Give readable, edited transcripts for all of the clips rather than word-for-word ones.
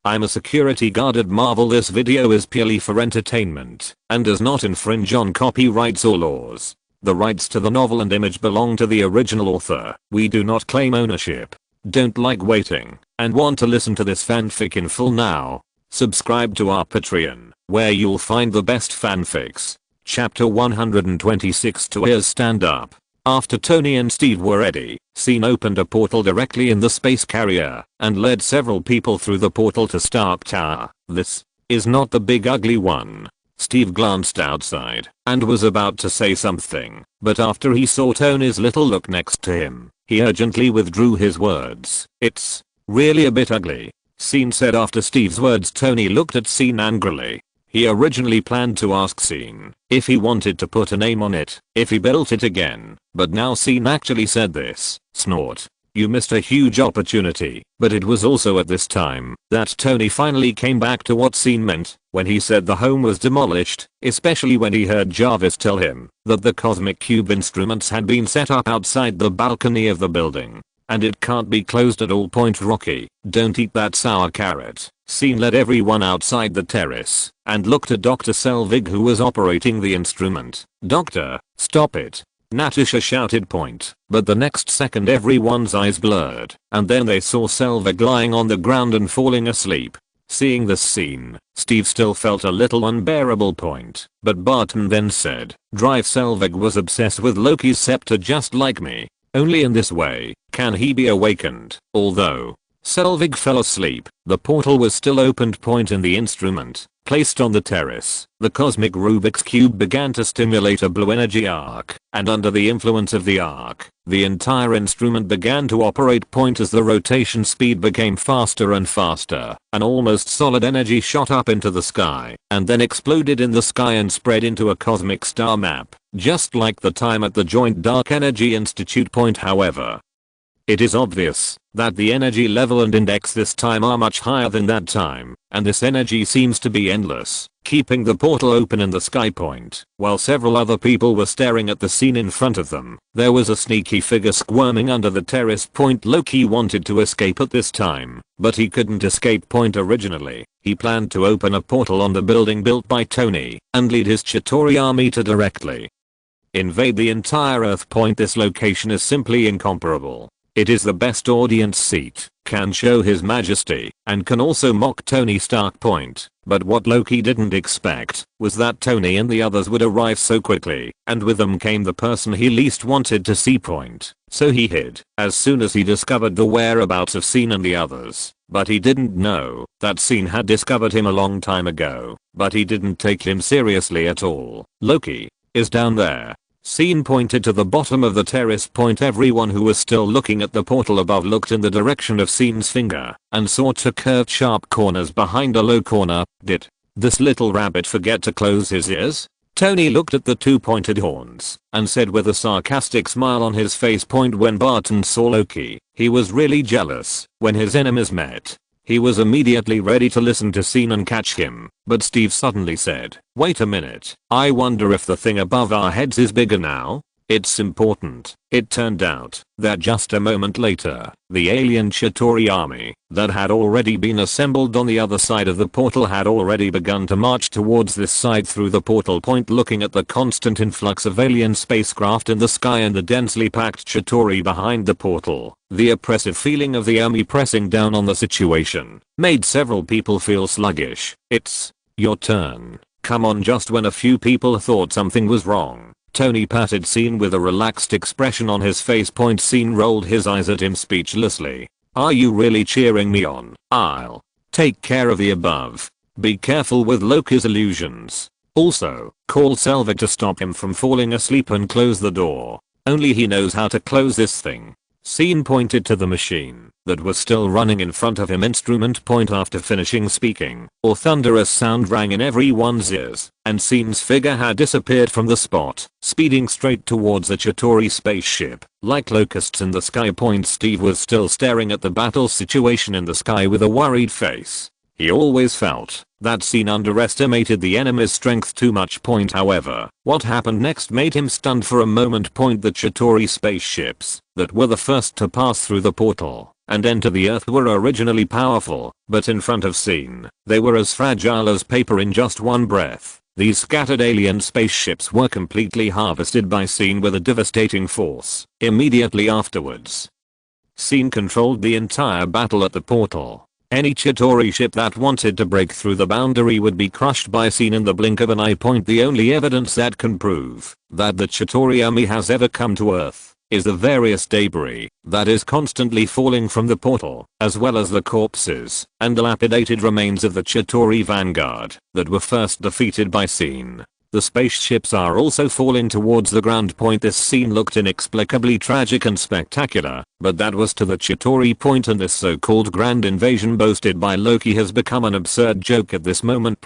I'm a security guard at Marvel. This video is purely for entertainment and does not infringe on copyrights or laws. The rights to the novel and image belong to the original author. We do not claim ownership. Don't like waiting and want to listen to this fanfic in full now? Subscribe to our Patreon, where you'll find the best fanfics. Chapter 126. To Ears Stand Up. After Tony and Steve were ready, SYN opened a portal directly in the space carrier and led several people through the portal to Stark Tower. This is not the big ugly one. Steve glanced outside and was about to say something, but after he saw Tony's little look next to him, he urgently withdrew his words. It's really a bit ugly, SYN said. After Steve's words, Tony looked at SYN angrily. He originally planned to ask SYN if he wanted to put a name on it if he built it again, but now SYN actually said this. Snort. You missed a huge opportunity. But it was also at this time that Tony finally came back to what SYN meant when he said the home was demolished, especially when he heard Jarvis tell him that the cosmic cube instruments had been set up outside the balcony of the building. And it can't be closed at all. Rocky, don't eat that sour carrot. SYN led everyone outside the terrace and looked at Dr. Selvig, who was operating the instrument. Doctor, stop it, Natasha shouted. But the next second everyone's eyes blurred and then they saw Selvig lying on the ground and falling asleep. Seeing this scene, Steve still felt a little unbearable. But Barton then said, Drive Selvig was obsessed with Loki's scepter just like me. Only in this way can he be awakened. Although Selvig fell asleep, the portal was still opened. In the instrument placed on the terrace, the cosmic Rubik's cube began to stimulate a blue energy arc, and under the influence of the arc, the entire instrument began to operate. As the rotation speed became faster and faster, an almost solid energy shot up into the sky and then exploded in the sky and spread into a cosmic star map, just like the time at the Joint Dark Energy Institute. However, it is obvious that the energy level and index this time are much higher than that time, and this energy seems to be endless, keeping the portal open in the sky. While several other people were staring at the scene in front of them, there was a sneaky figure squirming under the terrace. Loki wanted to escape at this time, but he couldn't escape. Originally, he planned to open a portal on the building built by Tony and lead his Chitauri army to directly invade the entire Earth. This location is simply incomparable. It is the best audience seat, can show his majesty, and can also mock Tony Stark. But what Loki didn't expect was that Tony and the others would arrive so quickly, and with them came the person he least wanted to see. So he hid as soon as he discovered the whereabouts of SYN and the others. But he didn't know that SYN had discovered him a long time ago, but he didn't take him seriously at all. Loki is down there. SYN pointed to the bottom of the terrace. Everyone who was still looking at the portal above looked in the direction of SYN's finger and saw two curved sharp corners behind a low corner. Did this little rabbit forget to close his ears? Tony looked at the two pointed horns and said with a sarcastic smile on his face. When Barton saw Loki, he was really jealous. When his enemies met, he was immediately ready to listen to SYN and catch him, but Steve suddenly said, Wait a minute, I wonder if the thing above our heads is bigger now? It's important. It turned out that just a moment later, the alien Chitauri army that had already been assembled on the other side of the portal had already begun to march towards this side through the portal. Looking at the constant influx of alien spacecraft in the sky and the densely packed Chitauri behind the portal, the oppressive feeling of the army pressing down on the situation made several people feel sluggish. It's your turn. Come on. Just when a few people thought something was wrong, Tony patted SYN with a relaxed expression on his face. SYN rolled his eyes at him speechlessly. Are you really cheering me on? I'll take care of the above. Be careful with Loki's illusions. Also, call Selvig to stop him from falling asleep and close the door. Only he knows how to close this thing. SYN pointed to the machine that was still running in front of him. Instrument. After finishing speaking, a thunderous sound rang in everyone's ears, and SYN's figure had disappeared from the spot, speeding straight towards the Chitauri spaceship. Like locusts in the sky. Steve was still staring at the battle situation in the sky with a worried face. He always felt that Scene underestimated the enemy's strength too much. However, what happened next made him stunned for a moment. The Chitauri spaceships that were the first to pass through the portal and enter the Earth were originally powerful, but in front of Scene, they were as fragile as paper. In just one breath, these scattered alien spaceships were completely harvested by Scene with a devastating force. Immediately afterwards, Scene controlled the entire battle at the portal. Any Chitauri ship that wanted to break through the boundary would be crushed by Scene in the blink of an eye. The only evidence that can prove that the Chitauri army has ever come to Earth is the various debris that is constantly falling from the portal, as well as the corpses and dilapidated remains of the Chitauri vanguard that were first defeated by Scene. The spaceships are also falling towards the ground. This scene looked inexplicably tragic and spectacular, but that was to the Chitauri and this so-called grand invasion boasted by Loki has become an absurd joke at this moment.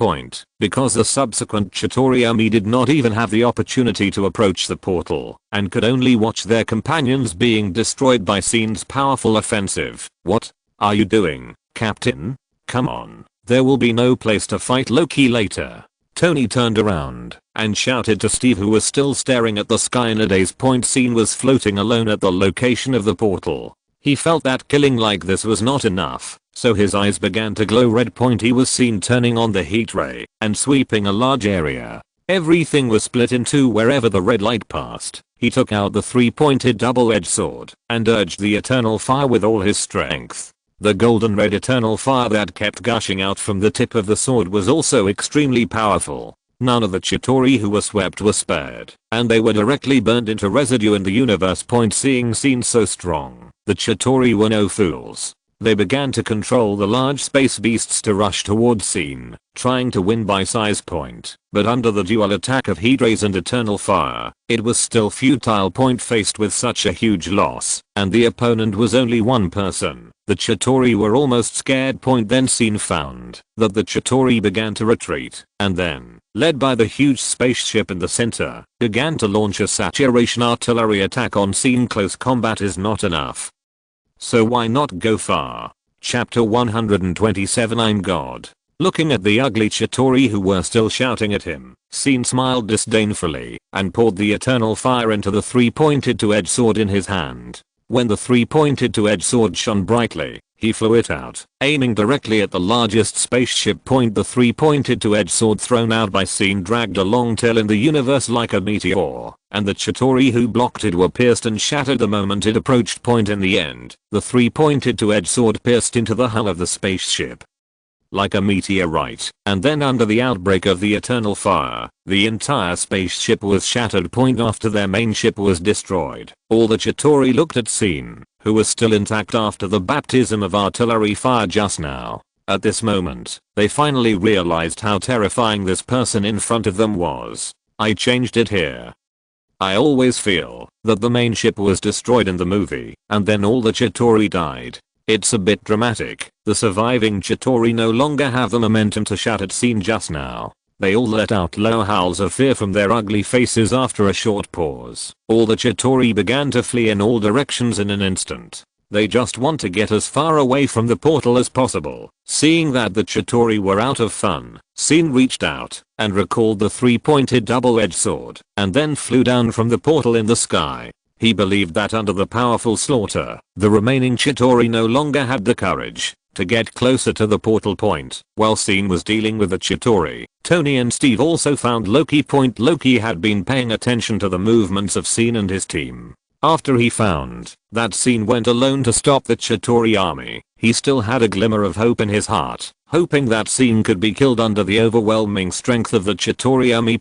Because the subsequent Chitauri army did not even have the opportunity to approach the portal and could only watch their companions being destroyed by Scene's powerful offensive. What are you doing, Captain? Come on, there will be no place to fight Loki later. Tony turned around and shouted to Steve, who was still staring at the sky in a daze. Scene was floating alone at the location of the portal. He felt that killing like this was not enough, so his eyes began to glow red. He was seen turning on the heat ray and sweeping a large area. Everything was split in two wherever the red light passed. He took out the three-pointed double-edged sword and urged the eternal fire with all his strength. The golden red eternal fire that kept gushing out from the tip of the sword was also extremely powerful. None of the Chitauri who were swept were spared, and they were directly burned into residue in the universe. Seeing Scene so strong, the Chitauri were no fools. They began to control the large space beasts to rush towards Scene, trying to win by size. But under the dual attack of heat rays and eternal fire, it was still futile. Faced with such a huge loss, and the opponent was only one person, the Chitauri were almost scared. Then Scene found that the Chitauri began to retreat, and then, led by the huge spaceship in the center, began to launch a saturation artillery attack on Scene. Close combat is not enough, so why not go far? Chapter 127. I'm God. Looking at the ugly Chitauri who were still shouting at him, Scene smiled disdainfully and poured the eternal fire into the three-pointed two-edged sword in his hand. When the three-pointed two-edged sword shone brightly, he flew it out, aiming directly at the largest spaceship. The three-pointed two-edged sword thrown out by Scene dragged a long tail in the universe like a meteor, and the Chitauri who blocked it were pierced and shattered the moment it approached. In the end, the three-pointed two-edged sword pierced into the hull of the spaceship like a meteorite, and then under the outbreak of the eternal fire, the entire spaceship was shattered. After their main ship was destroyed, all the Chitauri looked at Scene, who was still intact after the baptism of artillery fire just now. At this moment, they finally realized how terrifying this person in front of them was. I changed it here. I always feel that the main ship was destroyed in the movie, and then all the Chitauri died. It's a bit dramatic. The surviving Chitauri no longer have the momentum to shout at Scene just now. They all let out low howls of fear from their ugly faces. After a short pause, all the Chitauri began to flee in all directions in an instant. They just want to get as far away from the portal as possible. Seeing that the Chitauri were out of fun, Scene reached out and recalled the three-pointed double-edged sword and then flew down from the portal in the sky. He believed that under the powerful slaughter, the remaining Chitauri no longer had the courage to get closer to the portal. While Scene was dealing with the Chitauri, Tony and Steve also found Loki. Loki had been paying attention to the movements of Scene and his team. After he found that Scene went alone to stop the Chitauri army, he still had a glimmer of hope in his heart, hoping that Scene could be killed under the overwhelming strength of the Chitauri army.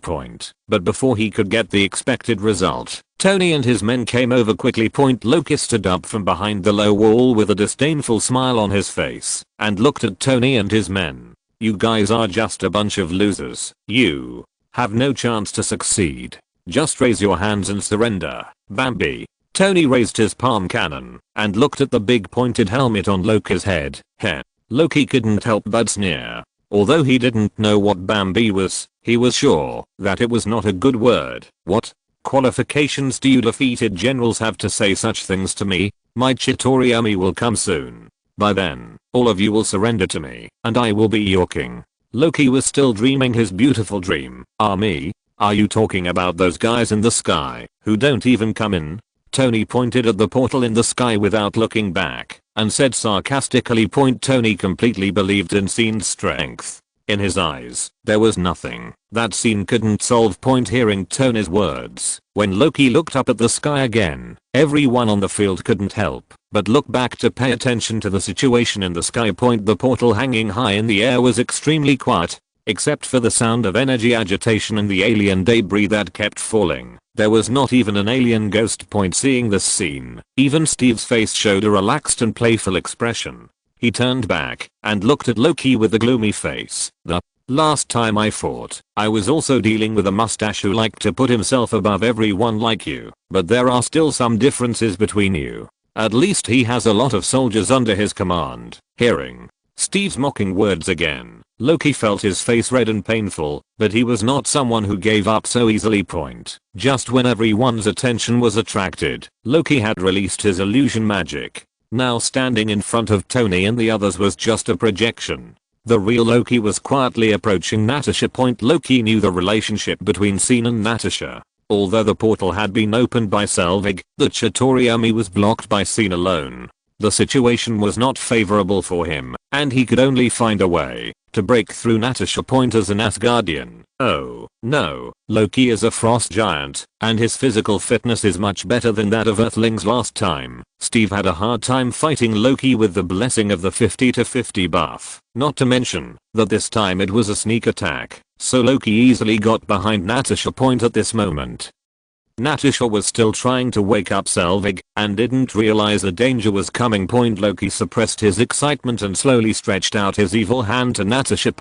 But before he could get the expected result, Tony and his men came over quickly. Loki stood up from behind the low wall with a disdainful smile on his face and looked at Tony and his men. You guys are just a bunch of losers. You have no chance to succeed. Just raise your hands and surrender, Bambi. Tony raised his palm cannon and looked at the big pointed helmet on Loki's head. Heh. Loki couldn't help but sneer. Although he didn't know what Bambi was, he was sure that it was not a good word. What qualifications do you defeated generals have to say such things to me? My Chitauri army will come soon. By then, all of you will surrender to me, and I will be your king. Loki was still dreaming his beautiful dream. Me? Are you talking about those guys in the sky, who don't even come in? Tony pointed at the portal in the sky without looking back, and said sarcastically. Tony completely believed in Scene's strength. In his eyes, there was nothing that Scene couldn't solve. Hearing Tony's words, when Loki looked up at the sky again, everyone on the field couldn't help but look back to pay attention to the situation in the sky. The portal hanging high in the air was extremely quiet, except for the sound of energy agitation and the alien debris that kept falling. There was not even an alien ghost. Seeing this scene, even Steve's face showed a relaxed and playful expression. He turned back and looked at Loki with a gloomy face. The last time I fought, I was also dealing with a mustache who liked to put himself above everyone like you, but there are still some differences between you. At least he has a lot of soldiers under his command. Hearing Steve's mocking words again, Loki felt his face red and painful, but he was not someone who gave up so easily. Just when everyone's attention was attracted, Loki had released his illusion magic. Now standing in front of Tony and the others was just a projection. The real Loki was quietly approaching Natasha. Loki knew the relationship between Scene and Natasha. Although the portal had been opened by Selvig, the Chitauri army was blocked by Scene alone. The situation was not favorable for him, and he could only find a way to break through Natasha. As an Asgardian, oh no, Loki is a frost giant, and his physical fitness is much better than that of Earthlings. Last time, Steve had a hard time fighting Loki with the blessing of the 50/50 buff, not to mention that this time it was a sneak attack, so Loki easily got behind Natasha. At this moment, Natasha was still trying to wake up Selvig and didn't realize the danger was coming. Loki suppressed his excitement and slowly stretched out his evil hand to Natasha.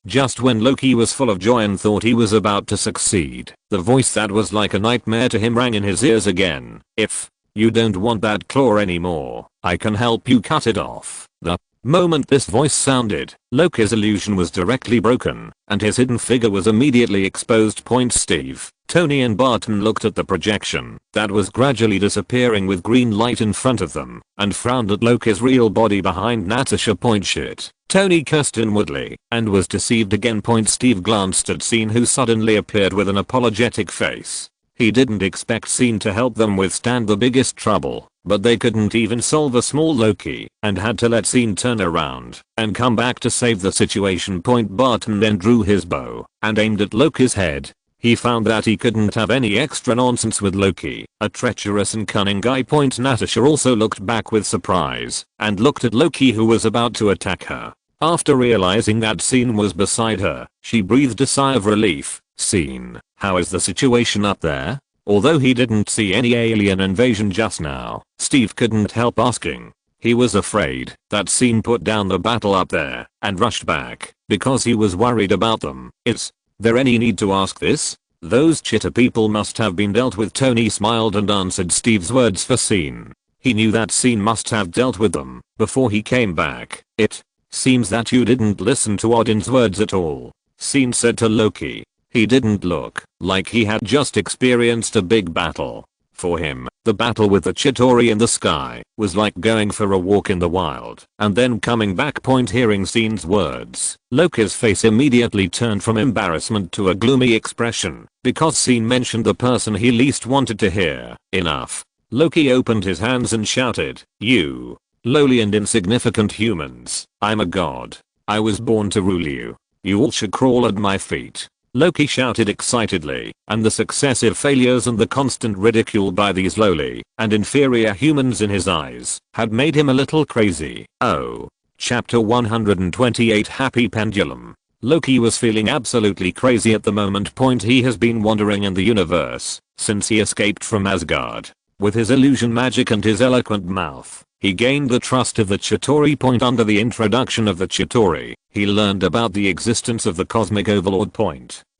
Just when Loki was full of joy and thought he was about to succeed, the voice that was like a nightmare to him rang in his ears again. If you don't want that claw anymore, I can help you cut it off. The moment this voice sounded, Loki's illusion was directly broken, and his hidden figure was immediately exposed. Steve, Tony and Barton looked at the projection that was gradually disappearing with green light in front of them, and frowned at Loki's real body behind Natasha. Shit. Tony cursed inwardly, and was deceived again. Steve glanced at Scene, who suddenly appeared with an apologetic face. He didn't expect Scene to help them withstand the biggest trouble, but they couldn't even solve a small Loki, and had to let Scene turn around and come back to save the situation. Barton then drew his bow and aimed at Loki's head. He found that he couldn't have any extra nonsense with Loki, a treacherous and cunning guy. Natasha also looked back with surprise and looked at Loki, who was about to attack her. After realizing that Scene was beside her, she breathed a sigh of relief. Scene, how is the situation up there? Although he didn't see any alien invasion just now, Steve couldn't help asking. He was afraid that Scene put down the battle up there and rushed back because he was worried about them. Is there any need to ask this? Those Chitta people must have been dealt with. Tony smiled and answered Steve's words for Scene. He knew that Scene must have dealt with them before he came back. It seems that you didn't listen to Odin's words at all, Scene said to Loki. He didn't look like he had just experienced a big battle. For him, the battle with the Chitauri in the sky was like going for a walk in the wild and then coming back. Hearing Scene's words, Loki's face immediately turned from embarrassment to a gloomy expression because Scene mentioned the person he least wanted to hear. Enough. Loki opened his hands and shouted, "You lowly and insignificant humans, I'm a god. I was born to rule you. You all should crawl at my feet." Loki shouted excitedly, and the successive failures and the constant ridicule by these lowly and inferior humans in his eyes had made him a little crazy. Oh. Chapter 128 Happy Pendulum. Loki was feeling absolutely crazy at the moment. He has been wandering in the universe since he escaped from Asgard. With his illusion magic and his eloquent mouth, he gained the trust of the Chitauri. Under the introduction of the Chitauri, he learned about the existence of the Cosmic Overlord.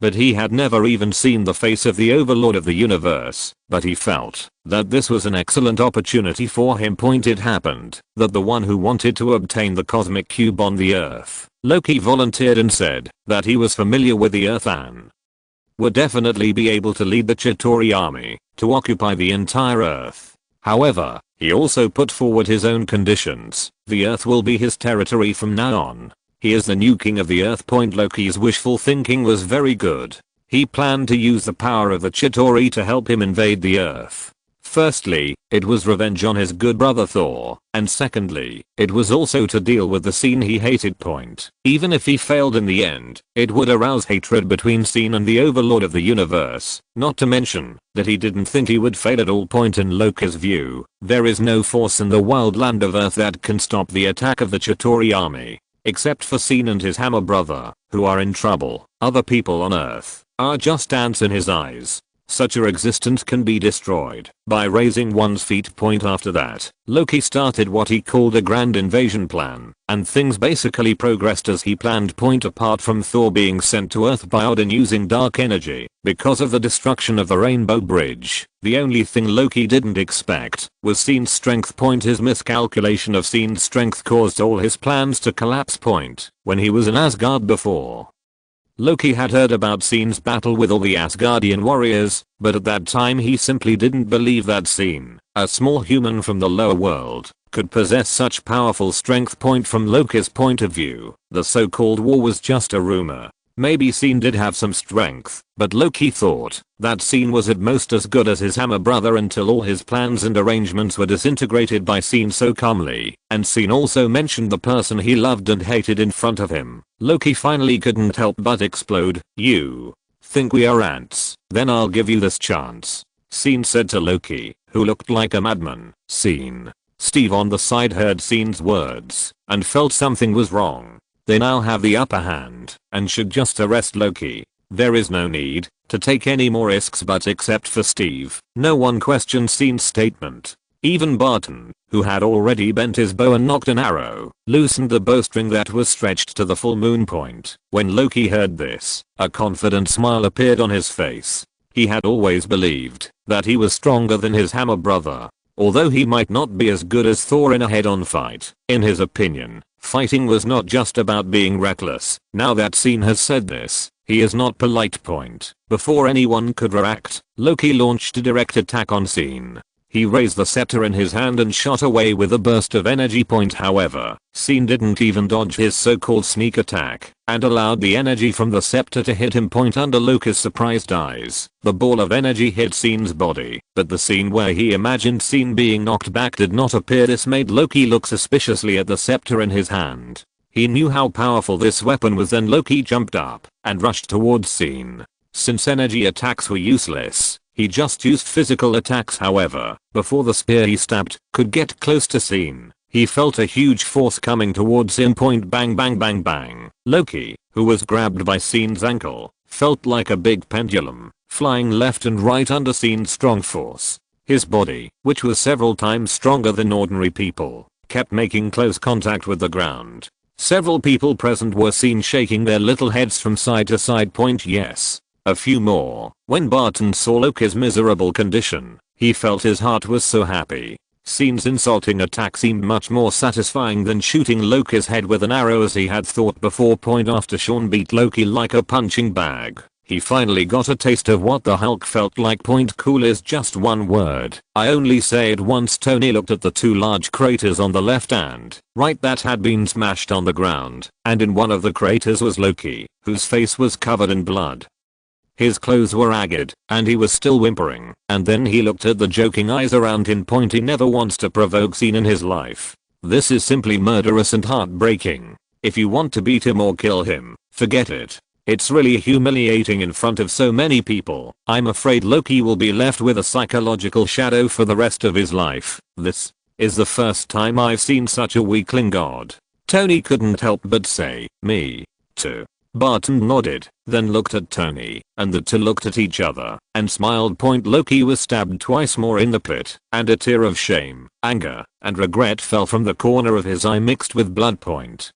But he had never even seen the face of the Overlord of the universe. But he felt that this was an excellent opportunity for him. It happened that the one who wanted to obtain the Cosmic Cube on the Earth, Loki volunteered and said that he was familiar with the Earth and would definitely be able to lead the Chitauri army to occupy the entire Earth. However, He also put forward his own conditions. The Earth will be his territory from now on. He is the new king of the Earth. Loki's wishful thinking was very good. He planned to use the power of the Chitauri to help him invade the Earth. Firstly, it was revenge on his good brother Thor, and secondly, it was also to deal with the scene he hated. Even if he failed in the end, it would arouse hatred between Scene and the Overlord of the universe, not to mention that he didn't think he would fail at all. In Loki's view, there is no force in the wild land of Earth that can stop the attack of the Chitauri army, except for Scene and his hammer brother, who are in trouble. Other people on Earth are just ants in his eyes. Such a existence can be destroyed by raising one's feet. After that, Loki started what he called a grand invasion plan, and things basically progressed as he planned. Apart from Thor being sent to Earth by Odin using dark energy because of the destruction of the Rainbow Bridge, the only thing Loki didn't expect was Scene's strength. His miscalculation of Scene's strength caused all his plans to collapse. When he was in Asgard before, Loki had heard about Scene's battle with all the Asgardian warriors, but at that time he simply didn't believe that Scene, a small human from the lower world, could possess such powerful strength. From Loki's point of view, the so-called war was just a rumor. Maybe Scene did have some strength, but Loki thought that Scene was at most as good as his hammer brother until all his plans and arrangements were disintegrated by Scene so calmly, and Scene also mentioned the person he loved and hated in front of him. Loki finally couldn't help but explode. "You think we are ants? Then I'll give you this chance," Scene said to Loki, who looked like a madman. Steve on the side heard Scene's words and felt something was wrong. They now have the upper hand and should just arrest Loki. There is no need to take any more risks, but except for Steve, no one questioned Scene's statement. Even Barton, who had already bent his bow and knocked an arrow, loosened the bowstring that was stretched to the full moon point. When Loki heard this, a confident smile appeared on his face. He had always believed that he was stronger than his hammer brother. Although he might not be as good as Thor in a head-on fight, in his opinion, fighting was not just about being reckless. Now that Scene has said this, he is not polite. Before anyone could react, Loki launched a direct attack on Scene. He raised the scepter in his hand and shot away with a burst of energy. However, Scene didn't even dodge his so-called sneak attack, and allowed the energy from the scepter to hit him. Under Loki's surprised eyes, the ball of energy hit Scene's body, but the scene where he imagined Scene being knocked back did not appear. This made Loki look suspiciously at the scepter in his hand. He knew how powerful this weapon was. Then Loki jumped up and rushed towards Scene. Since energy attacks were useless, he just used physical attacks. However, before the spear he stabbed could get close to Scene, he felt a huge force coming towards him. Bang bang bang bang. Loki, who was grabbed by Scene's ankle, felt like a big pendulum, flying left and right under Scene's strong force. His body, which was several times stronger than ordinary people, kept making close contact with the ground. Several people present were seen shaking their little heads from side to side. Yes. A few more. When Barton saw Loki's miserable condition, he felt his heart was so happy. Scene's insulting attack seemed much more satisfying than shooting Loki's head with an arrow as he had thought before. After Sean beat Loki like a punching bag, he finally got a taste of what the Hulk felt like. Cool is just one word. I only say it once. Tony looked at the two large craters on the left and right that had been smashed on the ground, and in one of the craters was Loki, whose face was covered in blood. His clothes were ragged, and he was still whimpering, and then he looked at the joking eyes around him. He never wants to provoke Scene in his life. This is simply murderous and heartbreaking. If you want to beat him or kill him, forget it. It's really humiliating in front of so many people. I'm afraid Loki will be left with a psychological shadow for the rest of his life. This is the first time I've seen such a weakling god. Tony couldn't help but say, "Me too." Barton nodded, then looked at Tony, and the two looked at each other and smiled. Loki was stabbed twice more in the pit, and a tear of shame, anger, and regret fell from the corner of his eye mixed with blood.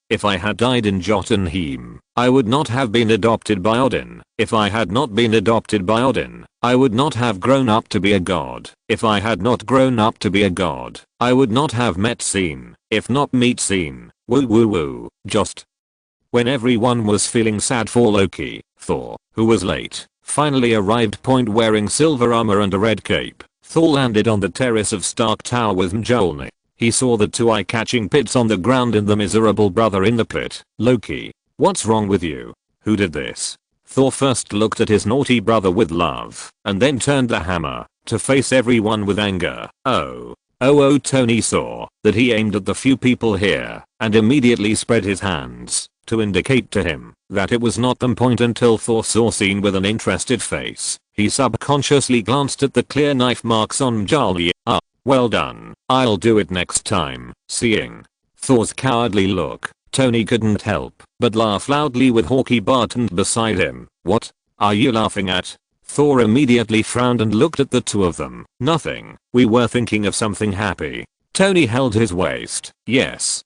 If I had died in Jotunheim, I would not have been adopted by Odin. If I had not been adopted by Odin, I would not have grown up to be a god. If I had not grown up to be a god, I would not have met Scene. If not meet Scene, woo woo woo, just. When everyone was feeling sad for Loki, Thor, who was late, finally arrived. Wearing silver armor and a red cape. Thor landed on the terrace of Stark Tower with Mjolnir. He saw the two eye-catching pits on the ground and the miserable brother in the pit. Loki, what's wrong with you? Who did this? Thor first looked at his naughty brother with love, and then turned the hammer to face everyone with anger. Oh, Tony saw that he aimed at the few people here and immediately spread his hands to indicate to him that it was not the point until Thor saw seen with an interested face. He subconsciously glanced at the clear knife marks on Mjolnir. Ah, well done. I'll do it next time. Seeing Thor's cowardly look, Tony couldn't help but laugh loudly with Hawkeye Barton beside him. What are you laughing at? Thor immediately frowned and looked at the two of them. Nothing. We were thinking of something happy. Tony held his waist. Yes,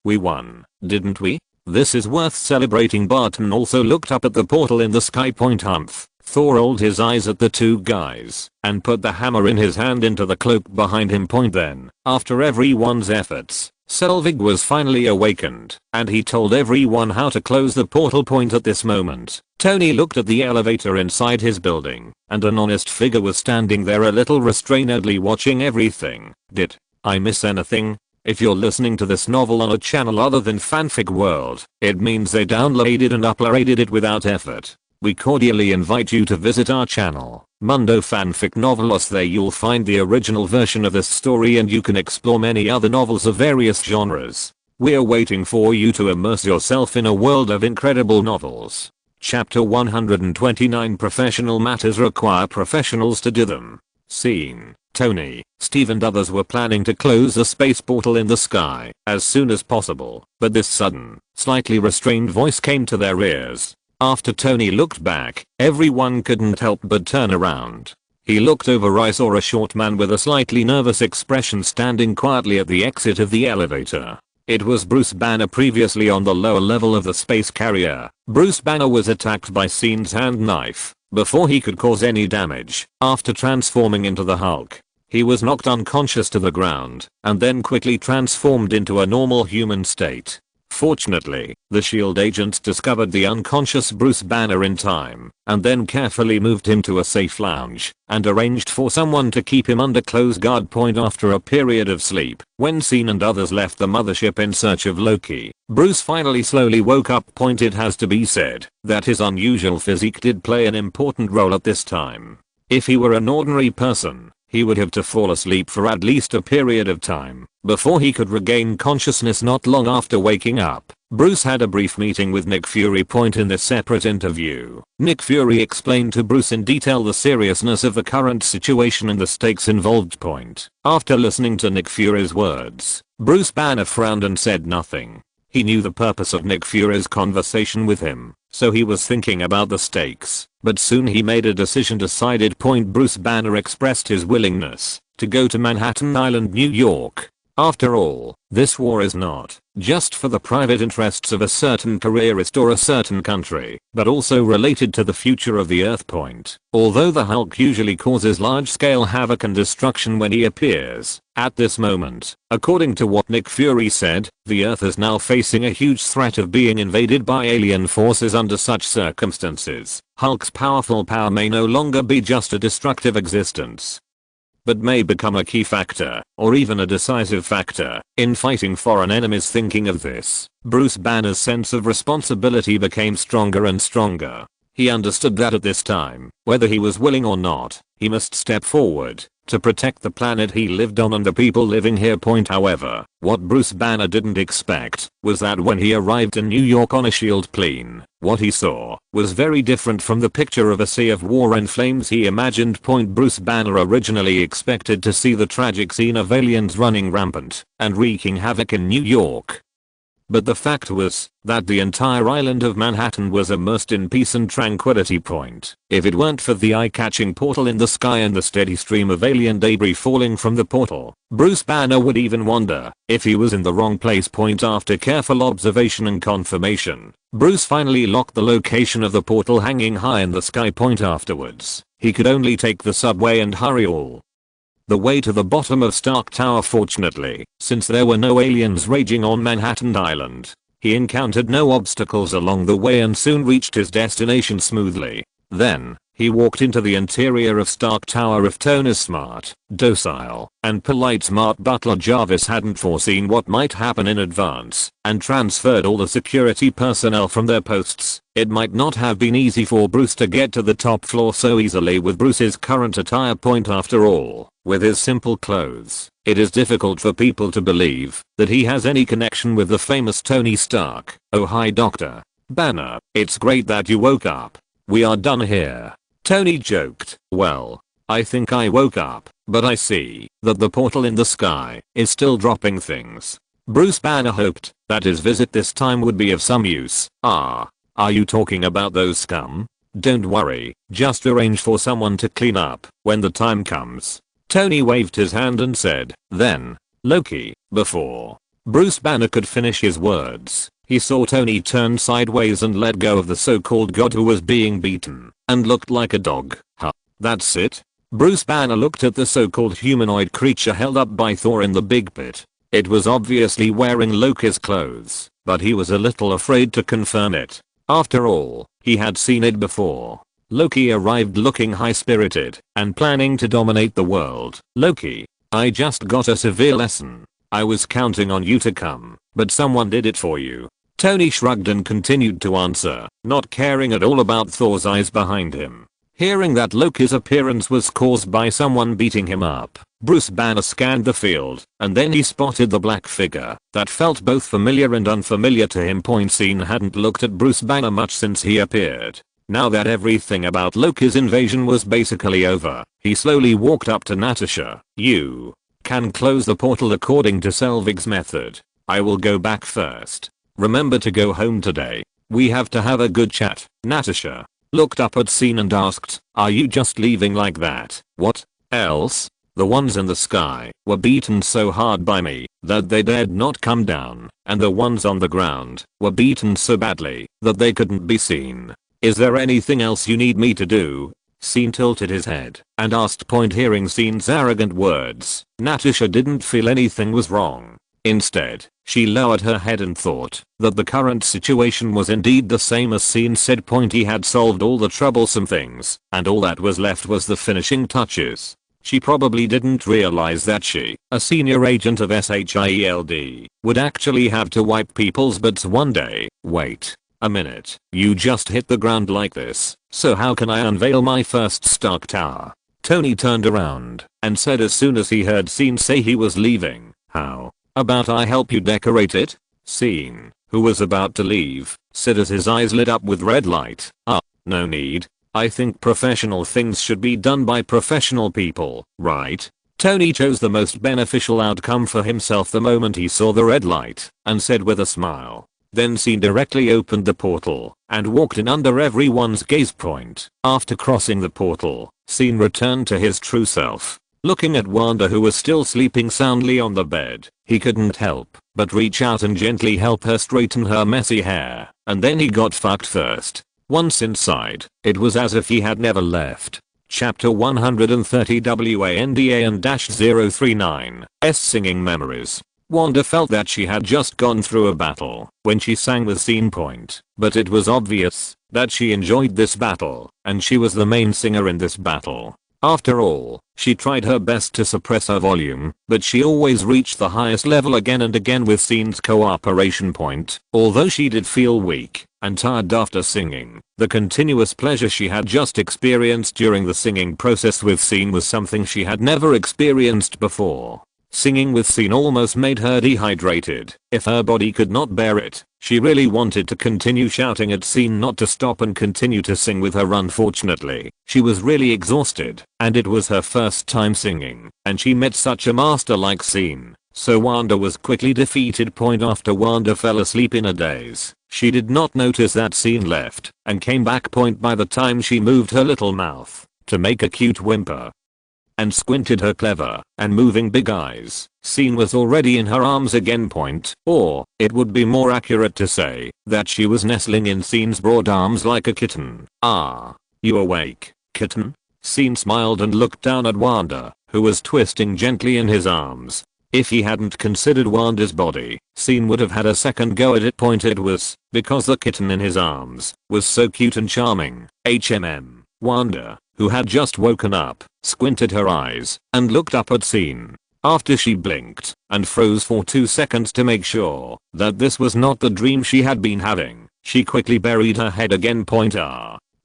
we won, didn't we? This is worth celebrating. Barton also looked up at the portal in the sky. Humph. Thor rolled his eyes at the two guys and put the hammer in his hand into the cloak behind him. Then, after everyone's efforts, Selvig was finally awakened and he told everyone how to close the portal. At this moment, Tony looked at the elevator inside his building and an honest figure was standing there a little restrainedly watching everything. Did I miss anything? If you're listening to this novel on a channel other than Fanfic World, it means they downloaded and uploaded it without effort. We cordially invite you to visit our channel, Mundo Fanfic Novelos. There you'll find the original version of this story and you can explore many other novels of various genres. We're waiting for you to immerse yourself in a world of incredible novels. Chapter 129. Professional matters require professionals to do them. Scene. Tony, Steve and others were planning to close the space portal in the sky as soon as possible, but this sudden, slightly restrained voice came to their ears. After Tony looked back, everyone couldn't help but turn around. He looked over. I saw a short man with a slightly nervous expression standing quietly at the exit of the elevator. It was Bruce Banner. Previously on the lower level of the space carrier, Bruce Banner was attacked by Scene's hand knife before he could cause any damage. After transforming into the Hulk, he was knocked unconscious to the ground and then quickly transformed into a normal human state. Fortunately, the SHIELD agents discovered the unconscious Bruce Banner in time and then carefully moved him to a safe lounge and arranged for someone to keep him under close guard. After a period of sleep, when Scene and others left the mothership in search of Loki, Bruce finally slowly woke up. It has to be said that his unusual physique did play an important role at this time. If he were an ordinary person, he would have to fall asleep for at least a period of time before he could regain consciousness. Not long after waking up, Bruce had a brief meeting with Nick Fury. In this separate interview, Nick Fury explained to Bruce in detail the seriousness of the current situation and the stakes involved. After listening to Nick Fury's words, Bruce Banner frowned and said nothing. He knew the purpose of Nick Fury's conversation with him, so he was thinking about the stakes, but soon he made a decision. Decided. Bruce Banner expressed his willingness to go to Manhattan Island, New York. After all, this war is not just for the private interests of a certain careerist or a certain country, but also related to the future of the Earth. Although the Hulk usually causes large-scale havoc and destruction when he appears, at this moment, according to what Nick Fury said, the Earth is now facing a huge threat of being invaded by alien forces. Under such circumstances, Hulk's powerful power may no longer be just a destructive existence, but may become a key factor, or even a decisive factor, in fighting foreign enemies. Thinking of this, Bruce Banner's sense of responsibility became stronger and stronger. He understood that at this time, whether he was willing or not, he must step forward to protect the planet he lived on and the people living here. However, what Bruce Banner didn't expect was that when he arrived in New York on a SHIELD plane, what he saw was very different from the picture of a sea of war and flames he imagined. Bruce Banner originally expected to see the tragic scene of aliens running rampant and wreaking havoc in New York. But the fact was that the entire island of Manhattan was immersed in peace and tranquility. If it weren't for the eye-catching portal in the sky and the steady stream of alien debris falling from the portal, Bruce Banner would even wonder if he was in the wrong place. After careful observation and confirmation, Bruce finally locked the location of the portal hanging high in the sky. Afterwards, he could only take the subway and hurry all the way to the bottom of Stark Tower. Fortunately, since there were no aliens raging on Manhattan Island, he encountered no obstacles along the way and soon reached his destination smoothly. Then, He walked into the interior of Stark Tower. If Tony's smart, docile, and polite smart butler Jarvis hadn't foreseen what might happen in advance and transferred all the security personnel from their posts, it might not have been easy for Bruce to get to the top floor so easily with Bruce's current attire. After all, with his simple clothes, it is difficult for people to believe that he has any connection with the famous Tony Stark. "Oh hi Dr. Banner, it's great that you woke up. We are done here," Tony joked. "Well, I think I woke up, but I see that the portal in the sky is still dropping things." Bruce Banner hoped that his visit this time would be of some use. Are you talking about those scum? Don't worry, just arrange for someone to clean up when the time comes. Tony waved his hand and said, "Then, Loki." Before Bruce Banner could finish his words, he saw Tony turn sideways and let go of the so-called god who was being beaten and looked like a dog. Huh. That's it? Bruce Banner looked at the so-called humanoid creature held up by Thor in the big pit. It was obviously wearing Loki's clothes, but he was a little afraid to confirm it. After all, he had seen it before. Loki arrived looking high-spirited and planning to dominate the world. "Loki, I just got a severe lesson. I was counting on you to come, but someone did it for you." Tony shrugged and continued to answer, not caring at all about Thor's eyes behind him. Hearing that Loki's appearance was caused by someone beating him up, Bruce Banner scanned the field, and then he spotted the black figure that felt both familiar and unfamiliar to him. Scene hadn't looked at Bruce Banner much since he appeared. Now that everything about Loki's invasion was basically over, he slowly walked up to Natasha. "You can close the portal according to Selvig's method. I will go back first. Remember to go home today. We have to have a good chat." Natasha looked up at Scene and asked, "Are you just leaving like that?" "What else?" "The ones in the sky were beaten so hard by me that they dared not come down, and the ones on the ground were beaten so badly that they couldn't be seen. Is there anything else you need me to do?" Scene tilted his head and asked. Hearing Scene's arrogant words, Natasha didn't feel anything was wrong. Instead, she lowered her head and thought that the current situation was indeed the same as Scene said. He had solved all the troublesome things, and all that was left was the finishing touches. She probably didn't realize that she, a senior agent of SHIELD, would actually have to wipe people's butts one day. "Wait a minute, you just hit the ground like this, so how can I unveil my first Stark Tower?" Tony turned around and said as soon as he heard Scene say he was leaving, "How about I help you decorate it?" Scene, who was about to leave, said as his eyes lit up with red light, No need. I think professional things should be done by professional people, right?" Tony chose the most beneficial outcome for himself the moment he saw the red light and said with a smile. Then Scene directly opened the portal and walked in under everyone's gaze. After crossing the portal, Scene returned to his true self. Looking at Wanda, who was still sleeping soundly on the bed, he couldn't help but reach out and gently help her straighten her messy hair, and then he got fucked first. Once inside, it was as if he had never left. Chapter 130 WANDA-039 S Singing Memories. Wanda felt that she had just gone through a battle when she sang with Scene. But it was obvious that she enjoyed this battle, and she was the main singer in this battle. After all, she tried her best to suppress her volume, but she always reached the highest level again and again with Scene's cooperation. Although she did feel weak and tired after singing, the continuous pleasure she had just experienced during the singing process with Scene was something she had never experienced before. Singing with Scene almost made her dehydrated. If her body could not bear it, she really wanted to continue shouting at Scene not to stop and continue to sing with her. Unfortunately, she was really exhausted, and it was her first time singing, and she met such a master like Scene. So Wanda was quickly defeated. After Wanda fell asleep in a daze, she did not notice that Scene left and came back. By the time she moved her little mouth to make a cute whimper and squinted her clever and moving big eyes, Scene was already in her arms again. Or, it would be more accurate to say that she was nestling in Scene's broad arms like a kitten. "Ah, you awake, kitten?" Scene smiled and looked down at Wanda, who was twisting gently in his arms. If he hadn't considered Wanda's body, Scene would have had a second go at it. It was because the kitten in his arms was so cute and charming. Wanda, who had just woken up, squinted her eyes and looked up at Scene. After she blinked and froze for 2 seconds to make sure that this was not the dream she had been having, she quickly buried her head again.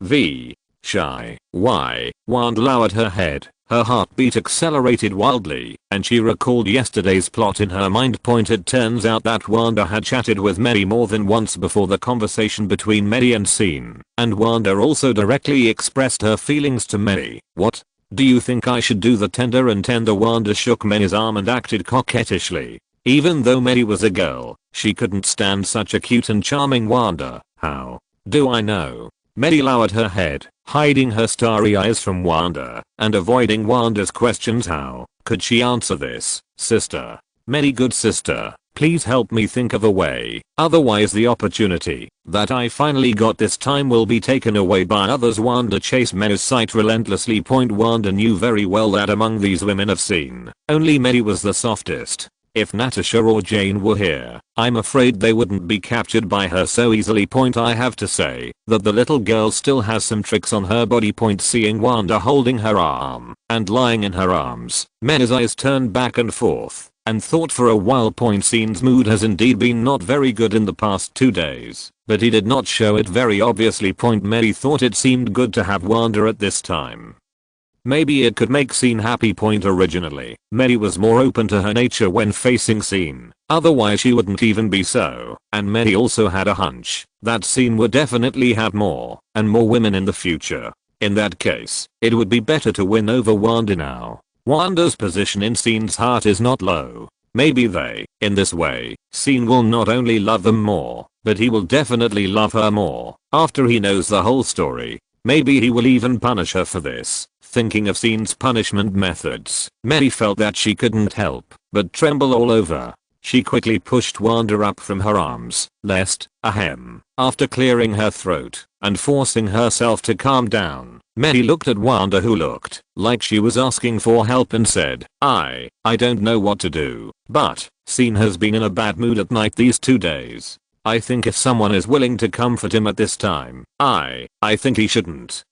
V. Shy. Y. Wanda lowered her head. Her heartbeat accelerated wildly, and she recalled yesterday's plot in her mind. It turns out that Wanda had chatted with Mary more than once before the conversation between Mary and Scene, and Wanda also directly expressed her feelings to Mary. What? Do you think I should do the tender and tender? Wanda shook Mary's arm and acted coquettishly. Even though Mary was a girl, she couldn't stand such a cute and charming Wanda. How do I know? Mary lowered her head, hiding her starry eyes from Wanda and avoiding Wanda's questions. How could she answer this? Sister. Mary, good sister, please help me think of a way, otherwise the opportunity that I finally got this time will be taken away by others. Wanda chased Mary's sight relentlessly. Wanda knew very well that among these women of Scene, only Mary was the softest. If Natasha or Jane were here, I'm afraid they wouldn't be captured by her so easily. I have to say that the little girl still has some tricks on her body. Seeing Wanda holding her arm and lying in her arms, Mary's eyes turned back and forth and thought for a while. Scene's mood has indeed been not very good in the past 2 days, but he did not show it very obviously. Mary thought it seemed good to have Wanda at this time. Maybe it could make Scene happy. Originally, Mary was more open to her nature when facing Scene, otherwise she wouldn't even be so, and Mary also had a hunch that Scene would definitely have more and more women in the future. In that case, it would be better to win over Wanda now. Wanda's position in Scene's heart is not low. Maybe in this way, Scene will not only love them more, but he will definitely love her more after he knows the whole story. Maybe he will even punish her for this. Thinking of Scene's punishment methods, Mary felt that she couldn't help but tremble all over. She quickly pushed Wanda up from her arms, after clearing her throat and forcing herself to calm down. Mary looked at Wanda, who looked like she was asking for help, and said, I don't know what to do, but Scene has been in a bad mood at night these 2 days. I think if someone is willing to comfort him at this time, I think he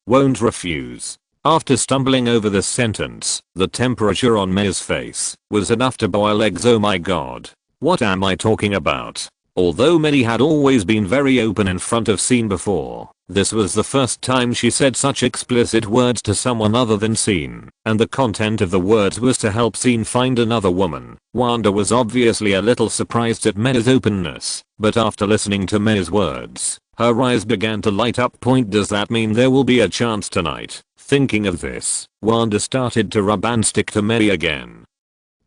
won't refuse. After stumbling over this sentence, the temperature on Mary's face was enough to boil eggs. Oh my god. What am I talking about? Although Mary had always been very open in front of Scene before, this was the first time she said such explicit words to someone other than Scene, and the content of the words was to help Scene find another woman. Wanda was obviously a little surprised at Mary's openness, but after listening to Mary's words, her eyes began to light up. Does that mean there will be a chance tonight? Thinking of this, Wanda started to rub and stick to Mary again,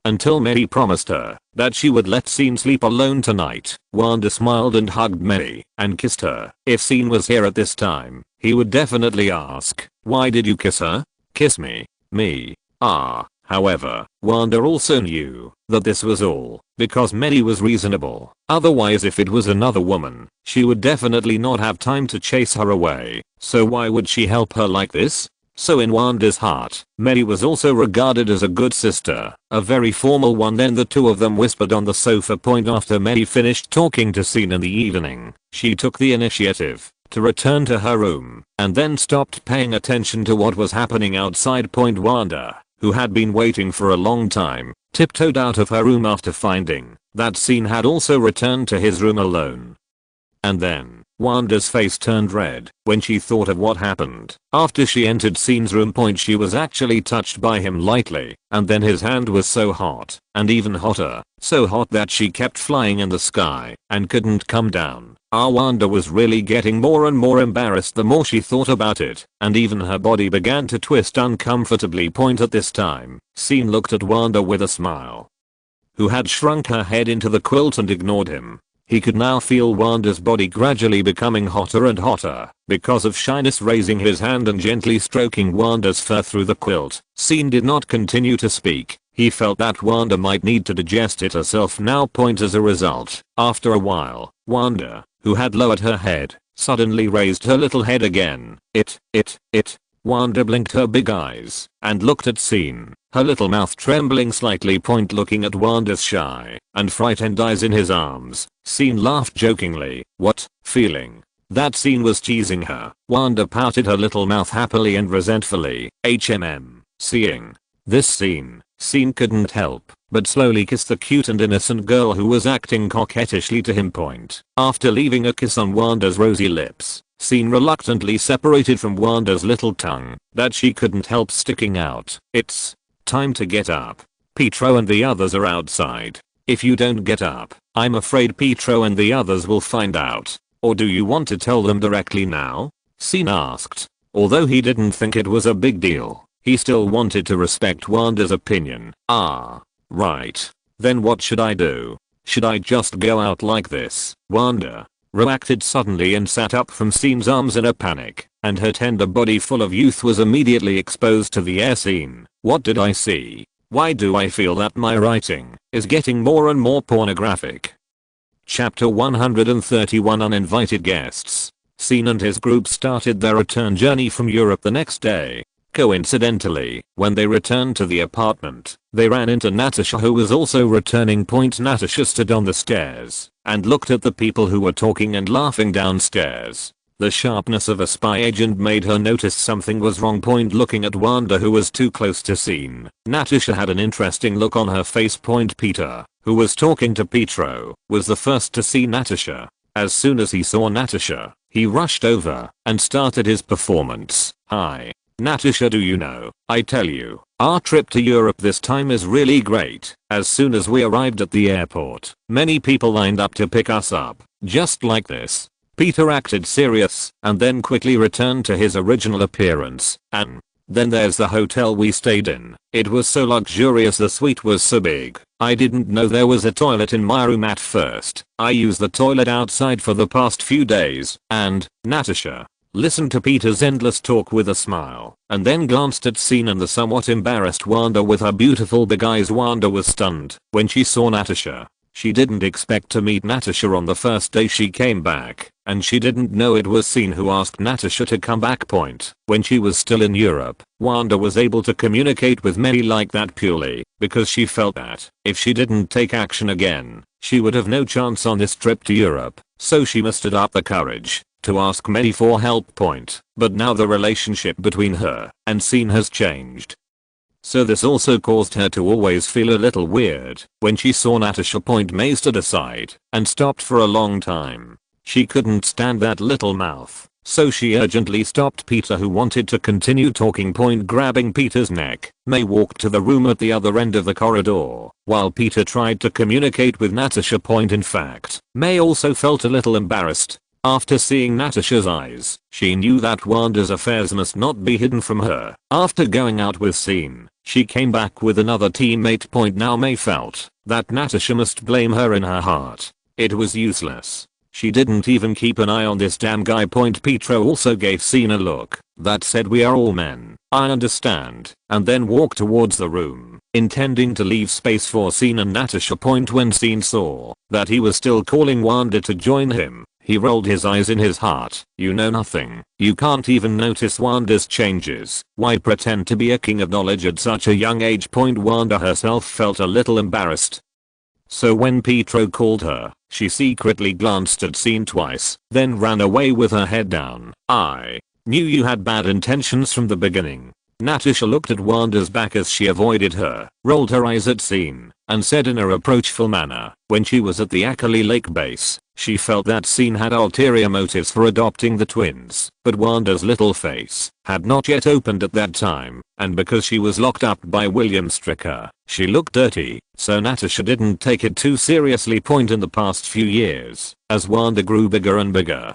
until Mary promised her that she would let Scene sleep alone tonight. Wanda smiled and hugged Mary and kissed her. If Scene was here at this time, he would definitely ask, why did you kiss her? Kiss me? Me? However, Wanda also knew that this was all because Mary was reasonable. Otherwise, if it was another woman, she would definitely not have time to chase her away. So why would she help her like this? So in Wanda's heart, Mary was also regarded as a good sister, a very formal one. Then the two of them whispered on the sofa. After Mary finished talking to Scene in the evening, she took the initiative to return to her room and then stopped paying attention to what was happening outside. Wanda, who had been waiting for a long time, tiptoed out of her room after finding that Scene had also returned to his room alone. And then, Wanda's face turned red when she thought of what happened. After she entered Scene's room, she was actually touched by him lightly, and then his hand was so hot, and even hotter, so hot that she kept flying in the sky and couldn't come down. Wanda was really getting more and more embarrassed the more she thought about it, and even her body began to twist uncomfortably. At this time, Scene looked at Wanda with a smile, who had shrunk her head into the quilt and ignored him. He could now feel Wanda's body gradually becoming hotter and hotter because of shyness. Raising his hand and gently stroking Wanda's fur through the quilt, Scene did not continue to speak. He felt that Wanda might need to digest it herself now. As a result, after a while, Wanda, who had lowered her head, suddenly raised her little head again. Wanda blinked her big eyes and looked at Scene, her little mouth trembling slightly. Looking at Wanda's shy and frightened eyes in his arms, Scene laughed jokingly. What feeling That scene was teasing her. Wanda pouted her little mouth happily and resentfully. Seeing this scene couldn't help but slowly kiss the cute and innocent girl who was acting coquettishly to him. After leaving a kiss on Wanda's rosy lips, Scene reluctantly separated from Wanda's little tongue that she couldn't help sticking out. It's time to get up. Pietro and the others are outside. If you don't get up, I'm afraid Pietro and the others will find out. Or do you want to tell them directly now? Scene asked. Although he didn't think it was a big deal, he still wanted to respect Wanda's opinion. Right. Then what should I do? Should I just go out like this? Wanda reacted suddenly and sat up from Scene's arms in a panic, and her tender body full of youth was immediately exposed to the air. Scene. What did I see? Why do I feel that my writing is getting more and more pornographic? Chapter 131 Uninvited Guests. Scene and his group started their return journey from Europe the next day. Coincidentally, when they returned to the apartment, they ran into Natasha, who was also returning. Natasha stood on the stairs and looked at the people who were talking and laughing downstairs. The sharpness of a spy agent made her notice something was wrong. Looking at Wanda, who was too close to Scene, Natasha had an interesting look on her face. Peter, who was talking to Pietro, was the first to see Natasha. As soon as he saw Natasha, he rushed over and started his performance. Hi, Natasha, do you know, I tell you, our trip to Europe this time is really great. As soon as we arrived at the airport, many people lined up to pick us up, just like this. Peter acted serious and then quickly returned to his original appearance. And then there's the hotel we stayed in. It was so luxurious, the suite was so big. I didn't know there was a toilet in my room at first. I used the toilet outside for the past few days. And Natasha listened to Peter's endless talk with a smile, and then glanced at Scene and the somewhat embarrassed Wanda with her beautiful big eyes. Wanda was stunned when she saw Natasha. She didn't expect to meet Natasha on the first day she came back, and she didn't know it was Scene who asked Natasha to come back. When she was still in Europe, Wanda was able to communicate with many like that purely because she felt that if she didn't take action again, she would have no chance on this trip to Europe. So she mustered up the courage to ask Medi for help. But now the relationship between her and Scene has changed. So this also caused her to always feel a little weird when she saw Natasha. May stood aside and stopped for a long time. She couldn't stand that little mouth, so she urgently stopped Peter, who wanted to continue talking. Grabbing Peter's neck, May walked to the room at the other end of the corridor, while Peter tried to communicate with Natasha. In fact, May also felt a little embarrassed. After seeing Natasha's eyes, she knew that Wanda's affairs must not be hidden from her. After going out with Scene, she came back with another teammate. Now May felt that Natasha must blame her in her heart. It was useless. She didn't even keep an eye on this damn guy. Pietro also gave Scene a look that said, "We are all men, I understand," and then walked towards the room, intending to leave space for Scene and Natasha. When Scene saw that he was still calling Wanda to join him, he rolled his eyes in his heart. "You know nothing. You can't even notice Wanda's changes. Why pretend to be a king of knowledge at such a young age?" Wanda herself felt a little embarrassed. So when Pietro called her, she secretly glanced at Scene twice, then ran away with her head down. "I knew you had bad intentions from the beginning." Natasha looked at Wanda's back as she avoided her, rolled her eyes at Scene, and said in a reproachful manner, when she was at the Ackley Lake base, she felt that Scene had ulterior motives for adopting the twins, but Wanda's little face had not yet opened at that time, and because she was locked up by William Stricker, she looked dirty, so Natasha didn't take it too seriously. In the past few years, as Wanda grew bigger and bigger,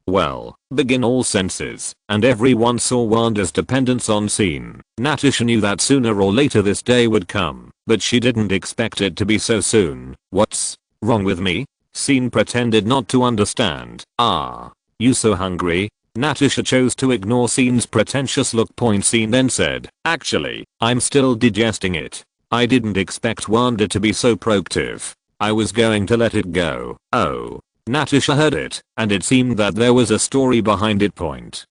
well, big in all senses, and everyone saw Wanda's dependence on Scene, Natasha knew that sooner or later this day would come, but she didn't expect it to be so soon. "What's wrong with me?" Scene pretended not to understand. You so hungry?" Natasha chose to ignore Scene's pretentious look. Scene then said, "Actually, I'm still digesting it. I didn't expect Wanda to be so proactive. I was going to let it go." "Oh." Natasha heard it, and it seemed that there was a story behind it.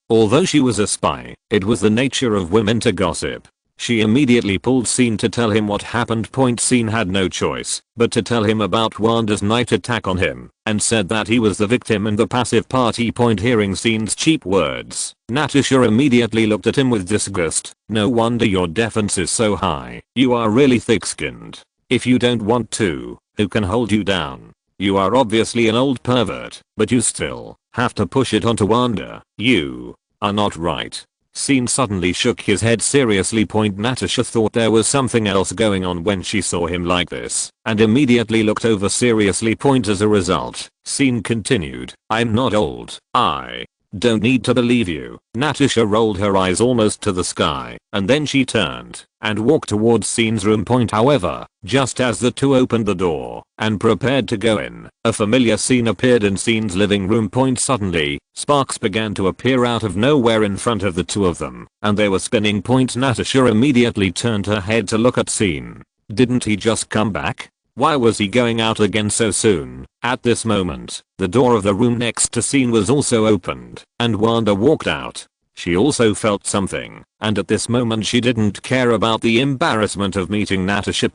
Although she was a spy, it was the nature of women to gossip. She immediately pulled Scene to tell him what happened. Scene had no choice but to tell him about Wanda's night attack on him and said that he was the victim and the passive party. Hearing Scene's cheap words, Natasha immediately looked at him with disgust. No wonder your defense is so high. You are really thick-skinned. If you don't want to, who can hold you down? You are obviously an old pervert, but you still have to push it onto Wanda. You are not right. Scene suddenly shook his head seriously. Natasha thought there was something else going on when she saw him like this and immediately looked over seriously. As a result, Scene continued, I'm not old. I don't need to believe you. Natasha rolled her eyes almost to the sky and then she turned and walked towards Scene's room. However, just as the two opened the door and prepared to go in, a familiar scene appeared in Scene's living room. Suddenly, sparks began to appear out of nowhere in front of the two of them and they were spinning. Natasha immediately turned her head to look at Scene. Didn't he just come back? Why was he going out again so soon? At this moment, the door of the room next to Scene was also opened, and Wanda walked out. She also felt something, and at this moment she didn't care about the embarrassment of meeting Natasha.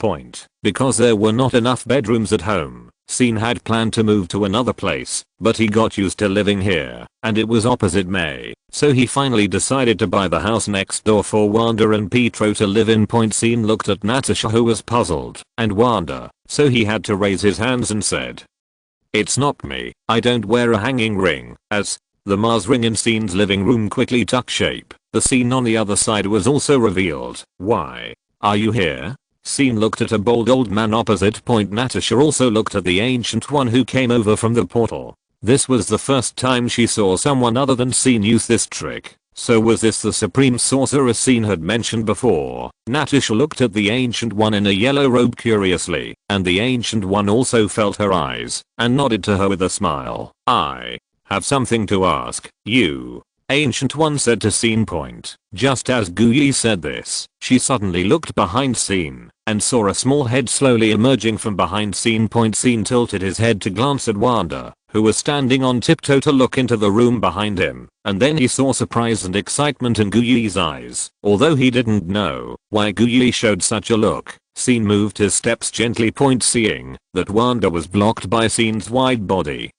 Because there were not enough bedrooms at home, Scene had planned to move to another place, but he got used to living here, and it was opposite May, so he finally decided to buy the house next door for Wanda and Pietro to live in. Scene looked at Natasha, who was puzzled, and Wanda, so he had to raise his hands and said, it's not me, I don't wear a hanging ring. As the Mars ring in Scene's living room quickly took shape, the scene on the other side was also revealed. Why are you here? Scene looked at a bald old man opposite. Natasha also looked at the ancient one who came over from the portal. This was the first time she saw someone other than Scene use this trick. So was this the supreme sorcerer Scene had mentioned before? Natasha looked at the ancient one in a yellow robe curiously, and the ancient one also felt her eyes and nodded to her with a smile. I have something to ask you, ancient one said to Scene. Just as Guyi said this, she suddenly looked behind Scene and saw a small head slowly emerging from behind Scene. Scene tilted his head to glance at Wanda, who was standing on tiptoe to look into the room behind him, and then he saw surprise and excitement in Guyi's eyes. Although he didn't know why Guyi showed such a look, Scene moved his steps gently. Seeing that Wanda was blocked by Scene's wide body,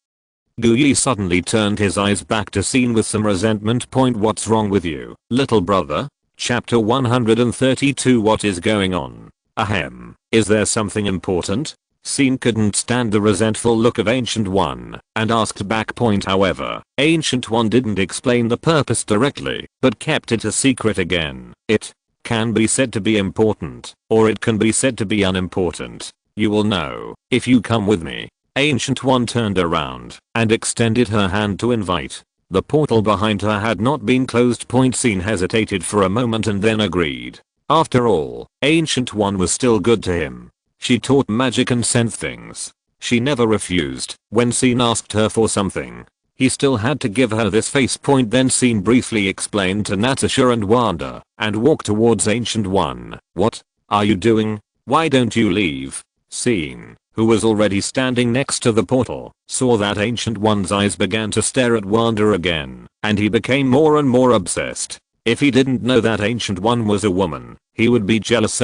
Guyi suddenly turned his eyes back to Scene with some resentment. What's wrong with you, little brother? Chapter 132. What is going on? Ahem. Is there something important? Scene couldn't stand the resentful look of Ancient One and asked back. However, Ancient One didn't explain the purpose directly, but kept it a secret again. It can be said to be important, or it can be said to be unimportant. You will know if you come with me. Ancient One turned around and extended her hand to invite. The portal behind her had not been closed. Scene hesitated for a moment and then agreed. After all, Ancient One was still good to him. She taught magic and sent things. She never refused when Scene asked her for something. He still had to give her this face. Then Scene briefly explained to Natasha and Wanda and walked towards Ancient One. What are you doing? Why don't you leave? Scene, who was already standing next to the portal, saw that Ancient One's eyes began to stare at Wanda again, and he became more and more obsessed. If he didn't know that Ancient One was a woman, he would be jealous.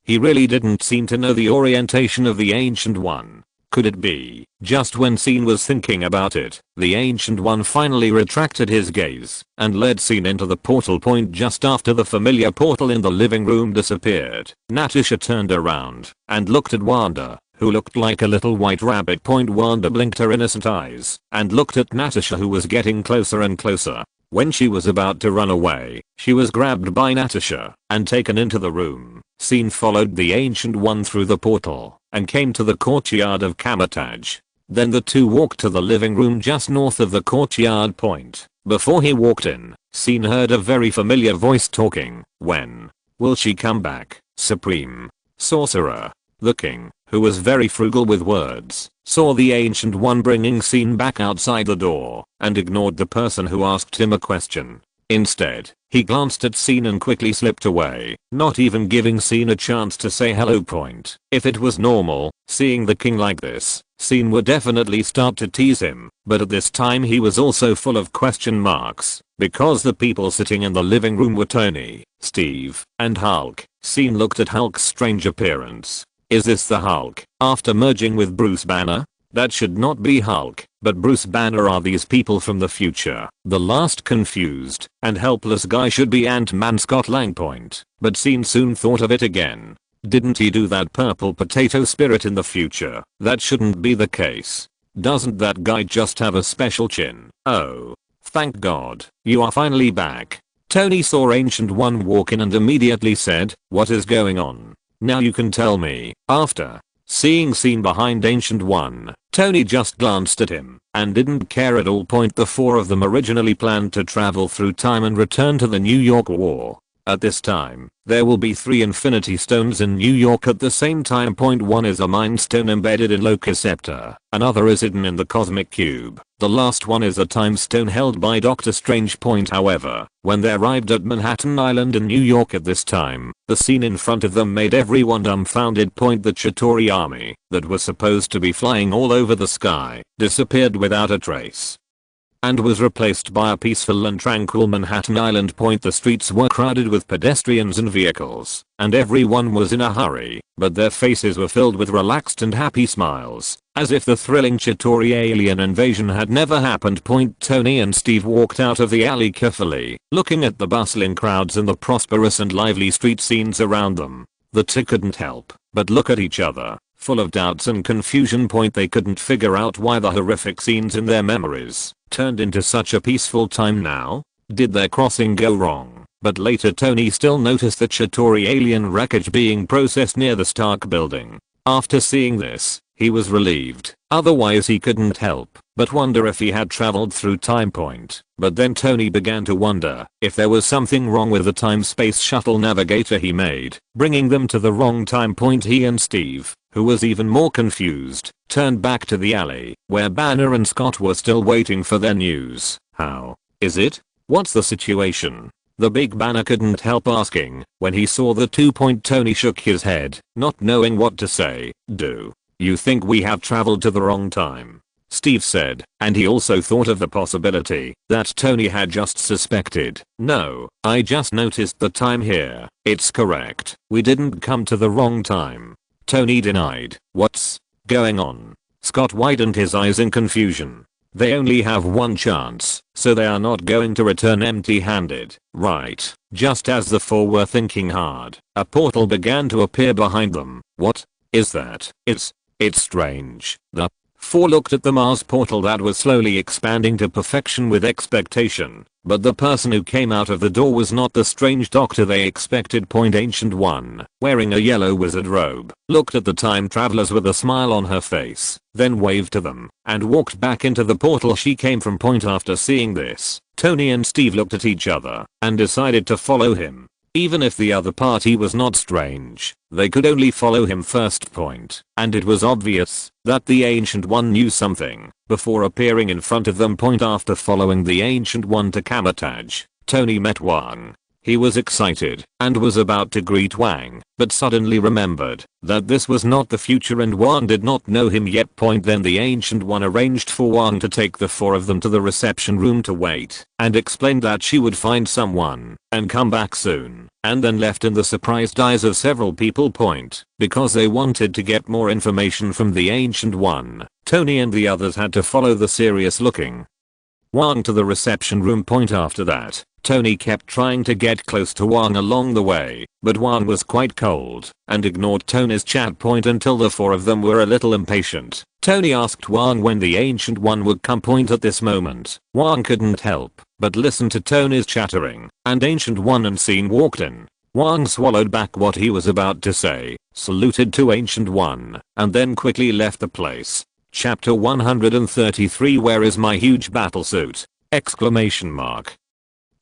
He really didn't seem to know the orientation of the Ancient One. Could it be? Just when Scene was thinking about it, the Ancient One finally retracted his gaze and led Scene into the portal. Just after the familiar portal in the living room disappeared, Natasha turned around and looked at Wanda, who looked like a little white rabbit. Wanda blinked her innocent eyes and looked at Natasha, who was getting closer and closer. When she was about to run away, she was grabbed by Natasha and taken into the room. Scene followed the Ancient One through the portal and came to the courtyard of Kamataj. Then the two walked to the living room just north of the courtyard. Before he walked in, Scene heard a very familiar voice talking. When will she come back, Supreme Sorcerer? The king, who was very frugal with words, saw the Ancient One bringing Scene back outside the door and ignored the person who asked him a question. Instead, he glanced at Scene and quickly slipped away, not even giving Scene a chance to say hello. If it was normal, seeing the king like this, Scene would definitely start to tease him, but at this time he was also full of question marks, because the people sitting in the living room were Tony, Steve, and Hulk. Scene looked at Hulk's strange appearance. Is this the Hulk, after merging with Bruce Banner? That should not be Hulk, but Bruce Banner. Are these people from the future? The last confused and helpless guy should be Ant-Man Scott Lang. But Scene soon thought of it again. Didn't he do that purple potato spirit in the future? That shouldn't be the case. Doesn't that guy just have a special chin? Oh. Thank God, you are finally back. Tony saw Ancient One walk in and immediately said, what is going on? Now you can tell me. After seeing Scene behind Ancient One, Tony just glanced at him and didn't care at all. The four of them originally planned to travel through time and return to the New York War. At this time, there will be 3 Infinity Stones in New York at the same time. One is a Mind Stone embedded in Locus Scepter, another is hidden in the Cosmic Cube, the last one is a Time Stone held by Doctor Strange. However, when they arrived at Manhattan Island in New York at this time, the scene in front of them made everyone dumbfounded. The Chitauri army, that was supposed to be flying all over the sky, disappeared without a trace and was replaced by a peaceful and tranquil Manhattan Island. The streets were crowded with pedestrians and vehicles, and everyone was in a hurry, but their faces were filled with relaxed and happy smiles, as if the thrilling Chitauri alien invasion had never happened. Tony and Steve walked out of the alley carefully, looking at the bustling crowds and the prosperous and lively street scenes around them. The two couldn't help but look at each other, full of doubts and confusion. They couldn't figure out why the horrific scenes in their memories turned into such a peaceful time now. Did their crossing go wrong? But later Tony still noticed the Chitauri alien wreckage being processed near the Stark building. After seeing this, he was relieved. Otherwise he couldn't help but wonder if he had traveled through time. But then Tony began to wonder if there was something wrong with the time-space shuttle navigator he made, bringing them to the wrong time. He and Steve, who was even more confused, turned back to the alley, where Banner and Scott were still waiting for their news. How is it? What's the situation? The big Banner couldn't help asking when he saw the two. Tony shook his head, not knowing what to say. Do you think we have traveled to the wrong time? Steve said, and he also thought of the possibility that Tony had just suspected. No, I just noticed the time here. It's correct. We didn't come to the wrong time. Tony denied. What's going on? Scott widened his eyes in confusion. They only have one chance, so they are not going to return empty-handed, right? Just as the four were thinking hard, a portal began to appear behind them. What is that? It's strange. The four looked at the Mars portal that was slowly expanding to perfection with expectation, but the person who came out of the door was not the strange doctor they expected. Ancient One, wearing a yellow wizard robe, looked at the time travelers with a smile on her face, then waved to them, and walked back into the portal she came from. After seeing this, Tony and Steve looked at each other, and decided to follow him. Even if the other party was not strange, they could only follow him first. And it was obvious that the Ancient One knew something before appearing in front of them. After following the Ancient One to Kamatage, Tony met Wang. He was excited and was about to greet Wang, but suddenly remembered that this was not the future and Wang did not know him yet. Then the Ancient One arranged for Wang to take the four of them to the reception room to wait, and explained that she would find someone and come back soon, and then left in the surprised eyes of several people. Because they wanted to get more information from the Ancient One, Tony and the others had to follow the serious looking Wang to the reception room. After that, Tony kept trying to get close to Wang along the way, but Wang was quite cold and ignored Tony's chat. Until the four of them were a little impatient. Tony asked Wang when the Ancient One would come. At this moment, Wang couldn't help but listen to Tony's chattering, and Ancient One and Scene walked in. Wang swallowed back what he was about to say, saluted to Ancient One, and then quickly left the place. Chapter 133 Where is my huge battlesuit? Exclamation mark.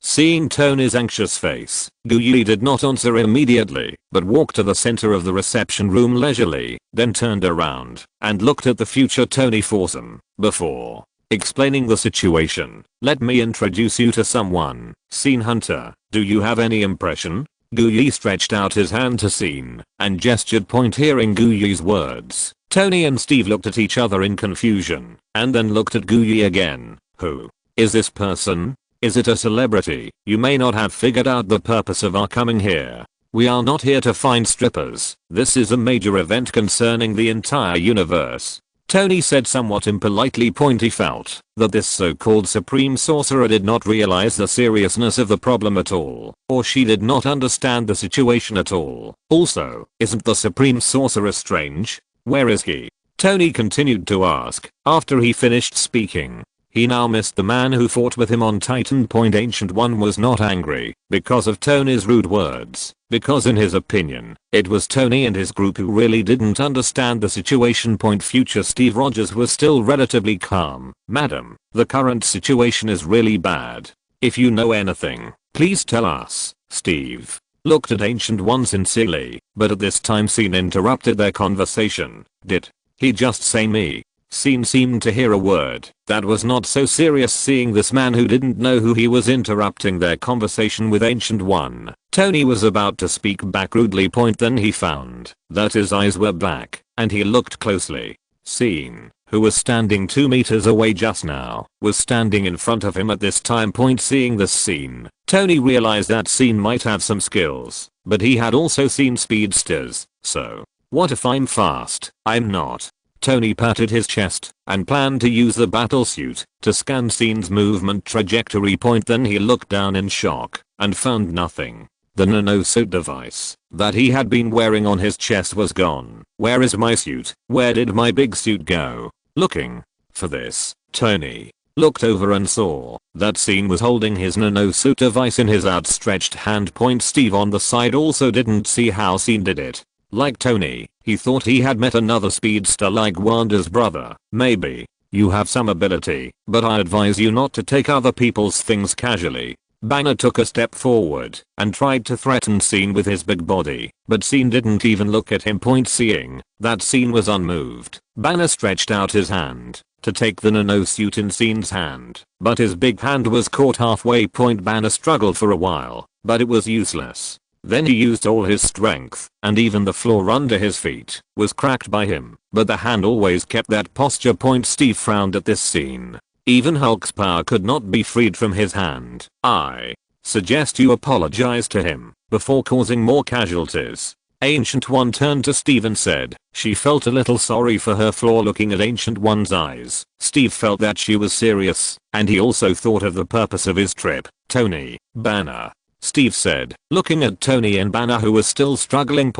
Seeing Tony's anxious face, Guyuli did not answer immediately, but walked to the center of the reception room leisurely, then turned around and looked at the future Tony foursome. Before explaining the situation. Let me introduce you to someone. Scene Hunter, do you have any impression? Guyi stretched out his hand to Scene and gestured point hearing Guyi's words. Tony and Steve looked at each other in confusion and then looked at Guyi again. Who is this person? Is it a celebrity? You may not have figured out the purpose of our coming here. We are not here to find strippers. This is a major event concerning the entire universe. Tony said somewhat impolitely. He felt that this so-called supreme sorcerer did not realize the seriousness of the problem at all, or she did not understand the situation at all. Also, isn't the supreme sorcerer strange? Where is he? Tony continued to ask. After he finished speaking, he now missed the man who fought with him on Titan. Ancient One was not angry because of Tony's rude words, because in his opinion, it was Tony and his group who really didn't understand the situation. Future Steve Rogers was still relatively calm. Madam, the current situation is really bad. If you know anything, please tell us. Steve looked at Ancient One sincerely, but at this time Scene interrupted their conversation. Did he just say me? Scene seemed to hear a word that was not so serious, seeing this man who didn't know who he was interrupting their conversation with Ancient One. Tony was about to speak back rudely. Then he found that his eyes were black and he looked closely. Scene, who was standing 2 meters away just now, was standing in front of him at this time. Seeing this scene, Tony realized that Scene might have some skills, but he had also seen speedsters, so what if I'm fast? I'm not. Tony patted his chest and planned to use the battle suit to scan Scene's movement trajectory. Then he looked down in shock and found nothing. The nanosuit device that he had been wearing on his chest was gone. Where is my suit? Where did my big suit go? Looking for this, Tony looked over and saw that Scene was holding his nanosuit device in his outstretched hand. Steve on the side also didn't see how Scene did it. Like Tony, he thought he had met another speedster like Wanda's brother. Maybe you have some ability, but I advise you not to take other people's things casually. Banner took a step forward and tried to threaten Scene with his big body, but Scene didn't even look at him. Seeing that Scene was unmoved, Banner stretched out his hand to take the nanosuit in Scene's hand, but his big hand was caught halfway. Banner struggled for a while, but it was useless. Then he used all his strength, and even the floor under his feet was cracked by him, but the hand always kept that posture. Steve frowned at this scene. Even Hulk's power could not be freed from his hand. I suggest you apologize to him before causing more casualties. Ancient One turned to Steve and said she felt a little sorry for her flaw. Looking at Ancient One's eyes, Steve felt that she was serious, and he also thought of the purpose of his trip. Tony, Banner, Steve said, looking at Tony and Banner, who was still struggling.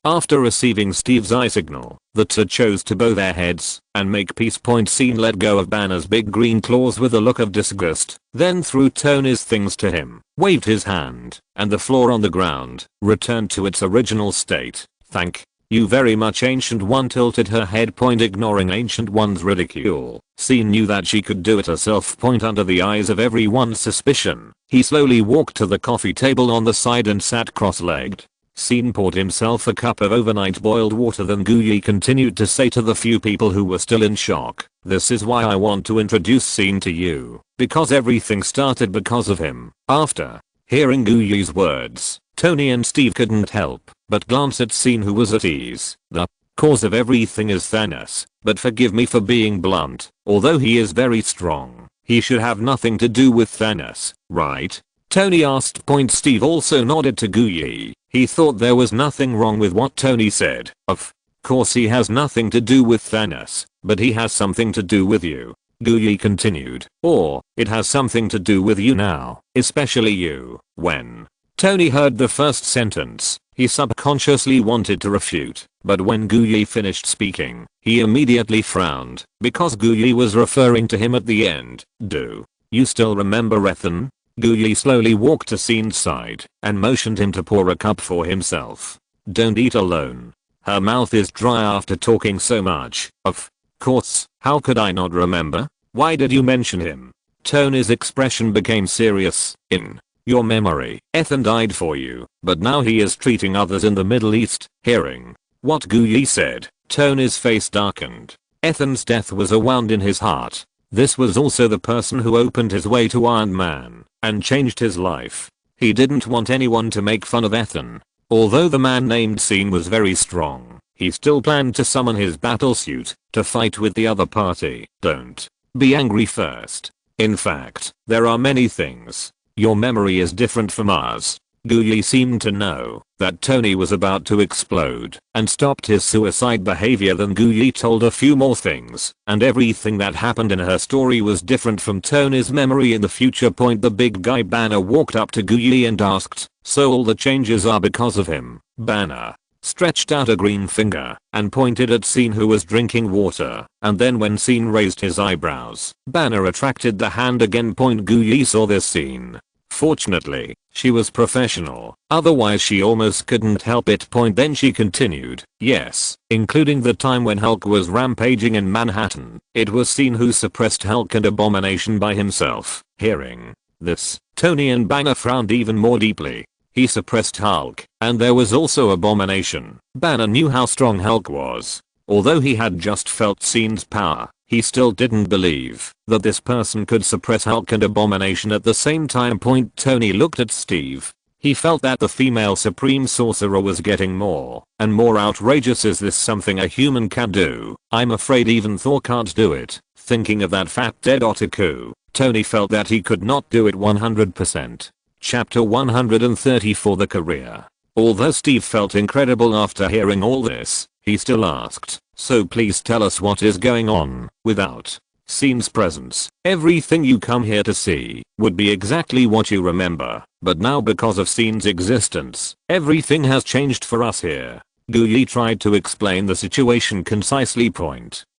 After receiving Steve's eye signal, the two chose to bow their heads and make peace. Scene let go of Banner's big green claws with a look of disgust, then threw Tony's things to him, waved his hand, and the floor on the ground returned to its original state. Thank you very much. Ancient One tilted her head. Ignoring Ancient One's ridicule, Scene knew that she could do it herself. Under the eyes of everyone's suspicion, he slowly walked to the coffee table on the side and sat cross-legged. Scene poured himself a cup of overnight boiled water. Then Guyi continued to say to the few people who were still in shock, "This is why I want to introduce Scene to you, because everything started because of him." After hearing Guyi's words, Tony and Steve couldn't help but glance at Scene, who was at ease. The cause of everything is Thanos, but forgive me for being blunt, although he is very strong, he should have nothing to do with Thanos, right? Tony asked. Steve also nodded to Guyi. He thought there was nothing wrong with what Tony said. Of course he has nothing to do with Thanos, but he has something to do with you, Guyi continued. Or, it has something to do with you now, especially you. When Tony heard the first sentence, he subconsciously wanted to refute, but when Guyi finished speaking, he immediately frowned, because Guyi was referring to him at the end. Do you still remember Ethan? Guyi slowly walked to Scene's side and motioned him to pour a cup for himself. Don't eat alone. Her mouth is dry after talking so much. Of course, how could I not remember? Why did you mention him? Tony's expression became serious. In your memory, Ethan died for you, but now he is treating others in the Middle East. Hearing what Guyi said, Tony's face darkened. Ethan's death was a wound in his heart. This was also the person who opened his way to Iron Man and changed his life. He didn't want anyone to make fun of Ethan. Although the man named Scene was very strong, he still planned to summon his battlesuit to fight with the other party. Don't be angry first. In fact, there are many things. Your memory is different from ours. Guyi seemed to know that Tony was about to explode and stopped his suicide behavior. Then Guyi told a few more things, and everything that happened in her story was different from Tony's memory in the future. The big guy Banner walked up to Guyi and asked, "So all the changes are because of him?" Banner stretched out a green finger and pointed at Scene, who was drinking water, and then when Scene raised his eyebrows, Banner retracted the hand again. Guyi saw this scene. Fortunately, she was professional, otherwise she almost couldn't help it. Then she continued, "Yes, including the time when Hulk was rampaging in Manhattan. It was Scene who suppressed Hulk and Abomination by himself." Hearing this, Tony and Banner frowned even more deeply. He suppressed Hulk, and there was also Abomination. Banner knew how strong Hulk was. Although he had just felt Scene's power, he still didn't believe that this person could suppress Hulk and Abomination at the same time. Tony looked at Steve. He felt that the female Supreme Sorcerer was getting more and more outrageous. Is this something a human can do? I'm afraid even Thor can't do it. Thinking of that fat dead otaku, Tony felt that he could not do it 100%. Chapter 134, The Career. Although Steve felt incredible after hearing all this, he still asked, "So please tell us what is going on." Without Scene's presence, everything you come here to see would be exactly what you remember. But now, because of Scene's existence, everything has changed for us here. Guyi tried to explain the situation concisely.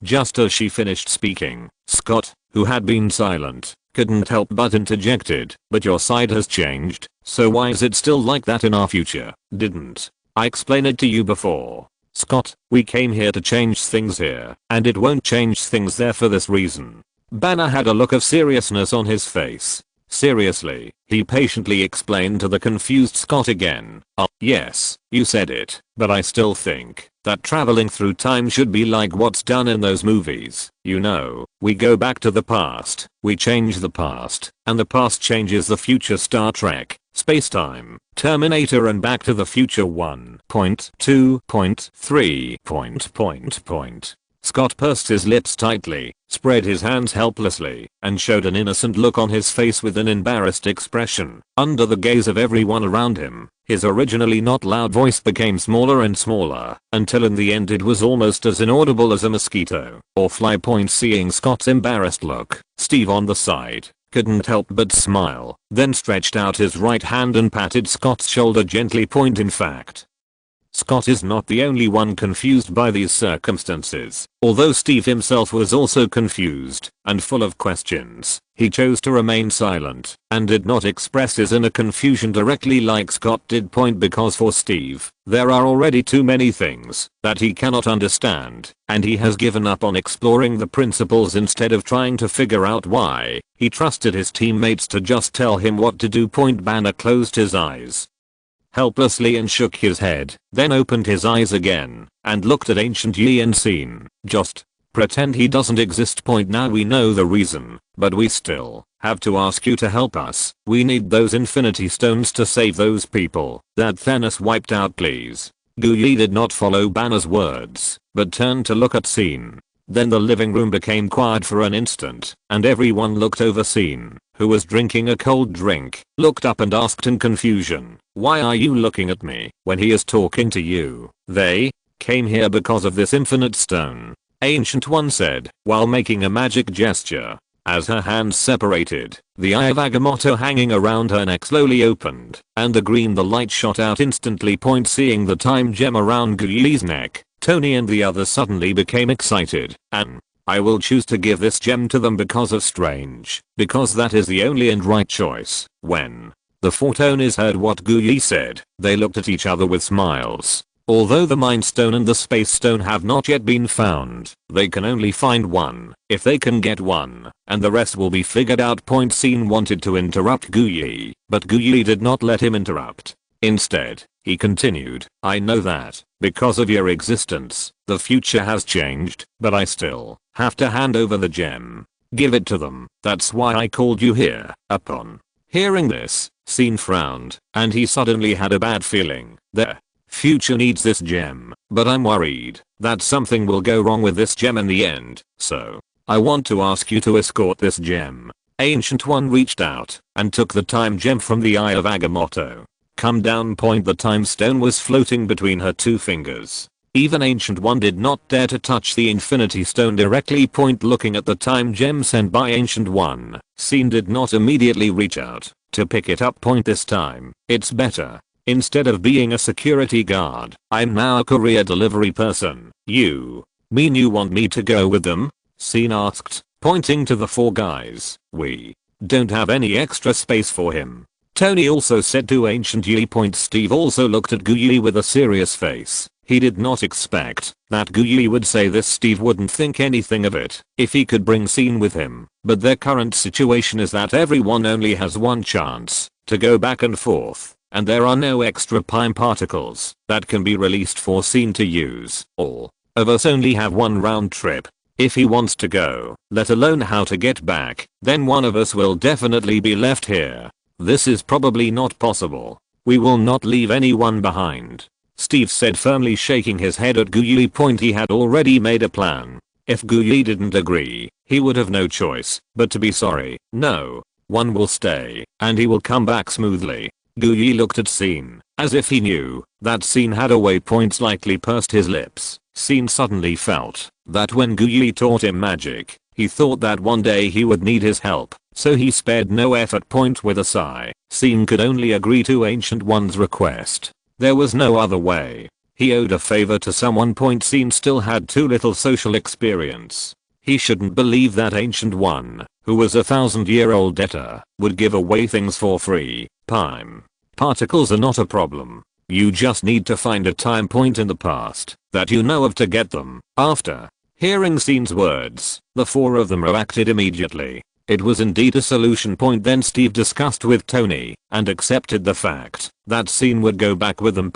Just as she finished speaking, Scott, who had been silent, couldn't help but interjected, "But your side has changed, so why is it still like that in our future? Didn't I explain it to you before?" "Scott, we came here to change things here, and it won't change things there for this reason." Banner had a look of seriousness on his face. "Seriously?" he patiently explained to the confused Scott again. Yes, you said it, but I still think that traveling through time should be like what's done in those movies. You know, we go back to the past, we change the past, and the past changes the future. Star Trek, Space-Time, Terminator and Back to the Future 1.2.3. Scott pursed his lips tightly, spread his hands helplessly, and showed an innocent look on his face with an embarrassed expression. Under the gaze of everyone around him, his originally not loud voice became smaller and smaller, until in the end it was almost as inaudible as a mosquito or fly. Seeing Scott's embarrassed look, Steve on the side couldn't help but smile, then stretched out his right hand and patted Scott's shoulder gently. In fact, Scott is not the only one confused by these circumstances. Although Steve himself was also confused and full of questions, he chose to remain silent and did not express his inner confusion directly like Scott did. Because for Steve, there are already too many things that he cannot understand, and he has given up on exploring the principles instead of trying to figure out why. He trusted his teammates to just tell him what to do. Banner closed his eyes helplessly and shook his head, then opened his eyes again and looked at Ancient Yi and Scene. "Just pretend he doesn't exist. Now we know the reason, but we still have to ask you to help us. We need those Infinity Stones to save those people that Thanos wiped out, please." Guyi did not follow Banner's words, but turned to look at Scene. Then the living room became quiet for an instant, and everyone looked over. Scene, who was drinking a cold drink, looked up and asked in confusion, "Why are you looking at me when he is talking to you?" "They came here because of this infinite stone," Ancient One said, while making a magic gesture. As her hands separated, the eye of Agamotto hanging around her neck slowly opened, and the light shot out instantly. Seeing the time gem around Guyi's neck, Tony and the others suddenly became excited. "And I will choose to give this gem to them because of Strange, because that is the only and right choice." When the four Tonys heard what Guyi said, they looked at each other with smiles. Although the Mind Stone and the Space Stone have not yet been found, they can only find one. If they can get one, and the rest will be figured out. Scene wanted to interrupt Guyi, but Guyi did not let him interrupt. Instead, he continued, "I know that, because of your existence, the future has changed, but I still have to hand over the gem." Give it to them. That's why I called you here. Upon hearing this, Scene frowned, and he suddenly had a bad feeling. The future needs this gem, but I'm worried that something will go wrong with this gem in the end, so I want to ask you to escort this gem. Ancient One reached out and took the time gem from the eye of Agamotto. Come down. The time stone was floating between her two fingers. Even Ancient One did not dare to touch the Infinity Stone directly. Looking at the time gem sent by Ancient One, Scene did not immediately reach out to pick it up. This time, it's better. Instead of being a security guard, I'm now a courier delivery person. You mean you want me to go with them? Scene asked, pointing to the four guys. We don't have any extra space for him, Tony also said to Ancient Yi. Steve also looked at Gu Yi with a serious face. He did not expect that Gu Yi would say this. Steve wouldn't think anything of it if he could bring Scene with him, but their current situation is that everyone only has one chance to go back and forth, and there are no extra time particles that can be released for Scene to use. All of us only have one round trip. If he wants to go, let alone how to get back, then one of us will definitely be left here. This is probably not possible. We will not leave anyone behind, Steve said, firmly shaking his head at Gu Yi. He had already made a plan. If Gu Yi didn't agree, he would have no choice but to be sorry. No, one will stay, and he will come back smoothly. Gu Yi looked at Scene, as if he knew that Scene had a way. Slightly pursed his lips. Scene suddenly felt that when Gu Yi taught him magic, he thought that one day he would need his help, so he spared no effort. With a sigh, Scene could only agree to Ancient One's request. There was no other way. He owed a favor to someone. Scene still had too little social experience. He shouldn't believe that Ancient One, who was a 1,000-year-old debtor, would give away things for free. Time particles are not a problem. You just need to find a time point in the past that you know of to get them. After hearing Scene's words, the four of them reacted immediately. It was indeed a solution. Then Steve discussed with Tony and accepted the fact that Scene would go back with them.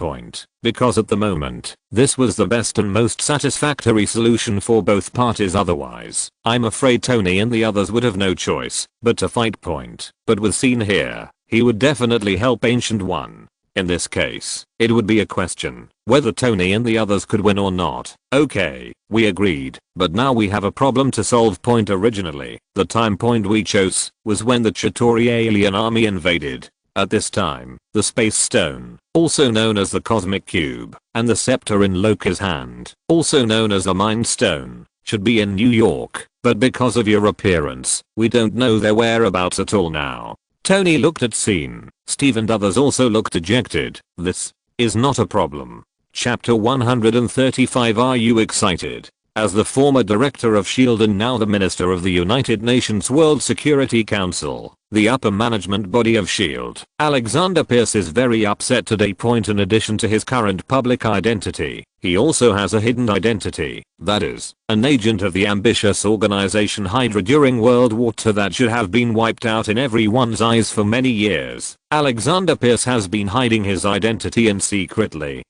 Because at the moment, this was the best and most satisfactory solution for both parties. Otherwise, I'm afraid Tony and the others would have no choice but to fight. But with Scene here, he would definitely help Ancient One. In this case, it would be a question whether Tony and the others could win or not. Okay, we agreed, but now we have a problem to solve. Originally, the time point we chose was when the Chitauri alien army invaded. At this time, the Space Stone, also known as the Cosmic Cube, and the scepter in Loki's hand, also known as the Mind Stone, should be in New York, but because of your appearance, we don't know their whereabouts at all now. Tony looked at Scene. Steve and others also looked dejected. This is not a problem. Chapter 135. Are you excited? As the former director of S.H.I.E.L.D. and now the minister of the United Nations World Security Council, the upper management body of S.H.I.E.L.D., Alexander Pierce is very upset today. In addition to his current public identity, he also has a hidden identity, that is, an agent of the ambitious organization Hydra during World War II that should have been wiped out in everyone's eyes for many years. Alexander Pierce has been hiding his identity and secretly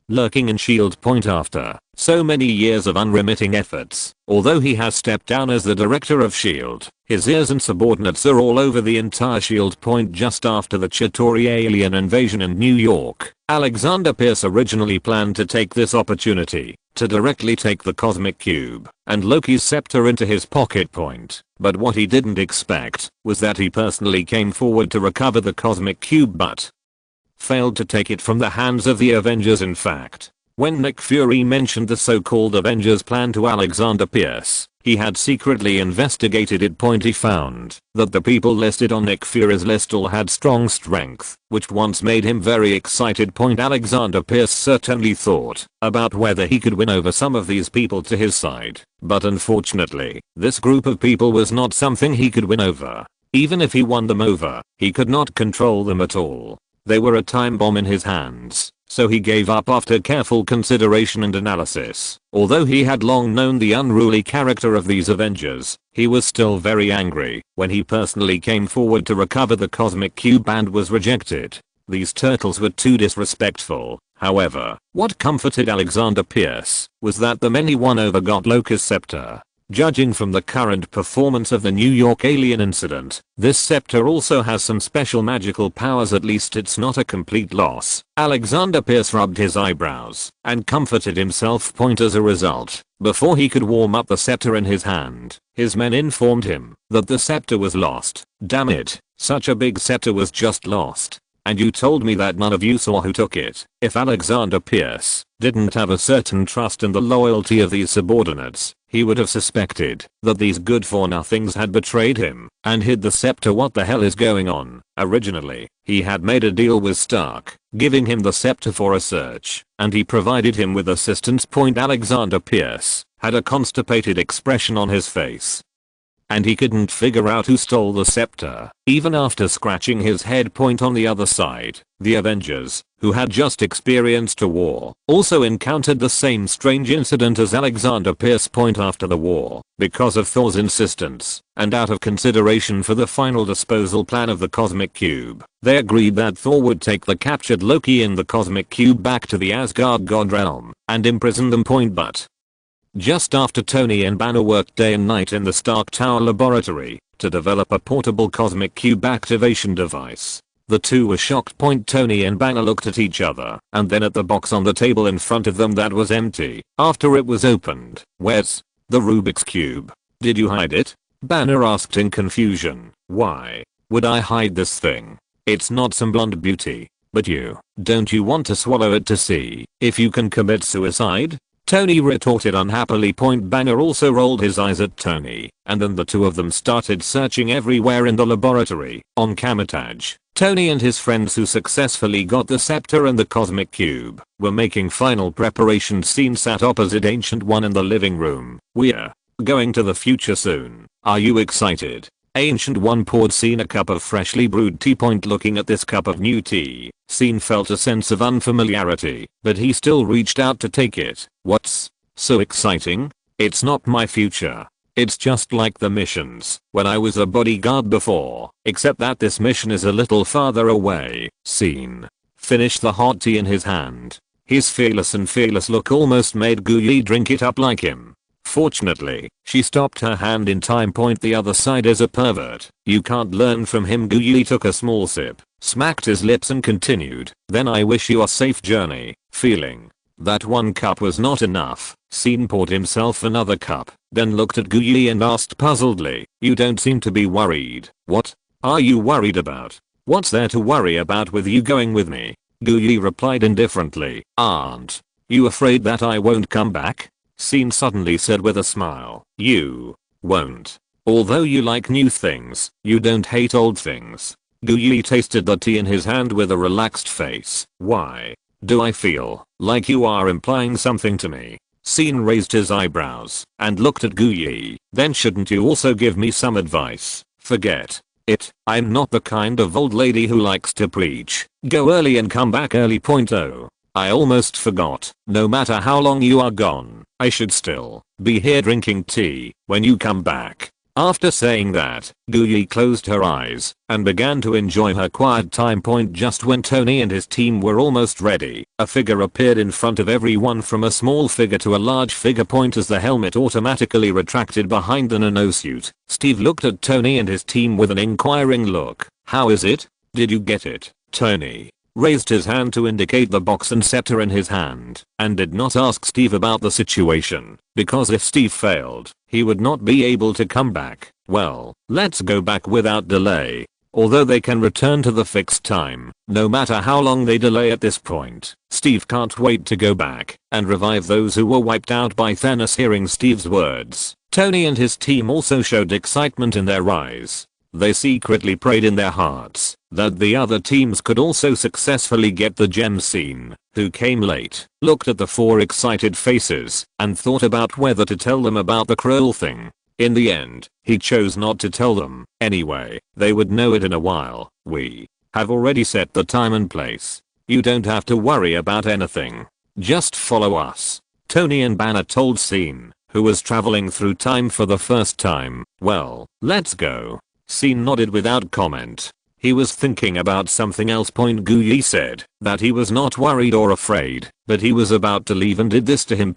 lurking in S.H.I.E.L.D. After so many years of unremitting efforts, although he has stepped down as the director of S.H.I.E.L.D., his ears and subordinates are all over the entire S.H.I.E.L.D. Just after the Chitauri alien invasion in New York, Alexander Pierce originally planned to take this opportunity to directly take the Cosmic Cube and Loki's scepter into his pocket. But what he didn't expect was that he personally came forward to recover the Cosmic Cube but failed to take it from the hands of the Avengers. In fact, when Nick Fury mentioned the so-called Avengers plan to Alexander Pierce, he had secretly investigated it. He found that the people listed on Nick Fury's list all had strong strength, which once made him very excited. Alexander Pierce certainly thought about whether he could win over some of these people to his side, but unfortunately, this group of people was not something he could win over. Even if he won them over, he could not control them at all. They were a time bomb in his hands, so he gave up after careful consideration and analysis. Although he had long known the unruly character of these Avengers, he was still very angry when he personally came forward to recover the Cosmic Cube and was rejected. These turtles were too disrespectful. However, what comforted Alexander Pierce was that the men he won over got Loki's scepter. Judging from the current performance of the New York alien incident, this scepter also has some special magical powers, at least it's not a complete loss. Alexander Pierce rubbed his eyebrows and comforted himself as a result. Before he could warm up the scepter in his hand, his men informed him that the scepter was lost. Damn it, such a big scepter was just lost. And you told me that none of you saw who took it. If Alexander Pierce didn't have a certain trust in the loyalty of these subordinates, he would have suspected that these good-for-nothings had betrayed him and hid the scepter. What the hell is going on? Originally, he had made a deal with Stark, giving him the scepter for a search, and he provided him with assistance. Alexander Pierce had a constipated expression on his face, and he couldn't figure out who stole the scepter, even after scratching his head. On the other side, the Avengers, who had just experienced a war, also encountered the same strange incident as Alexander Pierce. After the war, because of Thor's insistence, and out of consideration for the final disposal plan of the Cosmic Cube, they agreed that Thor would take the captured Loki in the Cosmic Cube back to the Asgard God Realm and imprison them. But just after Tony and Banner worked day and night in the Stark Tower laboratory to develop a portable Cosmic Cube activation device, the two were shocked. Tony and Banner looked at each other and then at the box on the table in front of them that was empty after it was opened. Where's the Rubik's Cube? Did you hide it? Banner asked in confusion. Why would I hide this thing? It's not some blonde beauty. But don't you want to swallow it to see if you can commit suicide? Tony retorted unhappily. Banner also rolled his eyes at Tony, and then the two of them started searching everywhere in the laboratory. On Kamatage, Tony and his friends who successfully got the scepter and the Cosmic Cube were making final preparations. Scene sat opposite Ancient One in the living room. We're going to the future soon. Are you excited? Ancient One poured Scene a cup of freshly brewed tea. Looking at this cup of new tea, Scene felt a sense of unfamiliarity, but he still reached out to take it. What's so exciting? It's not my future. It's just like the missions when I was a bodyguard before, except that this mission is a little farther away. Scene finished the hot tea in his hand. His fearless look almost made Guyi drink it up like him. Fortunately, she stopped her hand in time. The other side is a pervert. You can't learn from him. Guyi took a small sip, smacked his lips and continued. Then I wish you a safe journey. Feeling that one cup was not enough, Scene poured himself another cup, then looked at Guyi and asked puzzledly, you don't seem to be worried. What are you worried about? What's there to worry about with you going with me? Guyi replied indifferently. Aren't you afraid that I won't come back? Scene suddenly said with a smile. You won't. Although you like new things, you don't hate old things. Guyi tasted the tea in his hand with a relaxed face. Why do I feel like you are implying something to me? Scene raised his eyebrows and looked at Guyi. Then shouldn't you also give me some advice? Forget it. I'm not the kind of old lady who likes to preach. Go early and come back early. Oh, I almost forgot. No matter how long you are gone, I should still be here drinking tea when you come back. After saying that, Guyi closed her eyes and began to enjoy her quiet time. Just when Tony and his team were almost ready, a figure appeared in front of everyone, from a small figure to a large figure. As the helmet automatically retracted behind the nanosuit, Steve looked at Tony and his team with an inquiring look. How is it? Did you get it? Tony raised his hand to indicate the box and scepter in his hand, and did not ask Steve about the situation, because if Steve failed, he would not be able to come back. Well, let's go back without delay. Although they can return to the fixed time, no matter how long they delay at this point, Steve can't wait to go back and revive those who were wiped out by Thanos. Hearing Steve's words, Tony and his team also showed excitement in their eyes. They secretly prayed in their hearts that the other teams could also successfully get the gem. Scene, who came late, looked at the four excited faces and thought about whether to tell them about the Kroll thing. In the end, he chose not to tell them. Anyway, they would know it in a while. We have already set the time and place. You don't have to worry about anything. Just follow us. Tony and Banner told Scene, who was traveling through time for the first time. Well, let's go. Scene nodded without comment. He was thinking about something else. Guyi said that he was not worried or afraid, but he was about to leave and did this to him.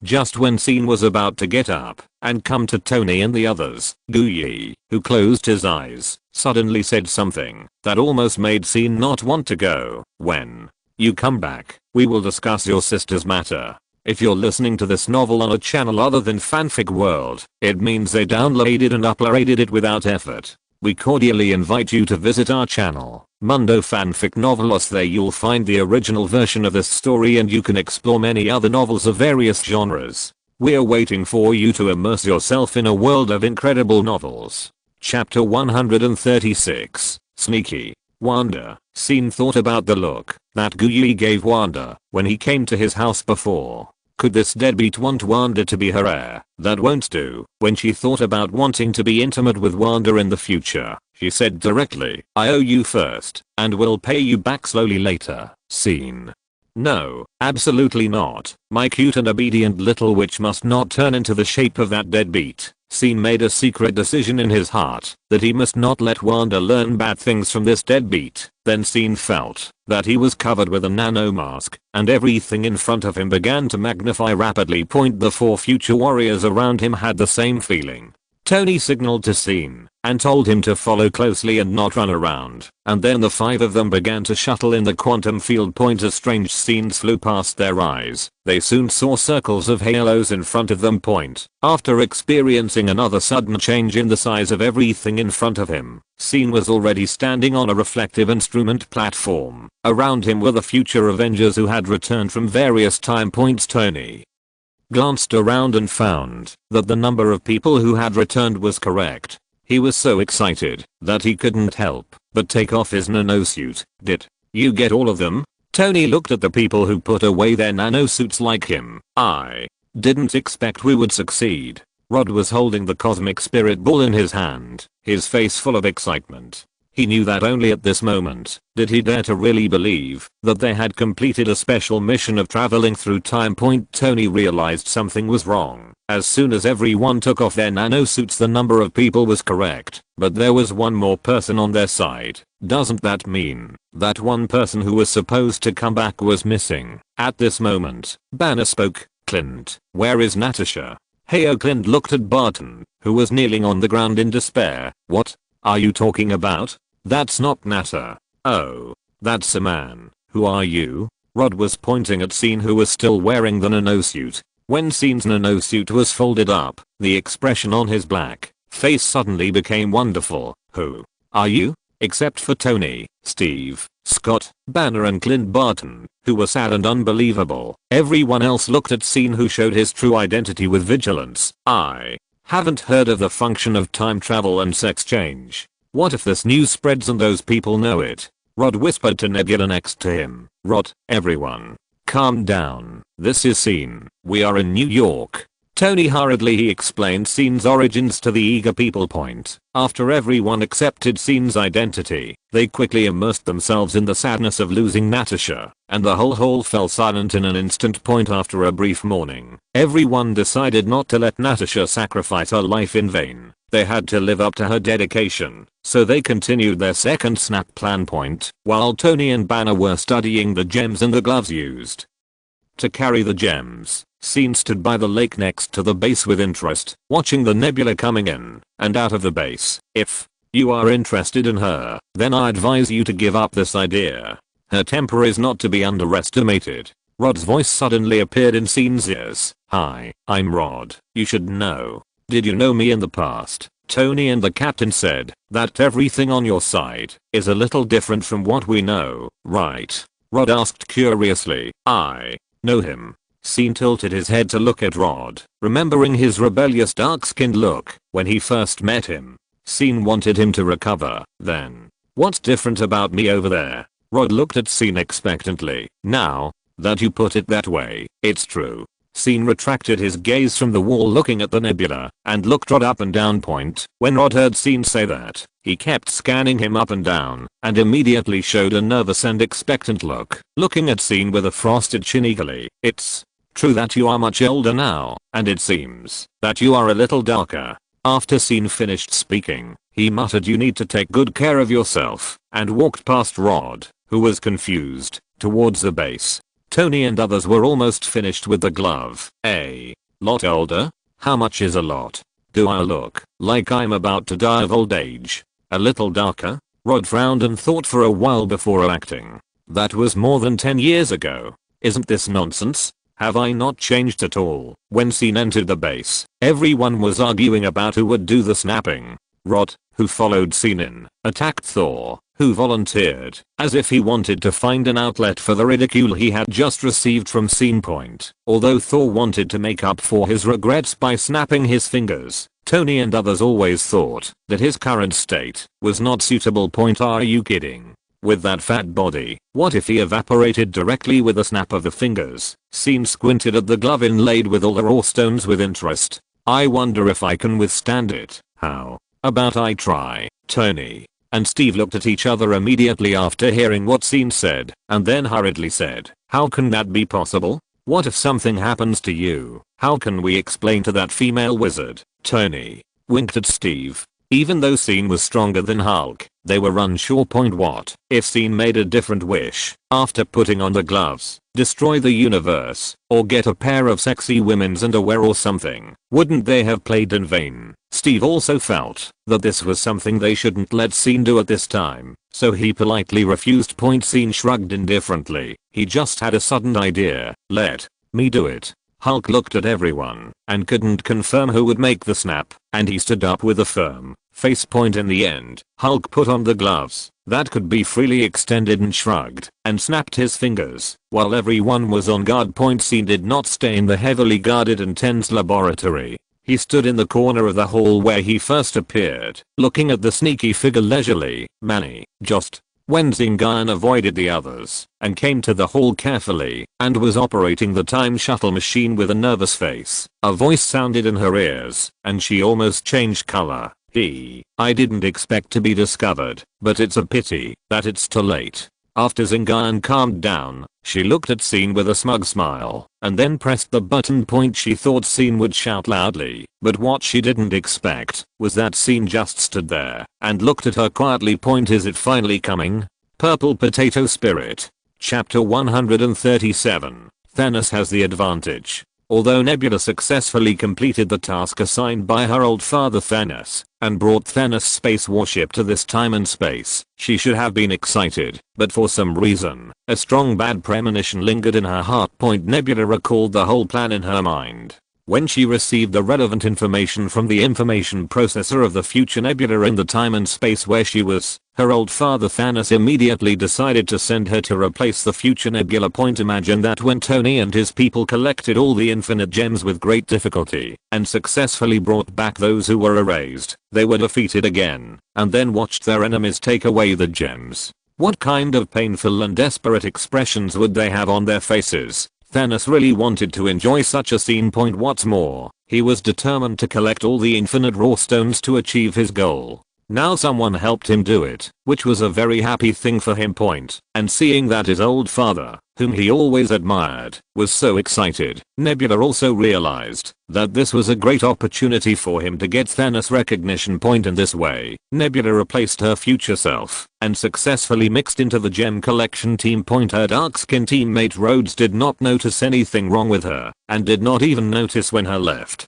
Just when Scene was about to get up and come to Tony and the others, Guyi, who closed his eyes, suddenly said something that almost made Scene not want to go. When you come back, we will discuss your sister's matter. If you're listening to this novel on a channel other than Fanfic World, it means they downloaded and uploaded it without effort. We cordially invite you to visit our channel, Mundo Fanfic Novelos. There you'll find the original version of this story and you can explore many other novels of various genres. We're waiting for you to immerse yourself in a world of incredible novels. Chapter 136, Sneaky. Wanda. Scene thought about the look that Guyi gave Wanda when he came to his house before. Could this deadbeat want Wanda to be her heir? That won't do. When she thought about wanting to be intimate with Wanda in the future, she said directly, I owe you first, and will pay you back slowly later. Scene. No, absolutely not. My cute and obedient little witch must not turn into the shape of that deadbeat. Scene made a secret decision in his heart that he must not let Wanda learn bad things from this deadbeat. Then Scene felt that he was covered with a nano mask, and everything in front of him began to magnify rapidly. The 4 future warriors around him had the same feeling. Tony signaled to Scene and told him to follow closely and not run around, and then the 5 of them began to shuttle in the quantum field. As strange scenes flew past their eyes, they soon saw circles of halos in front of them. After experiencing another sudden change in the size of everything in front of him, Scene was already standing on a reflective instrument platform. Around him were the future Avengers who had returned from various time points. Tony glanced around and found that the number of people who had returned was correct. He was so excited that he couldn't help but take off his nanosuit. Did you get all of them? Tony looked at the people who put away their nanosuits like him. I didn't expect we would succeed. Rod was holding the cosmic spirit ball in his hand, his face full of excitement. He knew that only at this moment did he dare to really believe that they had completed a special mission of traveling through time. Tony realized something was wrong. As soon as everyone took off their nanosuits, the number of people was correct, but there was one more person on their side. Doesn't that mean that one person who was supposed to come back was missing? At this moment, Banner spoke. Clint, where is Natasha? Heyo. Clint looked at Barton, who was kneeling on the ground in despair. What are you talking about? That's not Nata. Oh, that's a man. Who are you? Rod was pointing at Scene, who was still wearing the nanosuit. When Scene's nanosuit was folded up, the expression on his black face suddenly became wonderful. Who are you? Except for Tony, Steve, Scott, Banner and Clint Barton, who were sad and unbelievable. Everyone else looked at Scene, who showed his true identity with vigilance. I haven't heard of the function of time travel and sex change. What if this news spreads and those people know it? Rod whispered to Nebula next to him. Rod, everyone, calm down. This is Scene. We are in New York. Tony hurriedly explained Scene's origins to the eager people. After everyone accepted Scene's identity, they quickly immersed themselves in the sadness of losing Natasha, and the whole hall fell silent in an instant. After a brief mourning, everyone decided not to let Natasha sacrifice her life in vain. They had to live up to her dedication, so they continued their second snap plan. While Tony and Banner were studying the gems and the gloves used to carry the gems, Scene stood by the lake next to the base with interest, watching the nebula coming in and out of the base. If you are interested in her, then I advise you to give up this idea. Her temper is not to be underestimated. Rod's voice suddenly appeared in Scene's ears. Hi, I'm Rod. You should know. Did you know me in the past? Tony and the captain said that everything on your side is a little different from what we know, right? Rod asked curiously. I know him. Scene tilted his head to look at Rod, remembering his rebellious dark-skinned look when he first met him. Scene wanted him to recover. Then, what's different about me over there? Rod looked at Scene expectantly. Now that you put it that way, it's true. Scene retracted his gaze from the wall looking at the nebula and looked Rod up and down. When Rod heard Scene say that, he kept scanning him up and down and immediately showed a nervous and expectant look, looking at Scene with a frosted chin eagerly. It's true that you are much older now, and it seems that you are a little darker. After Scene finished speaking, he muttered, "You need to take good care of yourself," and walked past Rod, who was confused, towards the base. Tony and others were almost finished with the glove. A lot older? How much is a lot? Do I look like I'm about to die of old age? A little darker? Rod frowned and thought for a while before acting. That was more than 10 years ago. Isn't this nonsense? Have I not changed at all? When Scene entered the base, everyone was arguing about who would do the snapping. Rod, who followed Scene in, attacked Thor, who volunteered, as if he wanted to find an outlet for the ridicule he had just received from Scene Point. Although Thor wanted to make up for his regrets by snapping his fingers, Tony and others always thought that his current state was not suitable. Point, are you kidding? With that fat body, what if he evaporated directly with a snap of the fingers? Scene squinted at the glove inlaid with all the raw stones with interest. I wonder if I can withstand it. How about I try? Tony and Steve looked at each other immediately after hearing what Scene said, and then hurriedly said, "How can that be possible? What if something happens to you? How can we explain to that female wizard?" Tony winked at Steve. Even though Scene was stronger than Hulk, they were unsure. What if Scene made a different wish after putting on the gloves? Destroy the universe, or get a pair of sexy women's underwear or something. Wouldn't they have played in vain? Steve also felt that this was something they shouldn't let Scene do at this time, so he politely refused. Scene shrugged indifferently. He just had a sudden idea. Let me do it. Hulk looked at everyone and couldn't confirm who would make the snap, and he stood up with a firm face. In the end, Hulk put on the gloves that could be freely extended and shrugged and snapped his fingers while everyone was on guard. Scene did not stay in the heavily guarded and tense laboratory. He stood in the corner of the hall where he first appeared, looking at the sneaky figure leisurely. Manny, just when Zingan avoided the others and came to the hall carefully and was operating the time shuttle machine with a nervous face, a voice sounded in her ears and she almost changed color. I didn't expect to be discovered, but it's a pity that it's too late." After Zingan calmed down, she looked at Scene with a smug smile and then pressed the button. She thought Scene would shout loudly, but what she didn't expect was that Scene just stood there and looked at her quietly. Is it finally coming? Purple Potato Spirit. Chapter 137. Thanos has the advantage. Although Nebula successfully completed the task assigned by her old father Thanos and brought Thanos' space warship to this time and space, she should have been excited, but for some reason, a strong bad premonition lingered in her heart. Nebula recalled the whole plan in her mind. When she received the relevant information from the information processor of the future Nebula in the time and space where she was, her old father Thanos immediately decided to send her to replace the future Nebula. Imagine that when Tony and his people collected all the infinite gems with great difficulty and successfully brought back those who were erased, they were defeated again and then watched their enemies take away the gems. What kind of painful and desperate expressions would they have on their faces? Thanos really wanted to enjoy such a scene. What's more, he was determined to collect all the infinite raw stones to achieve his goal. Now someone helped him do it, which was a very happy thing for him. And seeing that his old father, whom he always admired, was so excited, Nebula also realized that this was a great opportunity for him to get Thanos recognition. In this way, Nebula replaced her future self and successfully mixed into the gem collection team. Her dark-skinned teammate Rhodes did not notice anything wrong with her and did not even notice when her left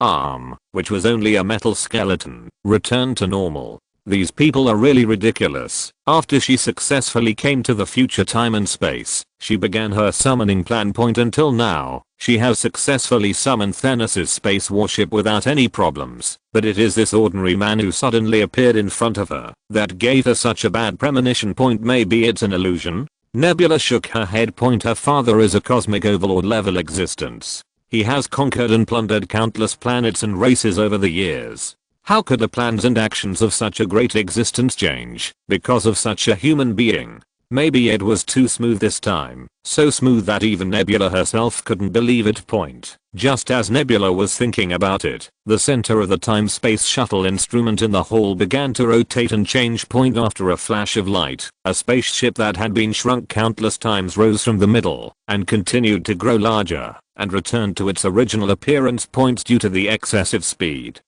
arm, which was only a metal skeleton, returned to normal. These people are really ridiculous. After she successfully came to the future time and space, she began her summoning plan. Until now, she has successfully summoned Thanos' space warship without any problems, but it is this ordinary man who suddenly appeared in front of her that gave her such a bad premonition. Maybe it's an illusion? Nebula shook her head. Her father is a cosmic overlord level existence. He has conquered and plundered countless planets and races over the years. How could the plans and actions of such a great existence change because of such a human being? Maybe it was too smooth this time, so smooth that even Nebula herself couldn't believe it. Just as Nebula was thinking about it, the center of the time-space shuttle instrument in the hall began to rotate and change. After a flash of light, a spaceship that had been shrunk countless times rose from the middle and continued to grow larger and returned to its original appearance. Due to the excessive speed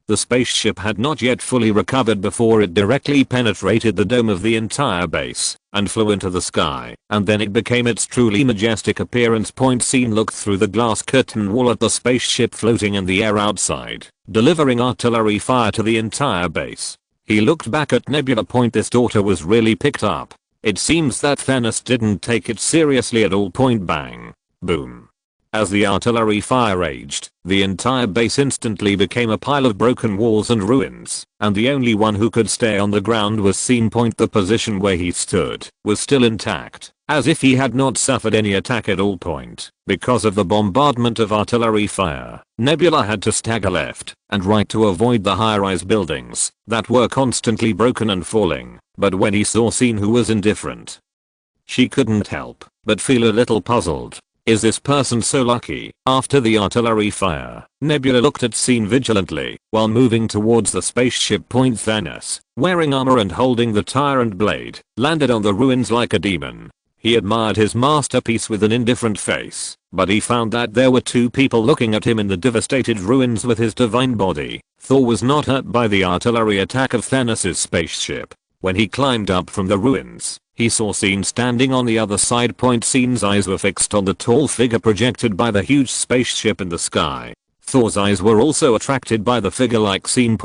The spaceship had not yet fully recovered before it directly penetrated the dome of the entire base and flew into the sky, and then it became its truly majestic appearance. Scene looked through the glass curtain wall at the spaceship floating in the air outside, delivering artillery fire to the entire base. He looked back at Nebula. This daughter was really picked up. It seems that Thanos didn't take it seriously at all. Bang. Boom. As the artillery fire raged, the entire base instantly became a pile of broken walls and ruins, and the only one who could stay on the ground was Scene. The position where he stood was still intact, as if he had not suffered any attack at all. Because of the bombardment of artillery fire, Nebula had to stagger left and right to avoid the high-rise buildings that were constantly broken and falling, but when he saw Scene, who was indifferent, she couldn't help but feel a little puzzled. Is this person so lucky? After the artillery fire, Nebula looked at Scene vigilantly while moving towards the spaceship. Thanos, wearing armor and holding the tyrant blade, landed on the ruins like a demon. He admired his masterpiece with an indifferent face, but he found that there were two people looking at him in the devastated ruins with his divine body. Thor was not hurt by the artillery attack of Thanos' spaceship. When he climbed up from the ruins, he saw Scene standing on the other side. Scene's eyes were fixed on the tall figure projected by the huge spaceship in the sky. Thor's eyes were also attracted by the figure like Scene.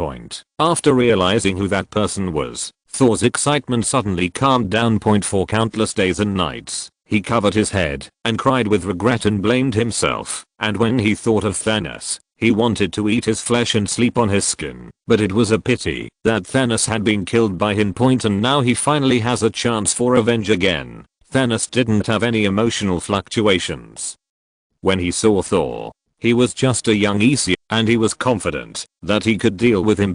After realizing who that person was, Thor's excitement suddenly calmed down. For countless days and nights, he covered his head and cried with regret and blamed himself, and when he thought of Thanos, he wanted to eat his flesh and sleep on his skin, but it was a pity that Thanos had been killed by him. And now he finally has a chance for revenge again. Thanos didn't have any emotional fluctuations. When he saw Thor, he was just a young Aesir, and he was confident that he could deal with him.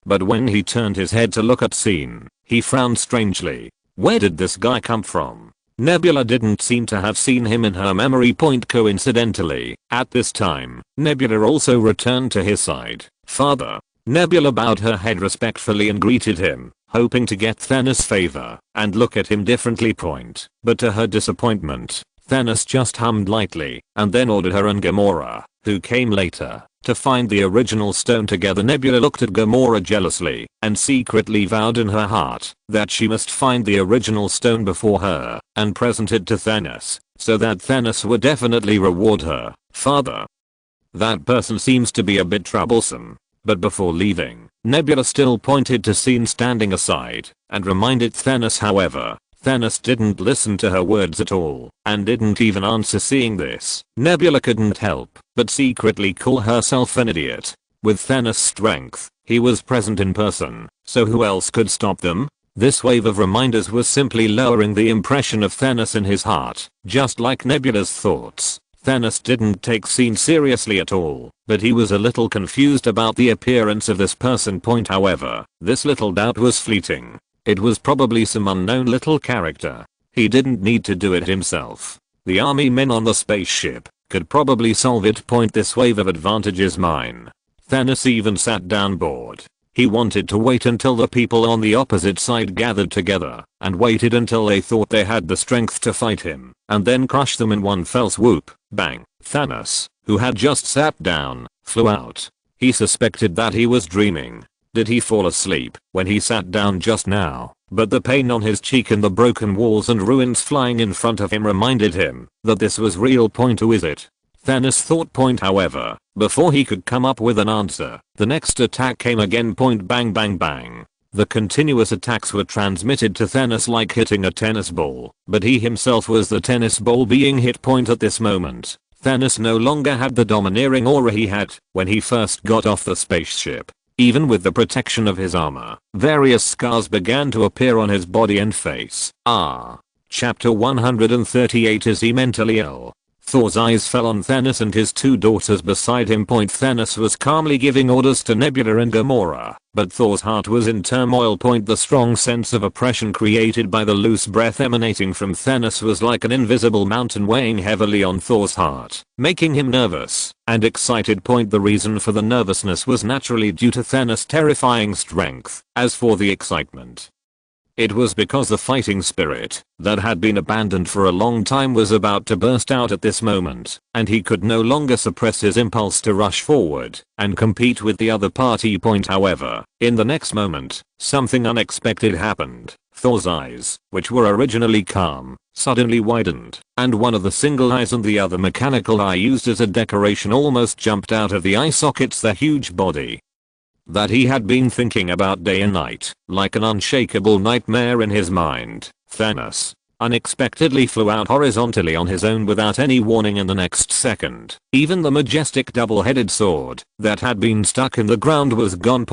But when he turned his head to look at Scene, he frowned strangely. Where did this guy come from? Nebula didn't seem to have seen him in her memory. Coincidentally, at this time, Nebula also returned to his side. Father. Nebula bowed her head respectfully and greeted him, hoping to get Thanos' favor and look at him differently. But to her disappointment, Thanos just hummed lightly and then ordered her and Gamora, who came later, to find the original stone together. Nebula looked at Gamora jealously and secretly vowed in her heart that she must find the original stone before her and present it to Thanos, so that Thanos would definitely reward her. Father. That person seems to be a bit troublesome. But before leaving, Nebula still pointed to Scene standing aside and reminded Thanos. However, Thanos didn't listen to her words at all and didn't even answer. Seeing this, Nebula couldn't help but secretly call herself an idiot. With Thanos' strength, he was present in person, so who else could stop them? This wave of reminders was simply lowering the impression of Thanos in his heart, just like Nebula's thoughts. Thanos didn't take Scene seriously at all, but he was a little confused about the appearance of this person. However, this little doubt was fleeting. It was probably some unknown little character. He didn't need to do it himself. The army men on the spaceship could probably solve it. This wave of advantage is mine. Thanos even sat down bored. He wanted to wait until the people on the opposite side gathered together and waited until they thought they had the strength to fight him and then crush them in one fell swoop. Bang. Thanos, who had just sat down, flew out. He suspected that he was dreaming. Did he fall asleep when he sat down just now? But the pain on his cheek and the broken walls and ruins flying in front of him reminded him that this was real. Who is it? Thanos thought. However, before he could come up with an answer, the next attack came again. Bang bang bang. The continuous attacks were transmitted to Thanos like hitting a tennis ball, but he himself was the tennis ball being hit. At this moment, Thanos no longer had the domineering aura he had when he first got off the spaceship. Even with the protection of his armor, various scars began to appear on his body and face. Chapter 138. Is he mentally ill? Thor's eyes fell on Thanos and his two daughters beside him. Thanos was calmly giving orders to Nebula and Gamora, but Thor's heart was in turmoil. The strong sense of oppression created by the loose breath emanating from Thanos was like an invisible mountain weighing heavily on Thor's heart, making him nervous and excited. The reason for the nervousness was naturally due to Thanos' terrifying strength. As for the excitement, It was because the fighting spirit that had been abandoned for a long time was about to burst out at this moment, and he could no longer suppress his impulse to rush forward and compete with the other party. However, in the next moment, something unexpected happened. Thor's eyes, which were originally calm, suddenly widened, and one of the single eyes and the other mechanical eye used as a decoration almost jumped out of the eye sockets. The huge body that he had been thinking about day and night, like an unshakable nightmare in his mind, Thanos, unexpectedly flew out horizontally on his own without any warning in the next second. Even the majestic double-headed sword that had been stuck in the ground was gone.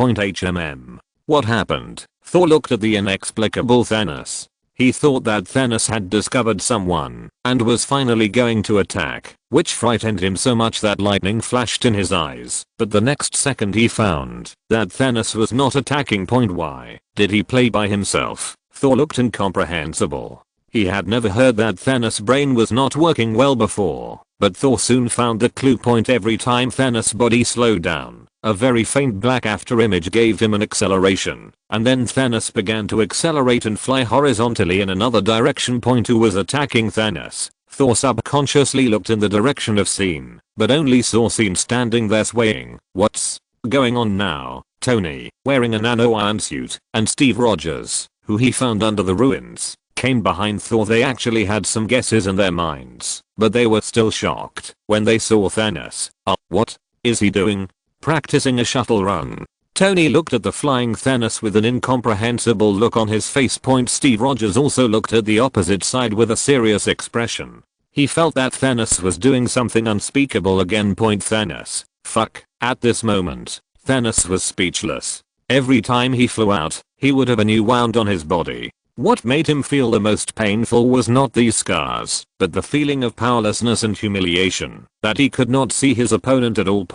What happened? Thor looked at the inexplicable Thanos. He thought that Thanos had discovered someone and was finally going to attack, which frightened him so much that lightning flashed in his eyes. But the next second he found that Thanos was not attacking. Why did he play by himself? Thor looked incomprehensible. He had never heard that Thanos' brain was not working well before, but Thor soon found the clue. Every time Thanos' body slowed down, a very faint black after image gave him an acceleration, and then Thanos began to accelerate and fly horizontally in another direction. Who was attacking Thanos? Thor subconsciously looked in the direction of Scene, but only saw Scene standing there swaying. What's going on now? Tony, wearing a nano iron suit, and Steve Rogers, who he found under the ruins, came behind Thor. They actually had some guesses in their minds, but they were still shocked when they saw Thanos. What is he doing? Practicing a shuttle run. Tony looked at the flying Thanos with an incomprehensible look on his face. Steve Rogers also looked at the opposite side with a serious expression. He felt that Thanos was doing something unspeakable again. Thanos. Fuck. At this moment, Thanos was speechless. Every time he flew out, he would have a new wound on his body. What made him feel the most painful was not these scars, but the feeling of powerlessness and humiliation, that he could not see his opponent at all.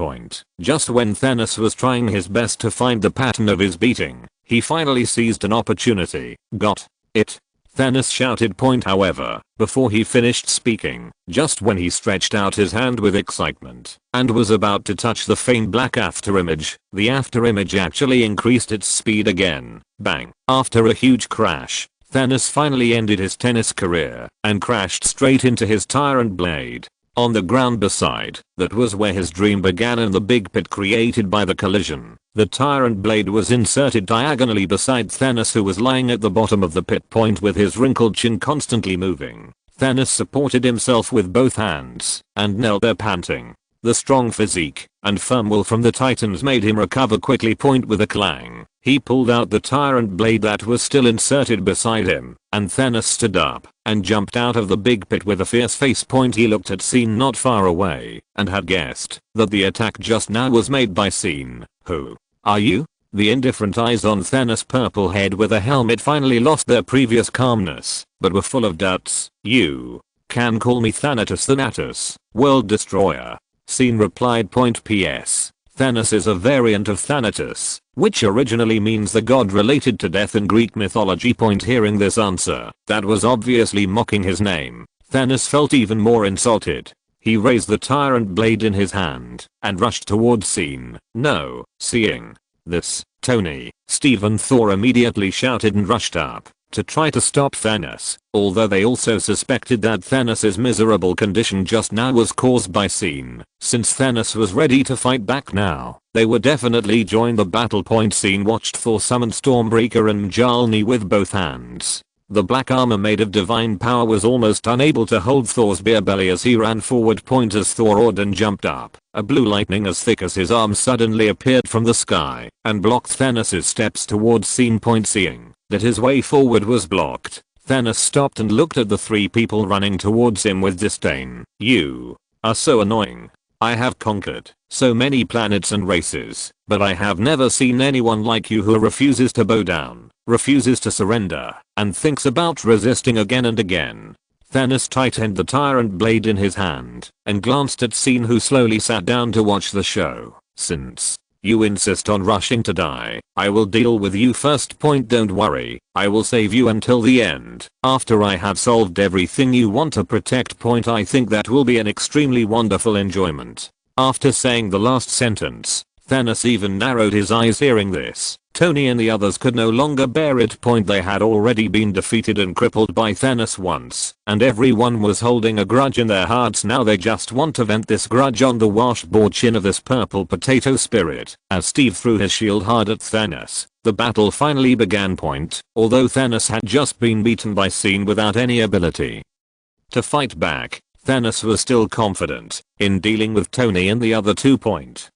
Just when Thanos was trying his best to find the pattern of his beating, he finally seized an opportunity. Got it? Thanos shouted. However, before he finished speaking, just when he stretched out his hand with excitement and was about to touch the faint black afterimage, the afterimage actually increased its speed again. Bang. After a huge crash, Thanos finally ended his tennis career and crashed straight into his tyrant blade. On the ground beside, that was where his dream began in the big pit created by the collision. The tyrant blade was inserted diagonally beside Thanos, who was lying at the bottom of the pit. With his wrinkled chin constantly moving, Thanos supported himself with both hands and knelt there panting. The strong physique and firm will from the Titans made him recover quickly. With a clang, he pulled out the tyrant blade that was still inserted beside him, and Thanos stood up and jumped out of the big pit with a fierce face. He looked at Scene not far away and had guessed that the attack just now was made by Scene. Who are you? The indifferent eyes on Thanos' purple head with a helmet finally lost their previous calmness, but were full of doubts. You can call me Thanatos, World Destroyer. Scene replied. P.S. Thanos is a variant of Thanatos, which originally means the god related to death in Greek mythology. Hearing this answer, that was obviously mocking his name, Thanos felt even more insulted. He raised the tyrant blade in his hand and rushed towards Scene. No. Seeing this, Tony, Steve and Thor immediately shouted and rushed up to try to stop Thanos, although they also suspected that Thanos' miserable condition just now was caused by Scene. Since Thanos was ready to fight back now, they would definitely join the battle. Scene watched Thor summon Stormbreaker and Mjolnir with both hands. The black armor made of divine power was almost unable to hold Thor's beer belly as he ran forward. As Thor roared and jumped up, a blue lightning as thick as his arm suddenly appeared from the sky and blocked Thanos' steps towards Scene. Seeing that his way forward was blocked, Thanos stopped and looked at the three people running towards him with disdain. You are so annoying. I have conquered so many planets and races, but I have never seen anyone like you who refuses to bow down, refuses to surrender, and thinks about resisting again and again. Thanos tightened the tyrant blade in his hand and glanced at Scene, who slowly sat down to watch the show. Since you insist on rushing to die, I will deal with you first. Don't worry, I will save you until the end, after I have solved everything you want to protect. I think that will be an extremely wonderful enjoyment. After saying the last sentence, Thanos even narrowed his eyes hearing this. Tony and the others could no longer bear it. They had already been defeated and crippled by Thanos once, and everyone was holding a grudge in their hearts. Now they just want to vent this grudge on the washboard chin of this purple potato spirit. As Steve threw his shield hard at Thanos, the battle finally began. Although Thanos had just been beaten by SYN without any ability to fight back, Thanos was still confident in dealing with Tony and the other two.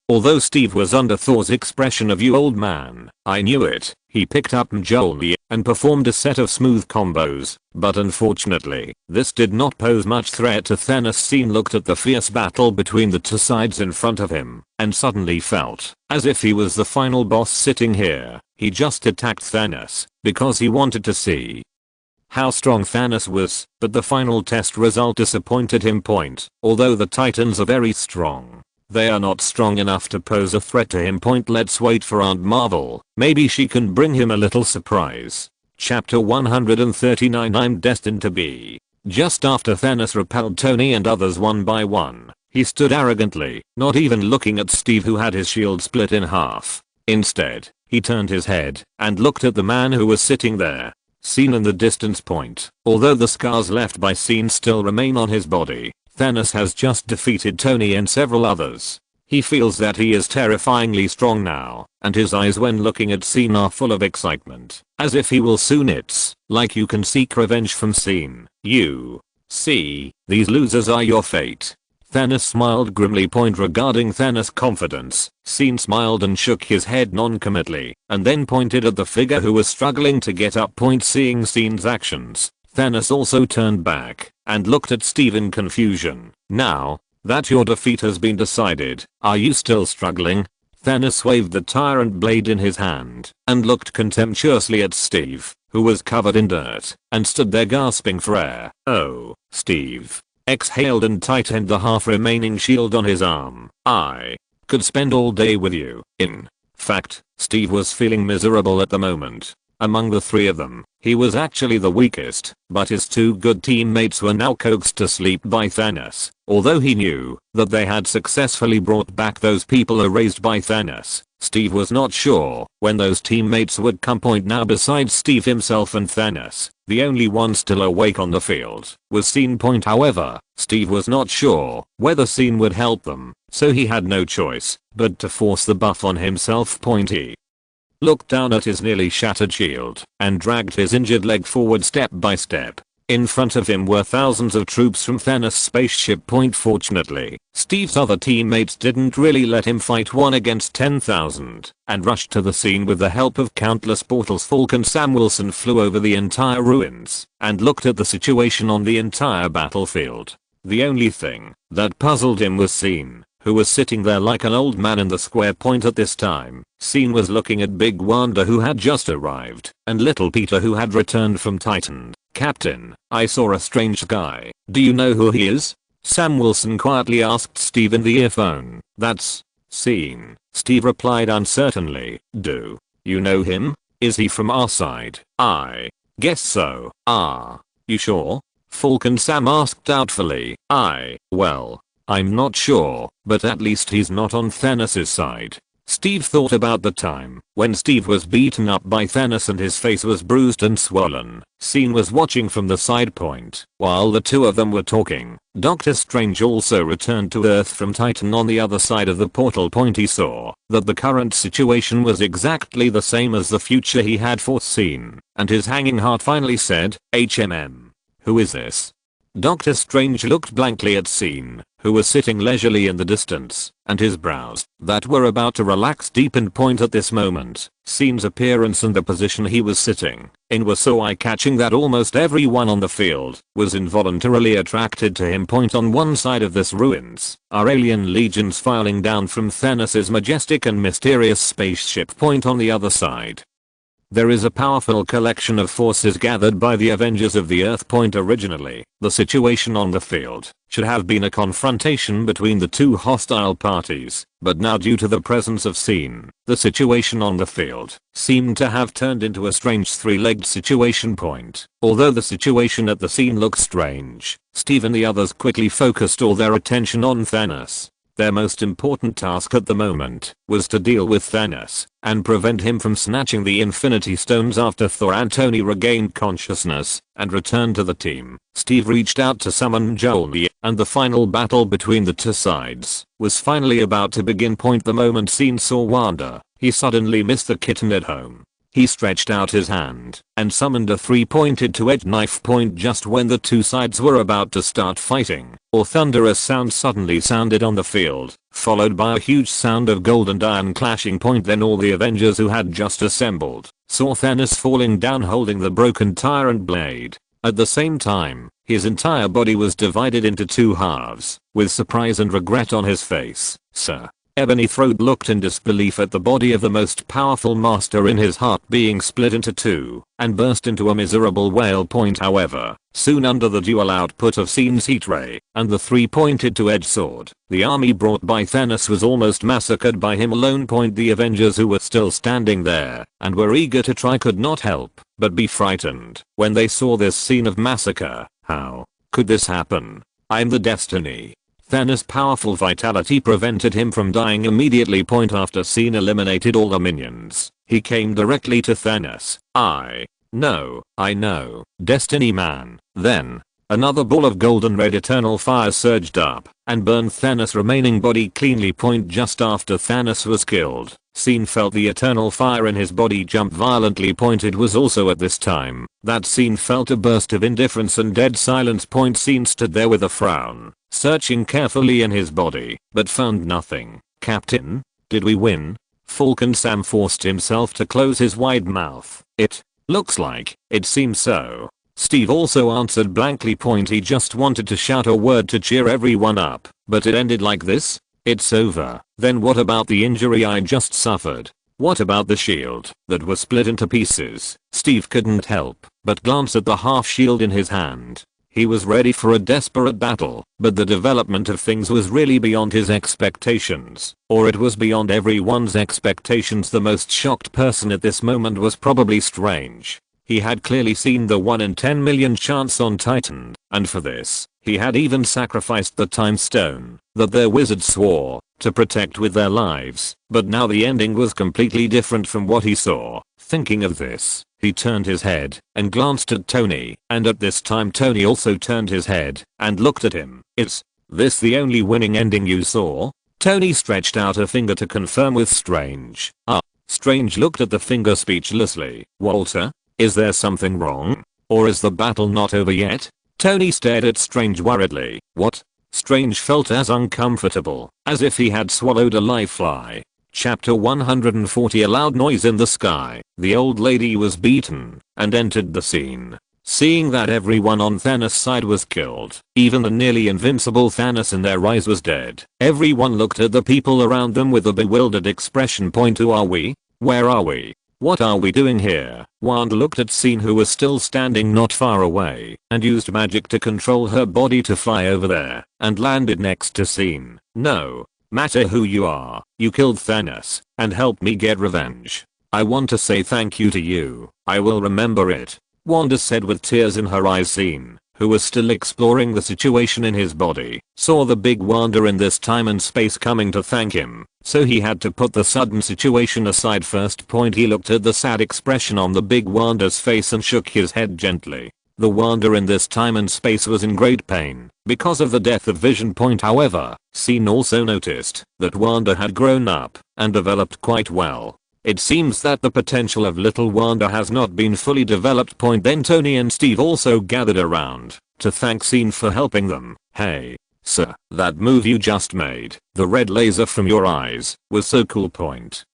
Although Steve was under Thor's expression of "you old man, I knew it," he picked up Mjolnir and performed a set of smooth combos, but unfortunately, this did not pose much threat to Thanos. SYN looked at the fierce battle between the two sides in front of him and suddenly felt as if he was the final boss sitting here. He just attacked Thanos because he wanted to see how strong Thanos was, but the final test result disappointed him. Although the Titans are very strong, they are not strong enough to pose a threat to him. Let's wait for Aunt Marvel, maybe she can bring him a little surprise. Chapter 139. I'm destined to be. Just after Thanos repelled Tony and others one by one, he stood arrogantly, not even looking at Steve, who had his shield split in half. Instead, he turned his head and looked at the man who was sitting there, SYN in the distance. Although the scars left by SYN still remain on his body, Thanos has just defeated Tony and several others. He feels that he is terrifyingly strong now, and his eyes when looking at SYN are full of excitement, as if he will soon. It's like you can seek revenge from SYN. You see, these losers are your fate. Thanos smiled grimly. Regarding Thanos' confidence, SYN smiled and shook his head non-committally, and then pointed at the figure who was struggling to get up. Seeing SYN's actions, Thanos also turned back and looked at Steve in confusion. Now that your defeat has been decided, are you still struggling? Thanos waved the tyrant blade in his hand and looked contemptuously at Steve, who was covered in dirt and stood there gasping for air. Oh, Steve exhaled and tightened the half remaining shield on his arm. I could spend all day with you. In fact, Steve was feeling miserable at the moment. Among the three of them, he was actually the weakest, but his two good teammates were now coaxed to sleep by Thanos. Although he knew that they had successfully brought back those people erased by Thanos, Steve was not sure when those teammates would come. Now besides Steve himself and Thanos, the only one still awake on the field was SYN. However, Steve was not sure whether SYN would help them, so he had no choice but to force the buff on himself. He looked down at his nearly shattered shield and dragged his injured leg forward step by step. In front of him were thousands of troops from Thanos' spaceship. Fortunately, Steve's other teammates didn't really let him fight 1 against 10,000 and rushed to the scene with the help of countless portals. Falcon Sam Wilson flew over the entire ruins and looked at the situation on the entire battlefield. The only thing that puzzled him was SYN, who was sitting there like an old man in the square. At this time, SYN was looking at Big Wanda, who had just arrived, and Little Peter, who had returned from Titan. Captain, I saw a strange guy. Do you know who he is? Sam Wilson quietly asked Steve in the earphone. That's SYN, Steve replied uncertainly. Do you know him? Is he from our side? I guess so. Ah, you sure? Falcon Sam asked doubtfully. Well, I'm not sure, but at least he's not on Thanos' side. Steve thought about the time when Steve was beaten up by Thanos and his face was bruised and swollen. SYN was watching from the side. While the two of them were talking, Doctor Strange also returned to Earth from Titan on the other side of the portal. He saw that the current situation was exactly the same as the future he had foreseen, and his hanging heart finally said, HMM. Who is this? Doctor Strange looked blankly at SYN, who was sitting leisurely in the distance, and his brows that were about to relax deepened. At this moment, SYN's appearance and the position he was sitting in were so eye-catching that almost everyone on the field was involuntarily attracted to him. On one side of this ruins are alien legions filing down from Thanos' majestic and mysterious spaceship. On the other side, there is a powerful collection of forces gathered by the Avengers of the Earth. Originally, the situation on the field should have been a confrontation between the two hostile parties, but now due to the presence of SYN, the situation on the field seemed to have turned into a strange three-legged situation. Although the situation at the scene looked strange, Steve and the others quickly focused all their attention on Thanos. Their most important task at the moment was to deal with Thanos and prevent him from snatching the Infinity Stones after Thor and Tony regained consciousness and returned to the team. Steve reached out to summon Mjolnir, and the final battle between the two sides was finally about to begin. The moment Scene saw Wanda, he suddenly missed the kitten at home. He stretched out his hand and summoned a 3-pointed two-edged knife just when the two sides were about to start fighting. A thunderous sound suddenly sounded on the field, followed by a huge sound of gold and iron clashing. Then all the Avengers who had just assembled saw Thanos falling down holding the broken tyrant blade. At the same time, his entire body was divided into two halves, with surprise and regret on his face. Sir Ebony Throat looked in disbelief at the body of the most powerful master in his heart being split into two, and burst into a miserable wail. However, soon under the dual output of Scene's heat ray and the 3-pointed two-edged sword, the army brought by Thanos was almost massacred by him alone. The Avengers who were still standing there and were eager to try could not help but be frightened when they saw this scene of massacre. How could this happen? I'm the Destiny. Thanos' powerful vitality prevented him from dying immediately. After Scene eliminated all the minions, he came directly to Thanos. I know, Destiny Man. Then, another ball of golden red eternal fire surged up and burned Thanos' remaining body cleanly. Just after Thanos was killed, Scene felt the eternal fire in his body jump violently. It was also at this time that Scene felt a burst of indifference and dead silence. Scene stood there with a frown, searching carefully in his body, but found nothing. Captain, did we win? Falcon Sam forced himself to close his wide mouth. It looks like it seems so. Steve also answered blankly. He just wanted to shout a word to cheer everyone up, but it ended like this. It's over. Then what about the injury I just suffered? What about the shield that was split into pieces? Steve couldn't help but glance at the half shield in his hand. He was ready for a desperate battle, but the development of things was really beyond his expectations, or it was beyond everyone's expectations. The most shocked person at this moment was probably Strange. He had clearly seen the 1 in 10 million chance on Titan, and for this, he had even sacrificed the time stone that their wizard swore to protect with their lives. But now the ending was completely different from what he saw. Thinking of this, he turned his head and glanced at Tony, and at this time Tony also turned his head and looked at him. Is this the only winning ending you saw? Tony stretched out a finger to confirm with Strange. Strange looked at the finger speechlessly. Walter? Is there something wrong? Or is the battle not over yet? Tony stared at Strange worriedly. What? Strange felt as uncomfortable as if he had swallowed a live fly. Chapter 140. A loud noise in the sky. The old lady was beaten and entered the scene. Seeing that everyone on Thanos' side was killed, even the nearly invincible Thanos in their eyes was dead, everyone looked at the people around them with a bewildered expression. Who are we? Where are we? What are we doing here? Wanda looked at Scene, who was still standing not far away, and used magic to control her body to fly over there and landed next to Scene. No matter who you are, you killed Thanos and helped me get revenge. I want to say thank you to you. I will remember it, Wanda said with tears in her eyes. Scene, who was still exploring the situation in his body, saw the big Wanda in this time and space coming to thank him, so he had to put the sudden situation aside first. He looked at the sad expression on the big Wanda's face and shook his head gently. The Wanda in this time and space was in great pain because of the death of Vision. However, Scene also noticed that Wanda had grown up and developed quite well. It seems that the potential of little Wanda has not been fully developed. Then Tony and Steve also gathered around to thank Scene for helping them. Hey, sir, that move you just made, the red laser from your eyes, was so cool.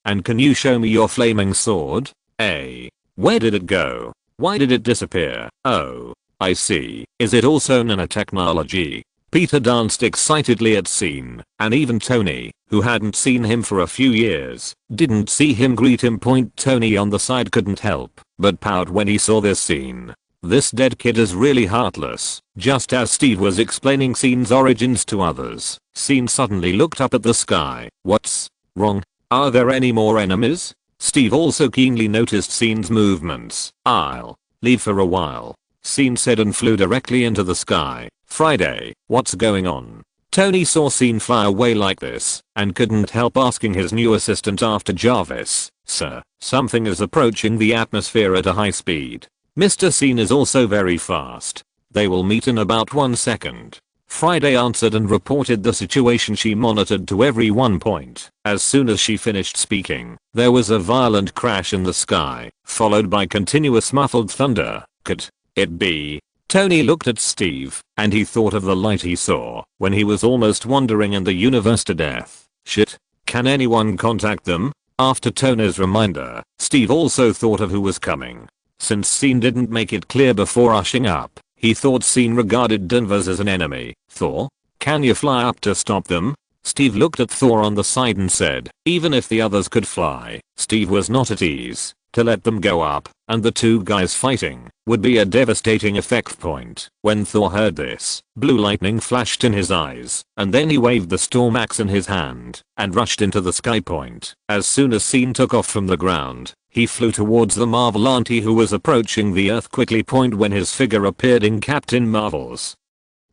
And can you show me your flaming sword? Where did it go? Why did it disappear? Oh, I see. Is it also nanotechnology? Peter danced excitedly at Scene, and even Tony, who hadn't seen him for a few years, didn't see him greet him. Tony on the side couldn't help but pout when he saw this scene. This dead kid is really heartless. Just as Steve was explaining Scene's origins to others, Scene suddenly looked up at the sky. What's wrong? Are there any more enemies? Steve also keenly noticed Scene's movements. I'll leave for a while, Scene said and flew directly into the sky. Friday, what's going on? Tony saw Scene fly away like this and couldn't help asking his new assistant after Jarvis, "Sir, something is approaching the atmosphere at a high speed. Mr. Scene is also very fast. They will meet in about 1 second." Friday answered and reported the situation she monitored to every 1 point. As soon as she finished speaking, there was a violent crash in the sky, followed by continuous muffled thunder. Could it be? Tony looked at Steve, and he thought of the light he saw when he was almost wandering in the universe to death. Shit. Can anyone contact them? After Tony's reminder, Steve also thought of who was coming. Since Scene didn't make it clear before ushing up, he thought Scene regarded Danvers as an enemy. Thor? Can you fly up to stop them? Steve looked at Thor on the side and said, even if the others could fly, Steve was not at ease. To let them go up, and the two guys fighting, would be a devastating effect point. When Thor heard this, blue lightning flashed in his eyes, and then he waved the storm axe in his hand, and rushed into the sky point. As soon as Scene took off from the ground, he flew towards the Marvel auntie who was approaching the Earth quickly point when his figure appeared in Captain Marvel's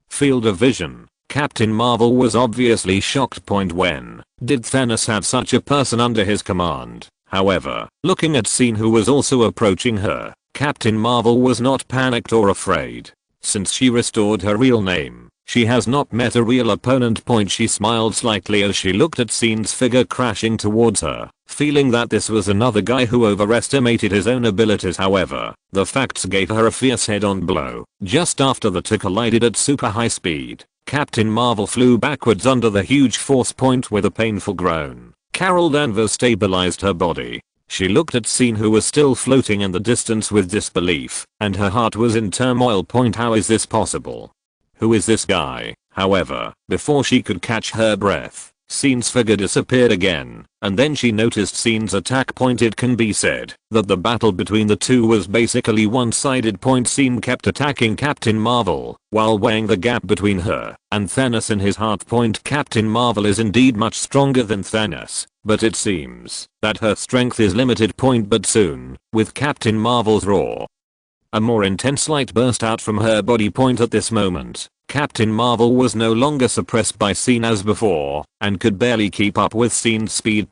field of vision. Captain Marvel was obviously shocked. When did Thanos have such a person under his command? However, looking at Scene who was also approaching her, Captain Marvel was not panicked or afraid. Since she restored her real name, she has not met a real opponent. She smiled slightly as she looked at Scene's figure crashing towards her, feeling that this was another guy who overestimated his own abilities. However, the facts gave her a fierce head-on blow. Just after the two collided at super high speed, Captain Marvel flew backwards under the huge force point with a painful groan. Carol Danvers stabilized her body. She looked at Scene who was still floating in the distance with disbelief, and her heart was in turmoil. How is this possible? Who is this guy? However, before she could catch her breath, Scene's figure disappeared again, and then she noticed Scene's attack. It can be said that the battle between the two was basically one-sided. Scene kept attacking Captain Marvel, while weighing the gap between her and Thanos in his heart. Captain Marvel is indeed much stronger than Thanos, but it seems that her strength is limited. But soon, with Captain Marvel's roar, a more intense light burst out from her body. At this moment, Captain Marvel was no longer suppressed by Scene as before, and could barely keep up with Scene's speed.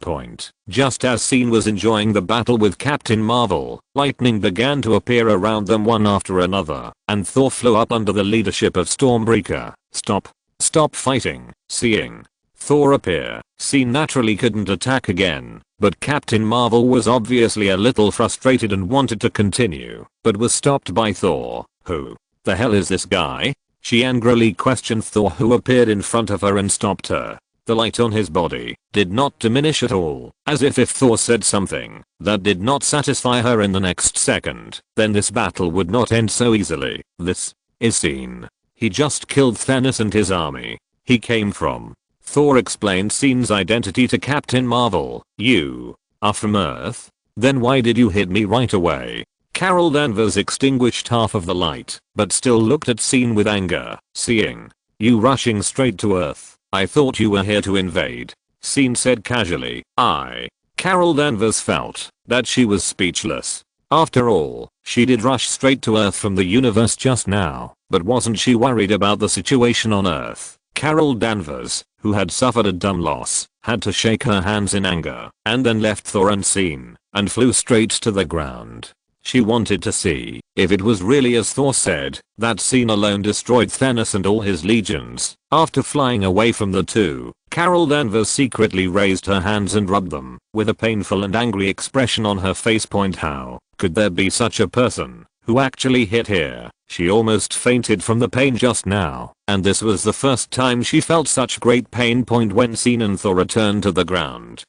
Just as Scene was enjoying the battle with Captain Marvel, lightning began to appear around them one after another, and Thor flew up under the leadership of Stormbreaker. Stop fighting. Seeing Thor appear, Scene naturally couldn't attack again, but Captain Marvel was obviously a little frustrated and wanted to continue, but was stopped by Thor. Who the hell is this guy? She angrily questioned Thor, who appeared in front of her and stopped her. The light on his body did not diminish at all, as if Thor said something that did not satisfy her in the next second, then this battle would not end so easily. This is Scene. He just killed Thanos and his army. He came from. Thor explained Scene's identity to Captain Marvel. You are from Earth? Then why did you hit me right away? Carol Danvers extinguished half of the light, but still looked at Scene with anger. Seeing you rushing straight to Earth, I thought you were here to invade. Scene said casually. Carol Danvers felt that she was speechless. After all, she did rush straight to Earth from the universe just now, but wasn't she worried about the situation on Earth? Carol Danvers, who had suffered a dumb loss, had to shake her hands in anger, and then left Thor unseen, and flew straight to the ground. She wanted to see if it was really as Thor said, that Scene alone destroyed Thanos and all his legions. After flying away from the two, Carol Danvers secretly raised her hands and rubbed them, with a painful and angry expression on her face. How could there be such a person who actually hit here? She almost fainted from the pain just now, and this was the first time she felt such great pain. When Scene and Thor returned to the ground,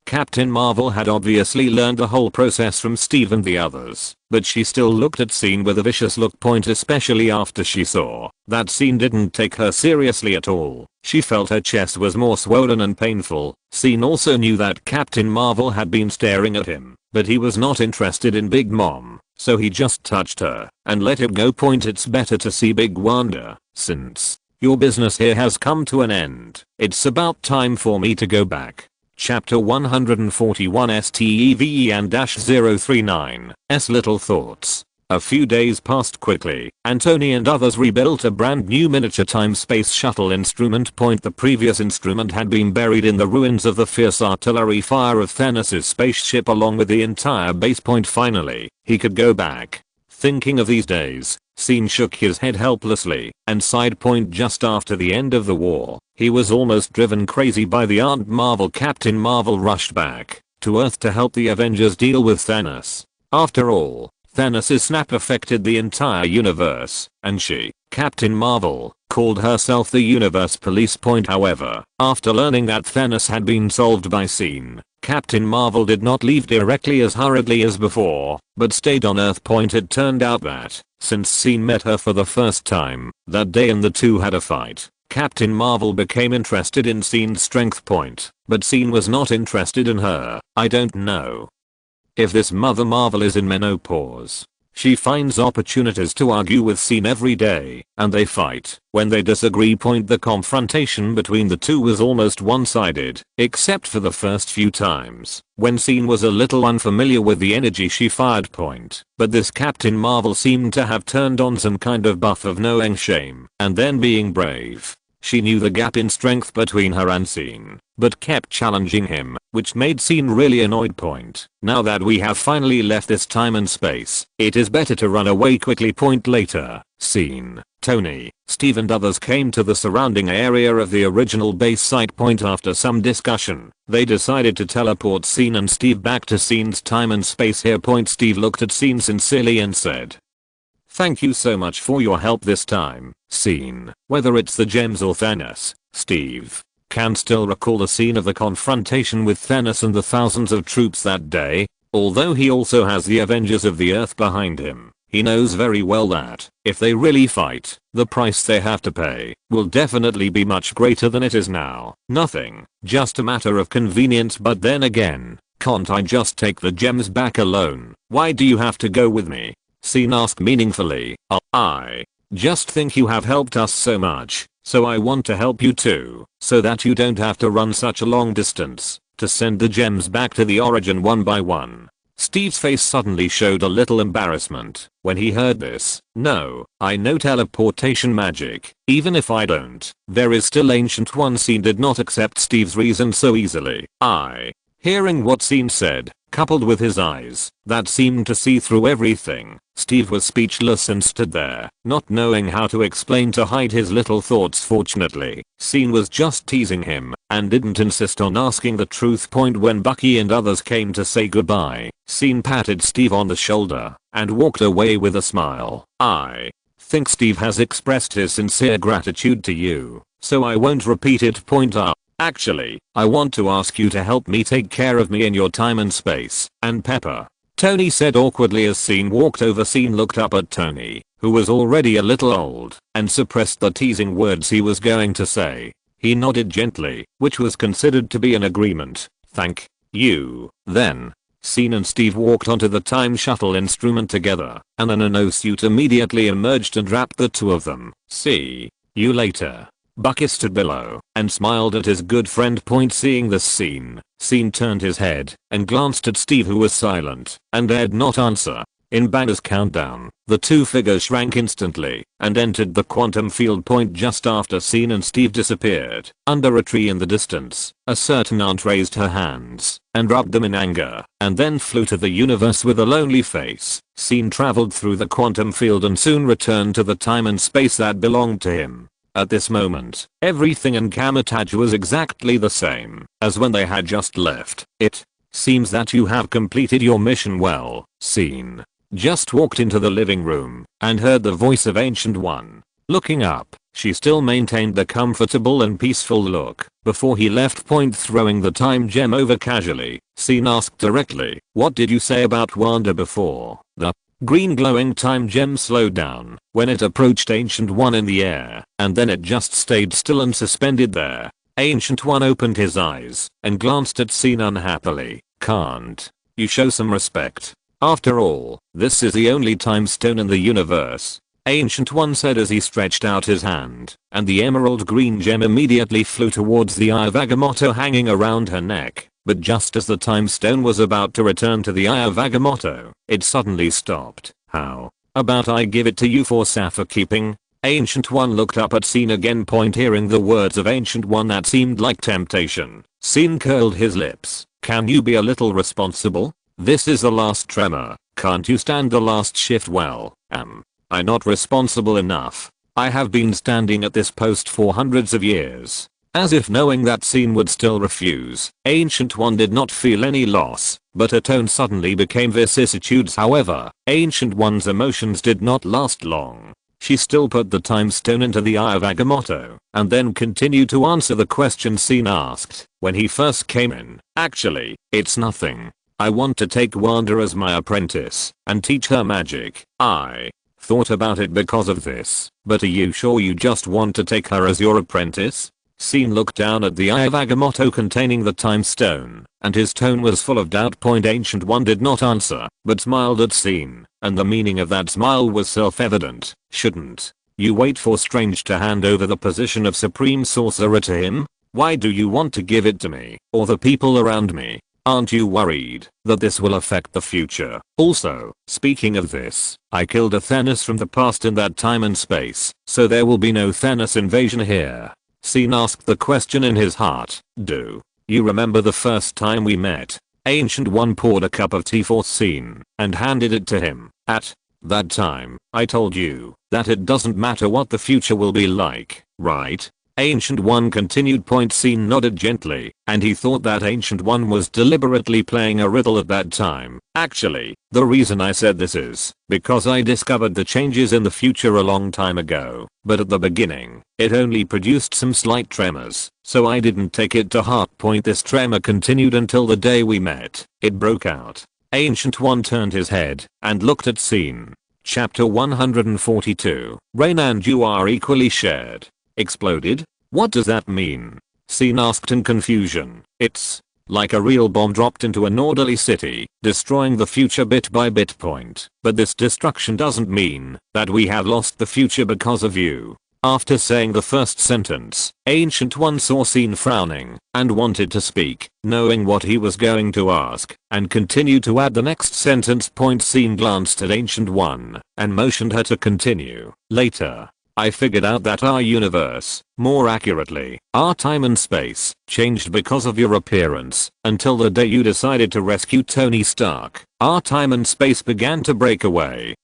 Captain Marvel had obviously learned the whole process from Steve and the others, but she still looked at Scene with a vicious look. Especially after she saw that Scene didn't take her seriously at all. She felt her chest was more swollen and painful. Scene also knew that Captain Marvel had been staring at him, but he was not interested in Big Mom, so he just touched her and let it go. It's better to see Big Wanda, since your business here has come to an end. It's about time for me to go back. Chapter 141 STEVE and -039 S Little Thoughts. A few days passed quickly, and Tony and others rebuilt a brand new miniature time space shuttle instrument point. The previous instrument had been buried in the ruins of the fierce artillery fire of Thanos' spaceship along with the entire base point. Finally, he could go back. Thinking of these days, Scene shook his head helplessly and sighed. Just after the end of the war, he was almost driven crazy by the Aunt Marvel. Captain Marvel rushed back to Earth to help the Avengers deal with Thanos. After all, Thanos' snap affected the entire universe, and she, Captain Marvel, called herself the Universe Police. However, after learning that Thanos had been solved by Scene, Captain Marvel did not leave directly as hurriedly as before, but stayed on Earth. It turned out that, since Scene met her for the first time that day and the two had a fight, Captain Marvel became interested in Scene's strength. But Scene was not interested in her. I don't know if this Mother Marvel is in menopause. She finds opportunities to argue with Scene every day, and they fight when they disagree. The confrontation between the two was almost one-sided, except for the first few times, when Scene was a little unfamiliar with the energy she fired. But this Captain Marvel seemed to have turned on some kind of buff of knowing shame and then being brave. She knew the gap in strength between her and Scene, but kept challenging him, which made Scene really annoyed. Now that we have finally left this time and space, it is better to run away quickly. Later, Scene, Tony, Steve and others came to the surrounding area of the original base site. After some discussion, they decided to teleport Scene and Steve back to Scene's time and space here. Steve looked at Scene sincerely and said, "Thank you so much for your help this time, Scene." Whether it's the gems or Thanos, Steve can still recall the scene of the confrontation with Thanos and the thousands of troops that day. Although he also has the Avengers of the Earth behind him, he knows very well that, if they really fight, the price they have to pay will definitely be much greater than it is now. Nothing, just a matter of convenience. But then again, can't I just take the gems back alone? Why do you have to go with me? Scene asked meaningfully. I just think you have helped us so much, so I want to help you too, so that you don't have to run such a long distance to send the gems back to the origin one by one. Steve's face suddenly showed a little embarrassment when he heard this. No, I know teleportation magic. Even if I don't, there is still Ancient One. Scene did not accept Steve's reason so easily. Hearing what Scene said, coupled with his eyes that seemed to see through everything, Steve was speechless and stood there, not knowing how to explain to hide his little thoughts. Fortunately, Scene was just teasing him and didn't insist on asking the truth. When Bucky and others came to say goodbye, Scene patted Steve on the shoulder and walked away with a smile. I think Steve has expressed his sincere gratitude to you, so I won't repeat it. Actually, I want to ask you to help me take care of me in your time and space, and Pepper, Tony said awkwardly as Scene walked over. Scene looked up at Tony, who was already a little old, and suppressed the teasing words he was going to say. He nodded gently, which was considered to be an agreement. Thank you. Then, Scene and Steve walked onto the time shuttle instrument together, and a nanosuit immediately emerged and wrapped the two of them. See you later. Bucky stood below and smiled at his good friend. Seeing this scene, Scene turned his head and glanced at Steve, who was silent and dared not answer. In Banner's countdown, the two figures shrank instantly and entered the quantum field. Just after Scene and Steve disappeared under a tree in the distance, a certain aunt raised her hands and rubbed them in anger and then flew to the universe with a lonely face. Scene traveled through the quantum field and soon returned to the time and space that belonged to him. At this moment, everything in Kamatage was exactly the same as when they had just left. It seems that you have completed your mission well. Scene just walked into the living room and heard the voice of Ancient One. Looking up, she still maintained the comfortable and peaceful look before he left. Throwing the time gem over casually, Scene asked directly, "What did you say about Wanda before?" The green glowing time gem slowed down when it approached Ancient One in the air, and then it just stayed still and suspended there. Ancient One opened his eyes and glanced at Scene unhappily. "Can't you show some respect? After all, this is the only time stone in the universe," Ancient One said as he stretched out his hand, and the emerald green gem immediately flew towards the Eye of Agamotto hanging around her neck. But just as the time stone was about to return to the Eye of Agamotto, it suddenly stopped. How? About I give it to you for safekeeping. Ancient One looked up at Scene again. Hearing the words of Ancient One that seemed like temptation. Scene curled his lips. Can you be a little responsible? This is the last tremor. Can't you stand the last shift well? Am I not responsible enough? I have been standing at this post for hundreds of years. As if knowing that Scene would still refuse, Ancient One did not feel any loss, but her tone suddenly became vicissitudes. However, Ancient One's emotions did not last long. She still put the time stone into the eye of Agamotto, and then continued to answer the question Scene asked when he first came in. Actually, it's nothing. I want to take Wanda as my apprentice and teach her magic. I thought about it because of this, but are you sure you just want to take her as your apprentice? Scene looked down at the eye of Agamotto containing the time stone, and his tone was full of doubt. Ancient One did not answer, but smiled at Scene, and the meaning of that smile was self-evident. Shouldn't you wait for Strange to hand over the position of Supreme Sorcerer to him? Why do you want to give it to me, or the people around me? Aren't you worried that this will affect the future? Also, speaking of this, I killed a Thanos from the past in that time and space, so there will be no Thanos invasion here. Scene asked the question in his heart. Do you remember the first time we met? Ancient One poured a cup of tea for Scene and handed it to him. At that time, I told you that it doesn't matter what the future will be like, right? Ancient One continued. Scene nodded gently, and he thought that Ancient One was deliberately playing a riddle at that time. Actually, the reason I said this is because I discovered the changes in the future a long time ago, but at the beginning, it only produced some slight tremors, so I didn't take it to heart. This tremor continued until the day we met. It broke out. Ancient One turned his head and looked at Scene. Chapter 142. Rain and you are equally shared. Exploded? What does that mean? Scene asked in confusion. It's like a real bomb dropped into an orderly city, destroying the future bit by bit. But this destruction doesn't mean that we have lost the future because of you. After saying the first sentence, Ancient One saw Scene frowning and wanted to speak, knowing what he was going to ask, and continued to add the next sentence. Scene glanced at Ancient One and motioned her to continue. Later, I figured out that our universe, more accurately, our time and space, changed because of your appearance, until the day you decided to rescue Tony Stark. Our time and space began to break away.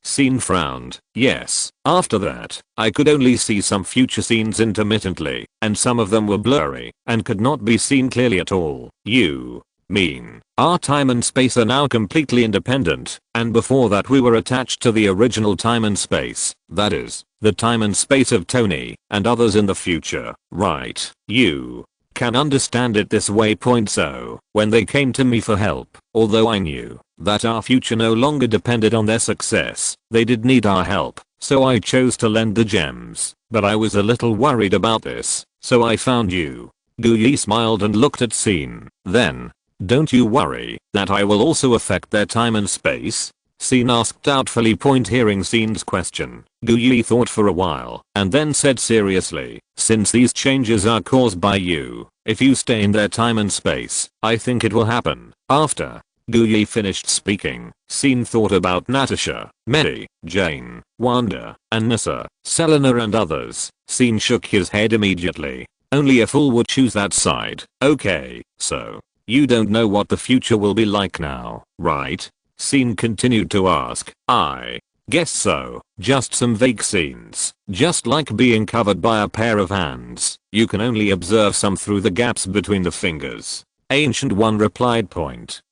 Scene frowned. Yes. After that, I could only see some future scenes intermittently, and some of them were blurry, and could not be seen clearly at all. You mean our time and space are now completely independent, and before that we were attached to the original time and space, that is, the time and space of Tony and others in the future, right? You can understand it this way. So, when they came to me for help, although I knew that our future no longer depended on their success, they did need our help, so I chose to lend the gems, but I was a little worried about this, so I found you. Guyi smiled and looked at Scene. Then, don't you worry that I will also affect their time and space? Scene asked doubtfully. Hearing Scene's question, Guyi thought for a while and then said seriously, since these changes are caused by you, if you stay in their time and space, I think it will happen. After Guyi finished speaking, Scene thought about Natasha, Mary, Jane, Wanda, and Nissa, Selena and others. Scene shook his head immediately. Only a fool would choose that side. Okay, so you don't know what the future will be like now, right? Scene continued to ask. I guess so. Just some vague scenes. Just like being covered by a pair of hands. You can only observe some through the gaps between the fingers. Ancient One replied.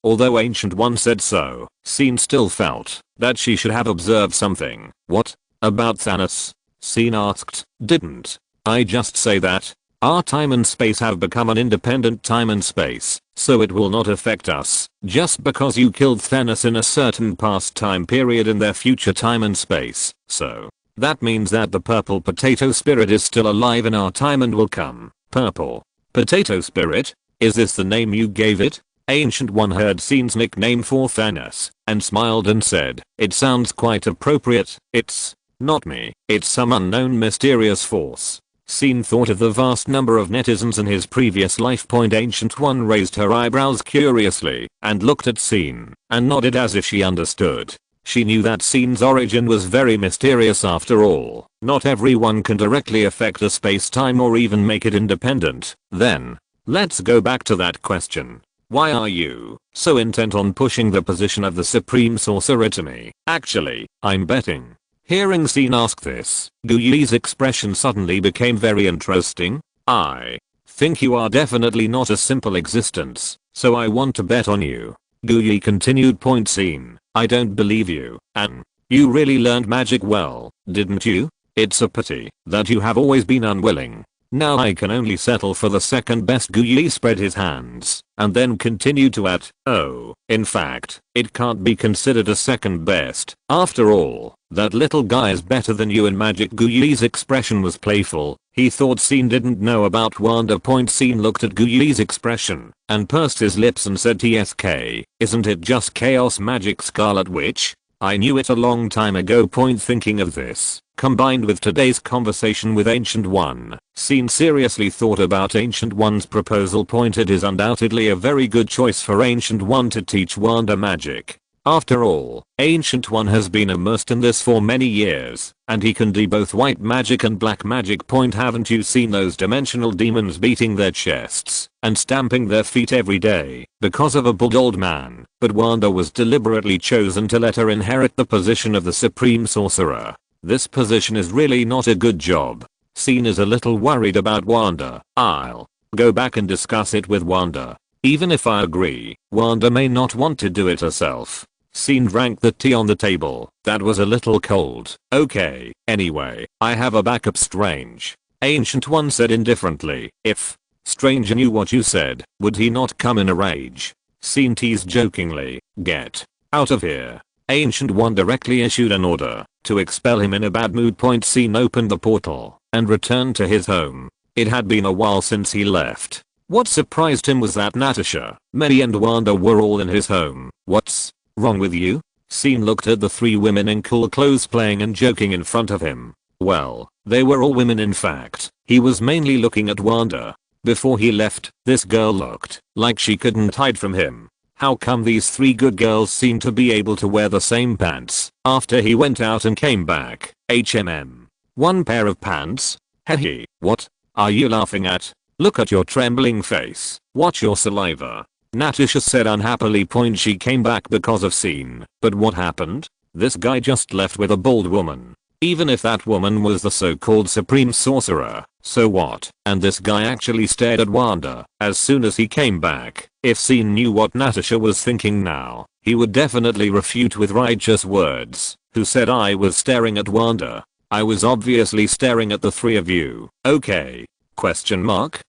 Although Ancient One said so, Scene still felt that she should have observed something. What about Thanos? Scene asked. Didn't I just say that? Our time and space have become an independent time and space, so it will not affect us, just because you killed Thanos in a certain past time period in their future time and space. So, that means that the purple potato spirit is still alive in our time and will come. Purple potato spirit? Is this the name you gave it? Ancient One heard Scene's nickname for Thanos, and smiled and said, it sounds quite appropriate. It's not me, it's some unknown mysterious force. Scene thought of the vast number of netizens in his previous life. Ancient One raised her eyebrows curiously and looked at Scene and nodded as if she understood. She knew that Scene's origin was very mysterious after all. Not everyone can directly affect a space-time or even make it independent. Then, let's go back to that question. Why are you so intent on pushing the position of the Supreme Sorcerer to me? Actually, I'm betting. Hearing Scene ask this, Guyi's expression suddenly became very interesting. I think you are definitely not a simple existence, so I want to bet on you. Guyi continued. Point Scene, I don't believe you, and you really learned magic well, didn't you? It's a pity that you have always been unwilling. Now I can only settle for the second best. Guyi spread his hands and then continued to add, oh, in fact, it can't be considered a second best. After all, that little guy is better than you in magic. Guyi's expression was playful. He thought Scene didn't know about Wanda. Point Scene looked at Guyi's expression and pursed his lips and said, TSK, isn't it just chaos magic, Scarlet Witch? I knew it a long time ago. Point thinking of this, combined with today's conversation with Ancient One, Scene seriously thought about Ancient One's proposal. Point it is undoubtedly a very good choice for Ancient One to teach Wanda magic. After all, Ancient One has been immersed in this for many years, and he can do both white magic and black magic. Point haven't you seen those dimensional demons beating their chests and stamping their feet every day because of a bald old man? But Wanda was deliberately chosen to let her inherit the position of the Supreme Sorcerer. This position is really not a good job. Scene is a little worried about Wanda. I'll go back and discuss it with Wanda. Even if I agree, Wanda may not want to do it herself. Scene drank the tea on the table. That was a little cold. Okay, anyway, I have a backup. Strange, Ancient One said indifferently. If Strange knew what you said, would he not come in a rage? Scene teased jokingly. Get out of here. Ancient One directly issued an order to expel him in a bad mood. Point Scene opened the portal and returned to his home. It had been a while since he left. What surprised him was that Natasha, Mary and Wanda were all in his home. What's wrong with you? Scene looked at the three women in cool clothes playing and joking in front of him. Well, they were all women. In fact, he was mainly looking at Wanda. Before he left, this girl looked like she couldn't hide from him. How come these three good girls seem to be able to wear the same pants after he went out and came back? One pair of pants? Hehe, what are you laughing at? Look at your trembling face. Watch your saliva. Natasha said unhappily. Point she came back because of Scene. But what happened? This guy just left with a bald woman. Even if that woman was the so-called Supreme Sorcerer, so what? And this guy actually stared at Wanda as soon as he came back. If Scene knew what Natasha was thinking now, he would definitely refute with righteous words. Who said I was staring at Wanda? I was obviously staring at the three of you. Okay. Question mark?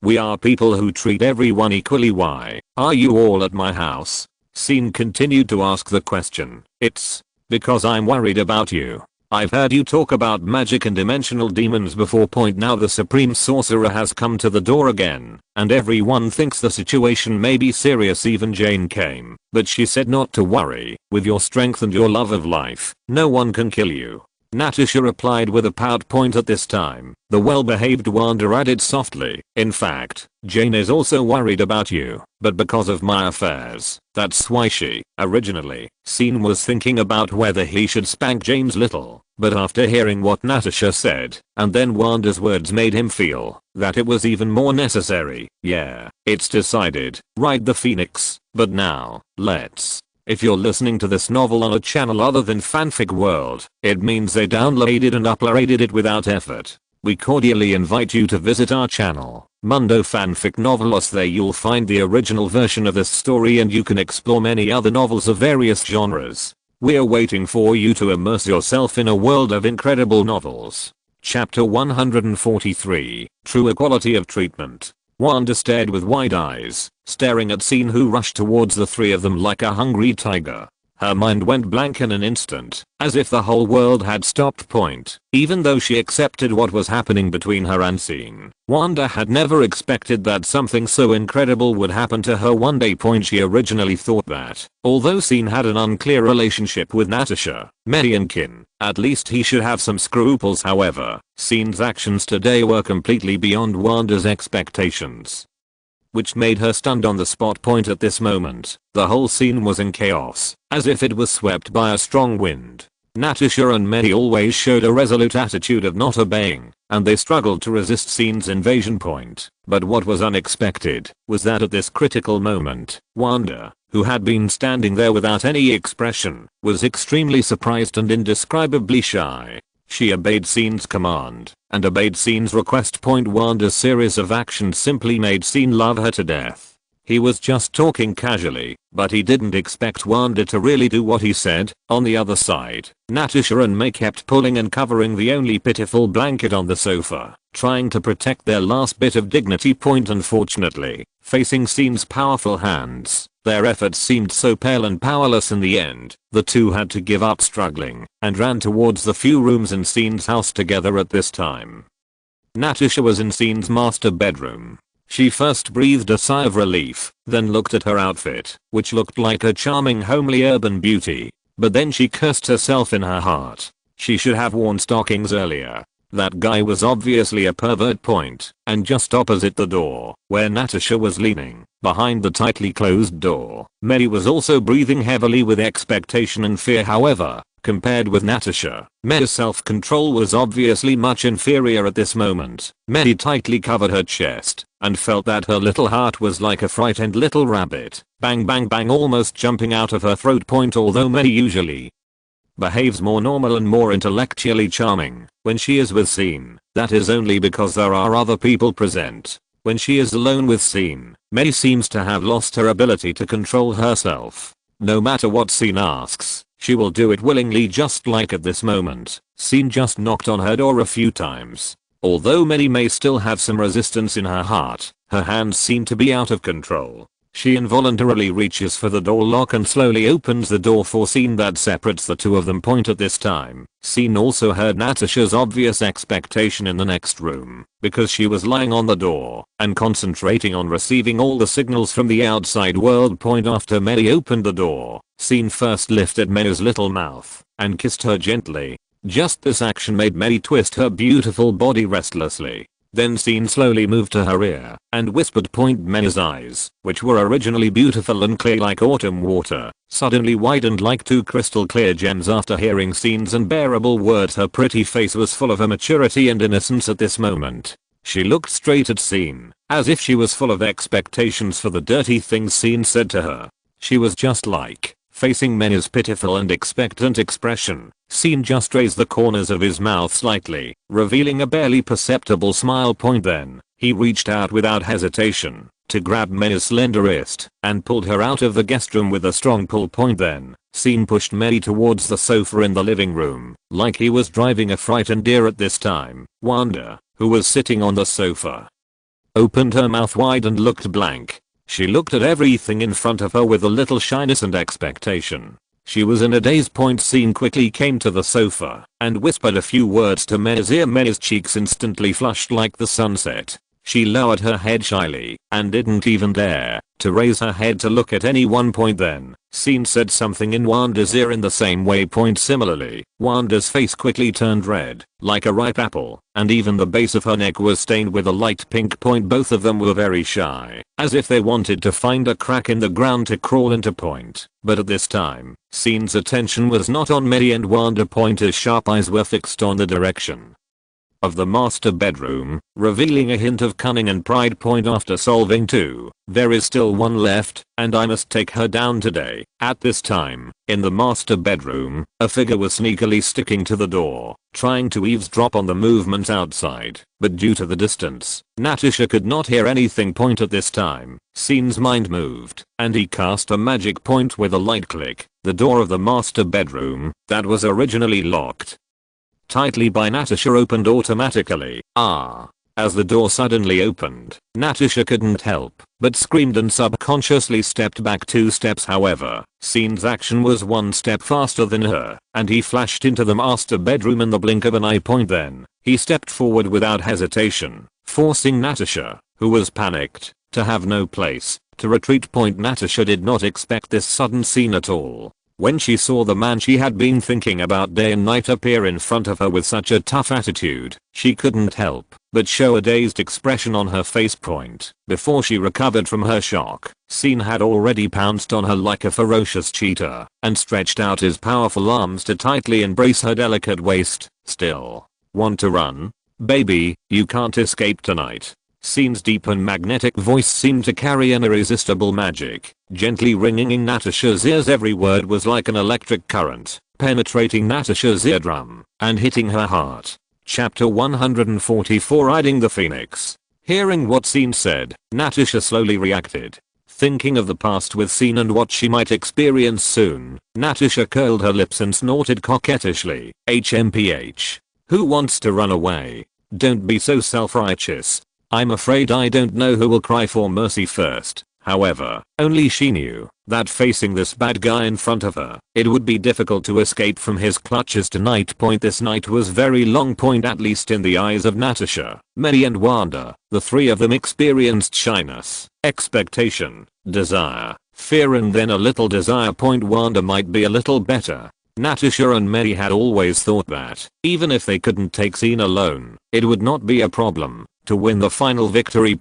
We are people who treat everyone equally. Why are you all at my house? Scene continued to ask the question. It's because I'm worried about you. I've heard you talk about magic and dimensional demons before. Point now the Supreme Sorcerer has come to the door again, and everyone thinks the situation may be serious. Even Jane came, but she said not to worry. With your strength and your love of life, no one can kill you. Natasha replied with a pout. Point at this time, the well-behaved Wanda added softly. In fact, Jane is also worried about you, but because of my affairs, that's why she, originally, Scene was thinking about whether he should spank Jane's little, but after hearing what Natasha said, and then Wanda's words made him feel that it was even more necessary. Yeah, it's decided. Ride the Phoenix. But now, let's. If you're listening to this novel on a channel other than Fanfic World, it means they downloaded and uploaded it without effort. We cordially invite you to visit our channel, Mundo Fanfic Novelos. There you'll find the original version of this story and you can explore many other novels of various genres. We're waiting for you to immerse yourself in a world of incredible novels. Chapter 143, True Equality of Treatment. Wanda stared with wide eyes, staring at Scene, who rushed towards the three of them like a hungry tiger. Her mind went blank in an instant, as if the whole world had stopped. Point. Even though she accepted what was happening between her and Scene, Wanda had never expected that something so incredible would happen to her one day. Point. She originally thought that, although Scene had an unclear relationship with Natasha, Mary and kin, at least he should have some scruples. However, Scene's actions today were completely beyond Wanda's expectations. which made her stunned on the spot. At this moment, the whole scene was in chaos, as if it was swept by a strong wind. Natasha and Medi always showed a resolute attitude of not obeying, and they struggled to resist Scene's invasion. But what was unexpected was that at this critical moment, Wanda, who had been standing there without any expression, was extremely surprised and indescribably shy. She obeyed Scene's command, and obeyed Scene's request. Wanda's series of actions simply made Scene love her to death. He was just talking casually, but he didn't expect Wanda to really do what he said. On the other side, Natasha and May kept pulling and covering the only pitiful blanket on the sofa, trying to protect their last bit of dignity. Unfortunately, facing Scene's powerful hands, their efforts seemed so pale and powerless. In the end, the two had to give up struggling, and ran towards the few rooms in Scene's house together. At this time, Natasha was in Scene's master bedroom. She first breathed a sigh of relief, then looked at her outfit, which looked like a charming homely urban beauty. But then she cursed herself in her heart. She should have worn stockings earlier. That guy was obviously a pervert. And just opposite the door, where Natasha was leaning, behind the tightly closed door, Medi was also breathing heavily with expectation and fear. However, compared with Natasha, Medi's self-control was obviously much inferior at this moment. Medi tightly covered her chest, and felt that her little heart was like a frightened little rabbit, bang bang bang, almost jumping out of her throat. Although Medi usually behaves more normal and more intellectually charming when she is with Scene, that is only because there are other people present. When she is alone with Scene, Medi seems to have lost her ability to control herself. No matter what Scene asks, she will do it willingly, just like at this moment. Scene just knocked on her door a few times. Although Medi may still have some resistance in her heart, her hands seem to be out of control. She involuntarily reaches for the door lock and slowly opens the door for Scene that separates the two of them. At this time, Scene also heard Natasha's obvious expectation in the next room, because she was lying on the door and concentrating on receiving all the signals from the outside world. After Medi opened the door, Scene first lifted Medi's little mouth and kissed her gently. Just this action made Medi twist her beautiful body restlessly. Then Scene slowly moved to her ear and whispered. Medi's eyes, which were originally beautiful and clear like autumn water, suddenly widened like two crystal clear gems after hearing Scene's unbearable words. Her pretty face was full of immaturity and innocence at this moment. She looked straight at Scene, as if she was full of expectations for the dirty things Scene said to her. She was just like, facing Medi's pitiful and expectant expression, Scene just raised the corners of his mouth slightly, revealing a barely perceptible smile. Then, he reached out without hesitation to grab Medi's slender wrist and pulled her out of the guest room with a strong pull. Then, Scene pushed Medi towards the sofa in the living room, like he was driving a frightened deer. At this time, Wanda, who was sitting on the sofa, opened her mouth wide and looked blank. She looked at everything in front of her with a little shyness and expectation. She was in a daze. Scene quickly came to the sofa and whispered a few words to Medi's ear. Medi's cheeks instantly flushed like the sunset. She lowered her head shyly and didn't even dare to raise her head to look at anyone. Then, Scene said something in Wanda's ear in the same way. Similarly, Wanda's face quickly turned red, like a ripe apple, and even the base of her neck was stained with a light pink. Both of them were very shy, as if they wanted to find a crack in the ground to crawl into. But at this time, Scene's attention was not on Medi and Wanda. His sharp eyes were fixed on the direction of the master bedroom, revealing a hint of cunning and pride. After solving two, there is still one left, and I must take her down today. At this time, in the master bedroom, a figure was sneakily sticking to the door, trying to eavesdrop on the movements outside, but due to the distance, Natasha could not hear anything. At this time, Scene's mind moved, and he cast a magic point with a light click. The door of the master bedroom, that was originally locked tightly by Natasha, opened automatically. As the door suddenly opened, Natasha couldn't help but screamed and subconsciously stepped back 2 steps. However, Scene's action was 1 step faster than her, and he flashed into the master bedroom in the blink of an eye. Then, he stepped forward without hesitation, forcing Natasha, who was panicked, to have no place to retreat. Natasha did not expect this sudden scene at all. When she saw the man she had been thinking about day and night appear in front of her with such a tough attitude, she couldn't help but show a dazed expression on her face. Before she recovered from her shock, Scene had already pounced on her like a ferocious cheetah and stretched out his powerful arms to tightly embrace her delicate waist. Still want to run? Baby, you can't escape tonight. Scene's deep and magnetic voice seemed to carry an irresistible magic, gently ringing in Natasha's ears. Every word was like an electric current, penetrating Natasha's eardrum and hitting her heart. Chapter 144, Riding the Phoenix. Hearing what Scene said, Natasha slowly reacted. Thinking of the past with Scene and what she might experience soon, Natasha curled her lips and snorted coquettishly. HMPH. Who wants to run away? Don't be so self-righteous. I'm afraid I don't know who will cry for mercy first. However, only she knew that facing this bad guy in front of her, it would be difficult to escape from his clutches tonight. This night was very long. At least in the eyes of Natasha, May and Wanda. The three of them experienced shyness, expectation, desire, fear, and then a little desire. Wanda might be a little better. Natasha and May had always thought that, even if they couldn't take Scene alone, it would not be a problem to win the final victory.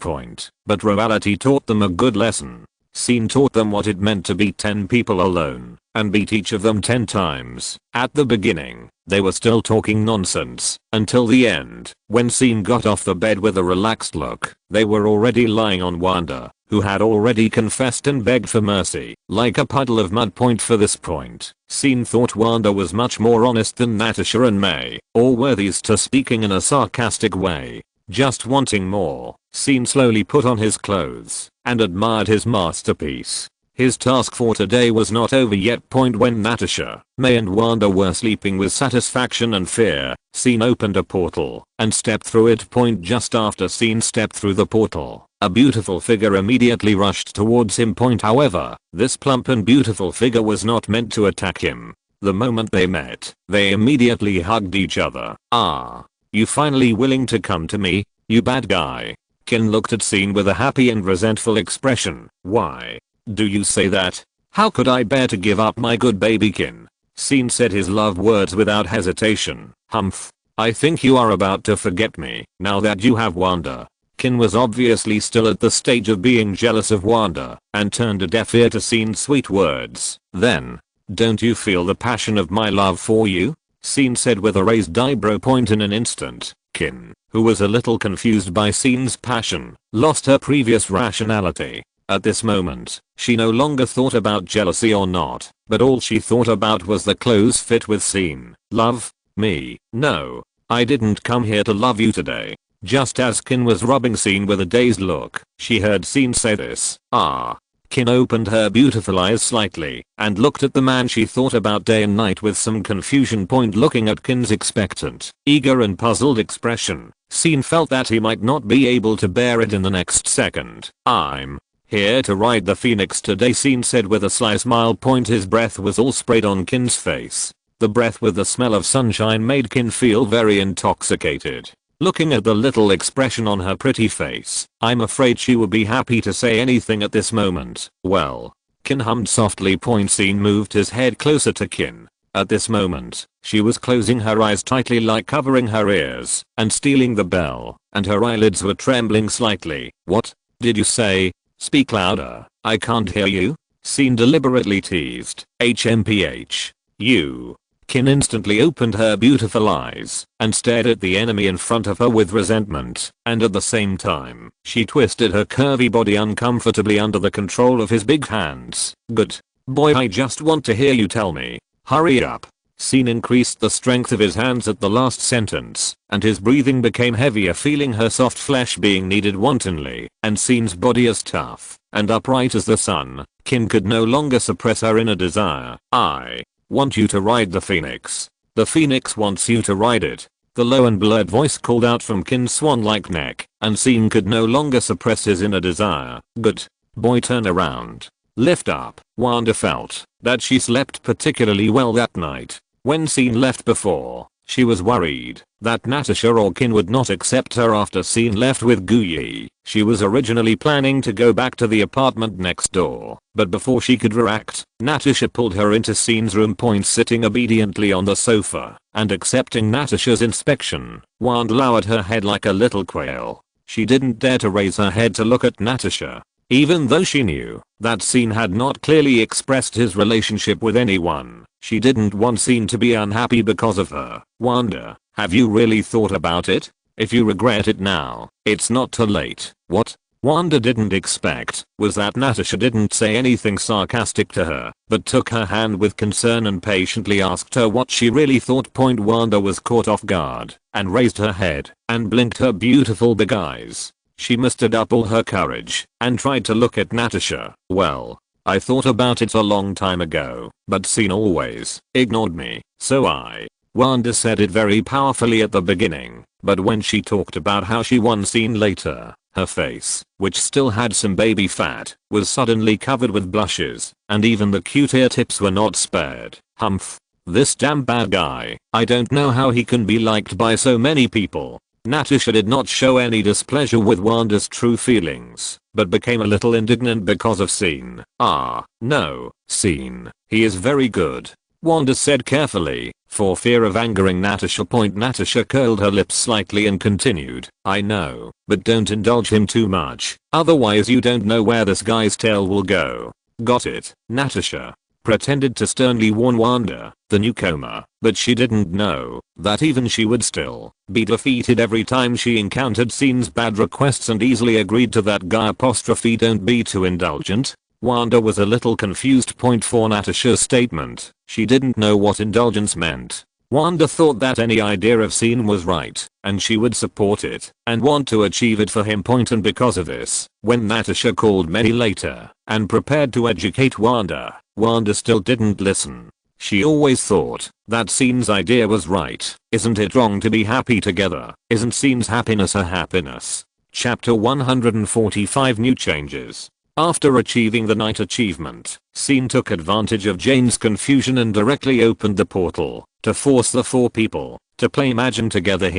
But reality taught them a good lesson. Scene taught them what it meant to beat 10 people alone, and beat each of them 10 times. At the beginning, they were still talking nonsense, until the end, when Scene got off the bed with a relaxed look. They were already lying on Wanda, who had already confessed and begged for mercy, like a puddle of mud. For this point, Scene thought Wanda was much more honest than Natasha and May, or were these two speaking in a sarcastic way, just wanting more. Scene slowly put on his clothes and admired his masterpiece. His task for today was not over yet. When Natasha, May and Wanda were sleeping with satisfaction and fear, Scene opened a portal and stepped through it. Just after Scene stepped through the portal, a beautiful figure immediately rushed towards him. However, this plump and beautiful figure was not meant to attack him. The moment they met, they immediately hugged each other. "Ah, you finally willing to come to me, you bad guy?" Kin looked at Scene with a happy and resentful expression. "Why do you say that? How could I bear to give up my good baby Kin?" Scene said his love words without hesitation. "Humph. I think you are about to forget me now that you have Wanda." Kin was obviously still at the stage of being jealous of Wanda and turned a deaf ear to Scene's sweet words. "Then, don't you feel the passion of my love for you?" Scene said with a raised eyebrow. In an instant, Kin, who was a little confused by Scene's passion, lost her previous rationality. At this moment, she no longer thought about jealousy or not, but all she thought about was the clothes fit with Scene. "Love me? No. I didn't come here to love you today." Just as Kin was rubbing Scene with a dazed look, she heard Scene say this. "Ah." Kin opened her beautiful eyes slightly and looked at the man she thought about day and night with some confusion. Looking at Kin's expectant, eager and puzzled expression, Scene felt that he might not be able to bear it in the next second. "I'm here to ride the Phoenix today," Scene said with a sly smile. His breath was all sprayed on Kin's face. The breath with the smell of sunshine made Kin feel very intoxicated. Looking at the little expression on her pretty face, I'm afraid she would be happy to say anything at this moment. "Well," Kin hummed softly. Scene moved his head closer to Kin. At this moment, she was closing her eyes tightly like covering her ears and stealing the bell, and her eyelids were trembling slightly. "What did you say? Speak louder, I can't hear you," Scene deliberately teased. "HMPH. You." Kin instantly opened her beautiful eyes and stared at the enemy in front of her with resentment, and at the same time, she twisted her curvy body uncomfortably under the control of his big hands. "Good boy, I just want to hear you tell me. Hurry up." Scene increased the strength of his hands at the last sentence, and his breathing became heavier, feeling her soft flesh being kneaded wantonly, and Scene's body as tough and upright as the sun. Kin could no longer suppress her inner desire. "I want you to ride the Phoenix. The Phoenix wants you to ride it." The low and blurred voice called out from Kin's swan-like neck, and Scene could no longer suppress his inner desire. "Good boy, turn around. Lift up." Wanda felt that she slept particularly well that night. When Scene left before, She was worried that Natasha or Kin would not accept her after Scene left with Guyi. She was originally planning to go back to the apartment next door, but before she could react, Natasha pulled her into Scene's room. Sitting obediently on the sofa and accepting Natasha's inspection, Wanda lowered her head like a little quail. She didn't dare to raise her head to look at Natasha, even though she knew that Scene had not clearly expressed his relationship with anyone. She didn't want Scene to be unhappy because of her. Wanda, have you really thought about it? If you regret it now, it's not too late. What Wanda didn't expect was that Natasha didn't say anything sarcastic to her, but took her hand with concern and patiently asked her what she really thought. Wanda was caught off guard and raised her head and blinked her beautiful big eyes. She mustered up all her courage and tried to look at Natasha. Well, I thought about it a long time ago, but Scene always ignored me, so Wanda said it very powerfully at the beginning, but when she talked about how she won Scene later, her face, which still had some baby fat, was suddenly covered with blushes, and even the cute ear tips were not spared. Humph. This damn bad guy. I don't know how he can be liked by so many people. Natasha did not show any displeasure with Wanda's true feelings, but became a little indignant because of Scene. No, Scene, he is very good, Wanda said carefully, for fear of angering Natasha. Natasha curled her lips slightly and continued, I know, but don't indulge him too much, otherwise you don't know where this guy's tail will go. Got it? Natasha pretended to sternly warn Wanda, the newcomer, but she didn't know that even she would still be defeated every time she encountered Scene's bad requests and easily agreed to that guy. Don't be too indulgent. Wanda was a little confused. For Natasha's statement, she didn't know what indulgence meant. Wanda thought that any idea of Scene was right, and she would support it, and want to achieve it for him. And because of this, when Natasha called many later, and prepared to educate Wanda, Wanda still didn't listen. She always thought that Scene's idea was right. Isn't it wrong to be happy together? Isn't Scene's happiness her happiness? Chapter 145 New Changes. After achieving the night achievement, Scene took advantage of Jane's confusion and directly opened the portal to force the 4 people to play Imagine together.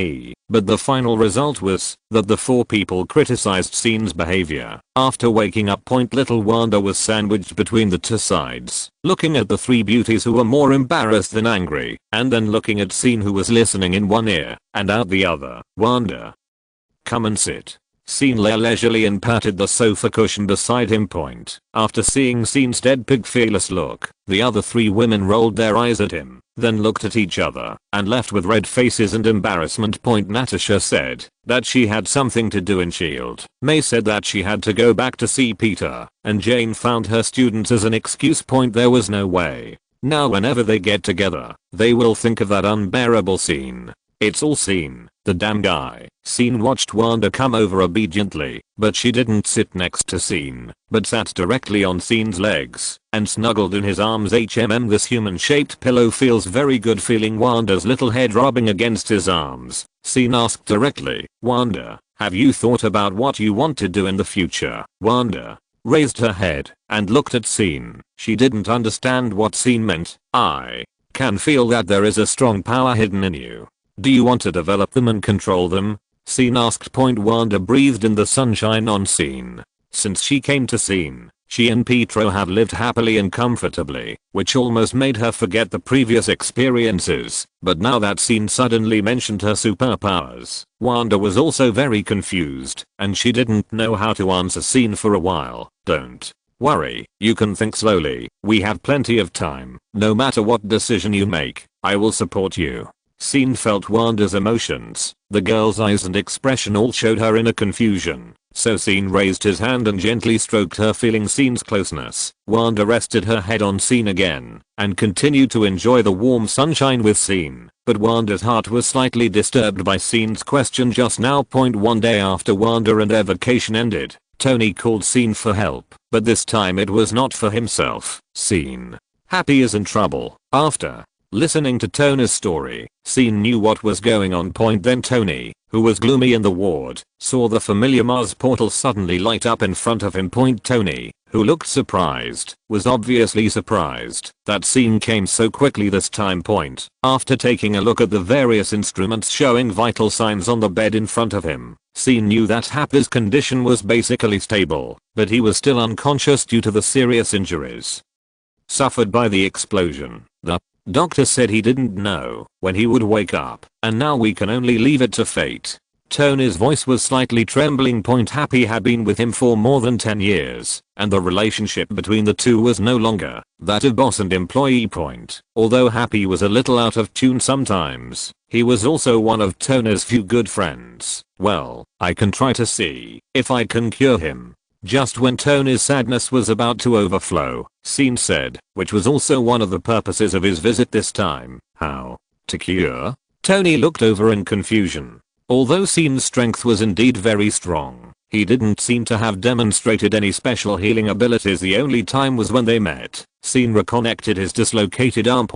But the final result was that the 4 people criticized Scene's behavior. After waking up, little Wanda was sandwiched between the 2 sides, looking at the 3 beauties who were more embarrassed than angry, and then looking at Scene who was listening in one ear and out the other. Wanda, come and sit. Scene lay leisurely and patted the sofa cushion beside him. After seeing Scene's dead pig fearless look, the other 3 women rolled their eyes at him, then looked at each other, and left with red faces and embarrassment. Natasha said that she had something to do in S.H.I.E.L.D. May said that she had to go back to see Peter, and Jane found her students as an excuse. There was no way. Now whenever they get together, they will think of that unbearable Scene. It's all Scene, the damn guy. Scene watched Wanda come over obediently, but she didn't sit next to Scene, but sat directly on Scene's legs and snuggled in his arms. This human-shaped pillow feels very good. Feeling Wanda's little head rubbing against his arms, Scene asked directly, Wanda, have you thought about what you want to do in the future? Wanda raised her head and looked at Scene. She didn't understand what Scene meant. I can feel that there is a strong power hidden in you. Do you want to develop them and control them? Scene asked. Wanda breathed in the sunshine on Scene. Since she came to Scene, she and Pietro have lived happily and comfortably, which almost made her forget the previous experiences. But now that Scene suddenly mentioned her superpowers, Wanda was also very confused, and she didn't know how to answer Scene for a while. Don't worry, you can think slowly, we have plenty of time. No matter what decision you make, I will support you. Scene felt Wanda's emotions. The girl's eyes and expression all showed her inner confusion, so Scene raised his hand and gently stroked her, feeling Scene's closeness. Wanda rested her head on Scene again and continued to enjoy the warm sunshine with Scene, but Wanda's heart was slightly disturbed by Scene's question just now. One day after Wanda and their vacation ended, Tony called Scene for help, but this time it was not for himself. Scene, Happy is in trouble. After listening to Tony's story, Scene knew what was going on. Then Tony who was gloomy in the ward, saw the familiar Mars portal suddenly light up in front of him. Tony, who looked surprised, was obviously surprised that scene came so quickly this time. After taking a look at the various instruments showing vital signs on the bed in front of him, Scene knew that Happy's condition was basically stable, but he was still unconscious due to the serious injuries suffered by the explosion. The doctor said he didn't know when he would wake up, and now we can only leave it to fate. Tony's voice was slightly trembling. Happy had been with him for more than 10 years, and the relationship between the two was no longer that of boss and employee. Although Happy was a little out of tune sometimes, he was also one of Tony's few good friends. Well, I can try to see if I can cure him. Just when Tony's sadness was about to overflow, Scene said, which was also one of the purposes of his visit this time. How to cure? Tony looked over in confusion. Although Scene's strength was indeed very strong, he didn't seem to have demonstrated any special healing abilities. The only time was when they met. Scene reconnected his dislocated arm,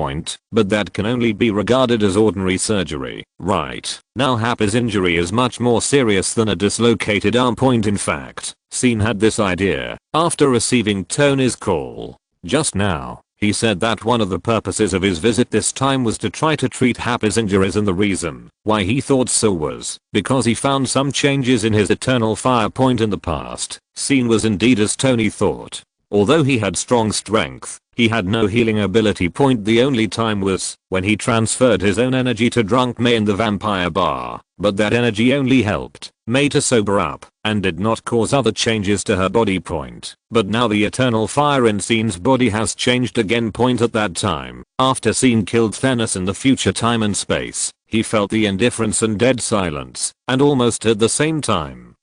but that can only be regarded as ordinary surgery. Right now Happy's injury is much more serious than a dislocated arm. In fact, Scene had this idea after receiving Tony's call just now. He said that one of the purposes of his visit this time was to try to treat Happy's injuries, and the reason why he thought so was because he found some changes in his eternal fire in the past. Scene was indeed as Tony thought. Although he had strong strength, he had no healing ability. The only time was when he transferred his own energy to drunk May in the vampire bar, but that energy only helped May to sober up and did not cause other changes to her body. But now the eternal fire in Scene's body has changed again. At that time, after Scene killed Thanos in the future time and space, he felt the indifference and dead silence, and almost at the same time,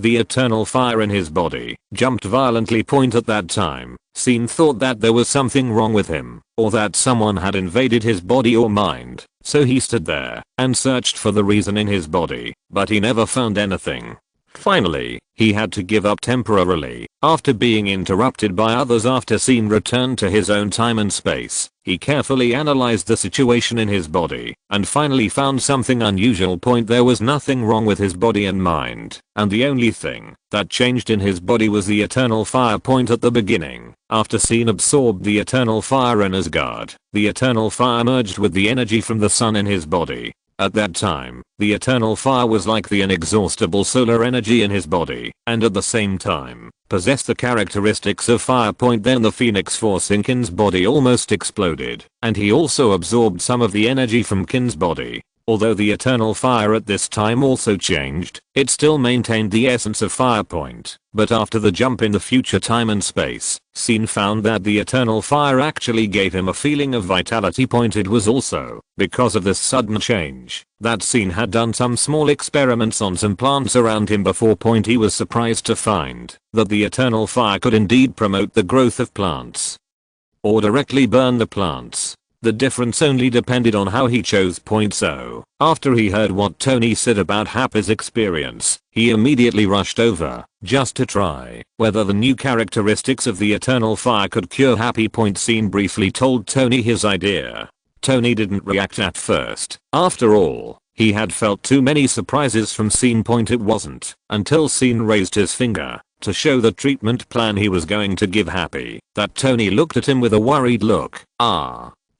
the eternal fire in his body jumped violently. At that time, Scene thought that there was something wrong with him, or that someone had invaded his body or mind, so he stood there and searched for the reason in his body, but he never found anything. Finally, he had to give up temporarily after being interrupted by others. After Scene returned to his own time and space, he carefully analyzed the situation in his body and finally found something unusual. There was nothing wrong with his body and mind, and the only thing that changed in his body was the eternal fire. At the beginning, after Scene absorbed the eternal fire in Asgard, the eternal fire merged with the energy from the sun in his body. At that time, the eternal fire was like the inexhaustible solar energy in his body, and at the same time, possessed the characteristics of fire. Then the Phoenix Force in Kin's body almost exploded, and he also absorbed some of the energy from Kin's body. Although the eternal fire at this time also changed, it still maintained the essence of fire. But after the jump in the future time and space, Scene found that the eternal fire actually gave him a feeling of vitality. It was also because of this sudden change that Scene had done some small experiments on some plants around him before. He was surprised to find that the eternal fire could indeed promote the growth of plants or directly burn the plants. The difference only depended on how he chose. So, after he heard what Tony said about Happy's experience, he immediately rushed over just to try whether the new characteristics of the eternal fire could cure Happy. Scene briefly told Tony his idea. Tony didn't react at first. After all, he had felt too many surprises from Scene. It wasn't until Scene raised his finger to show the treatment plan he was going to give Happy that Tony looked at him with a worried look.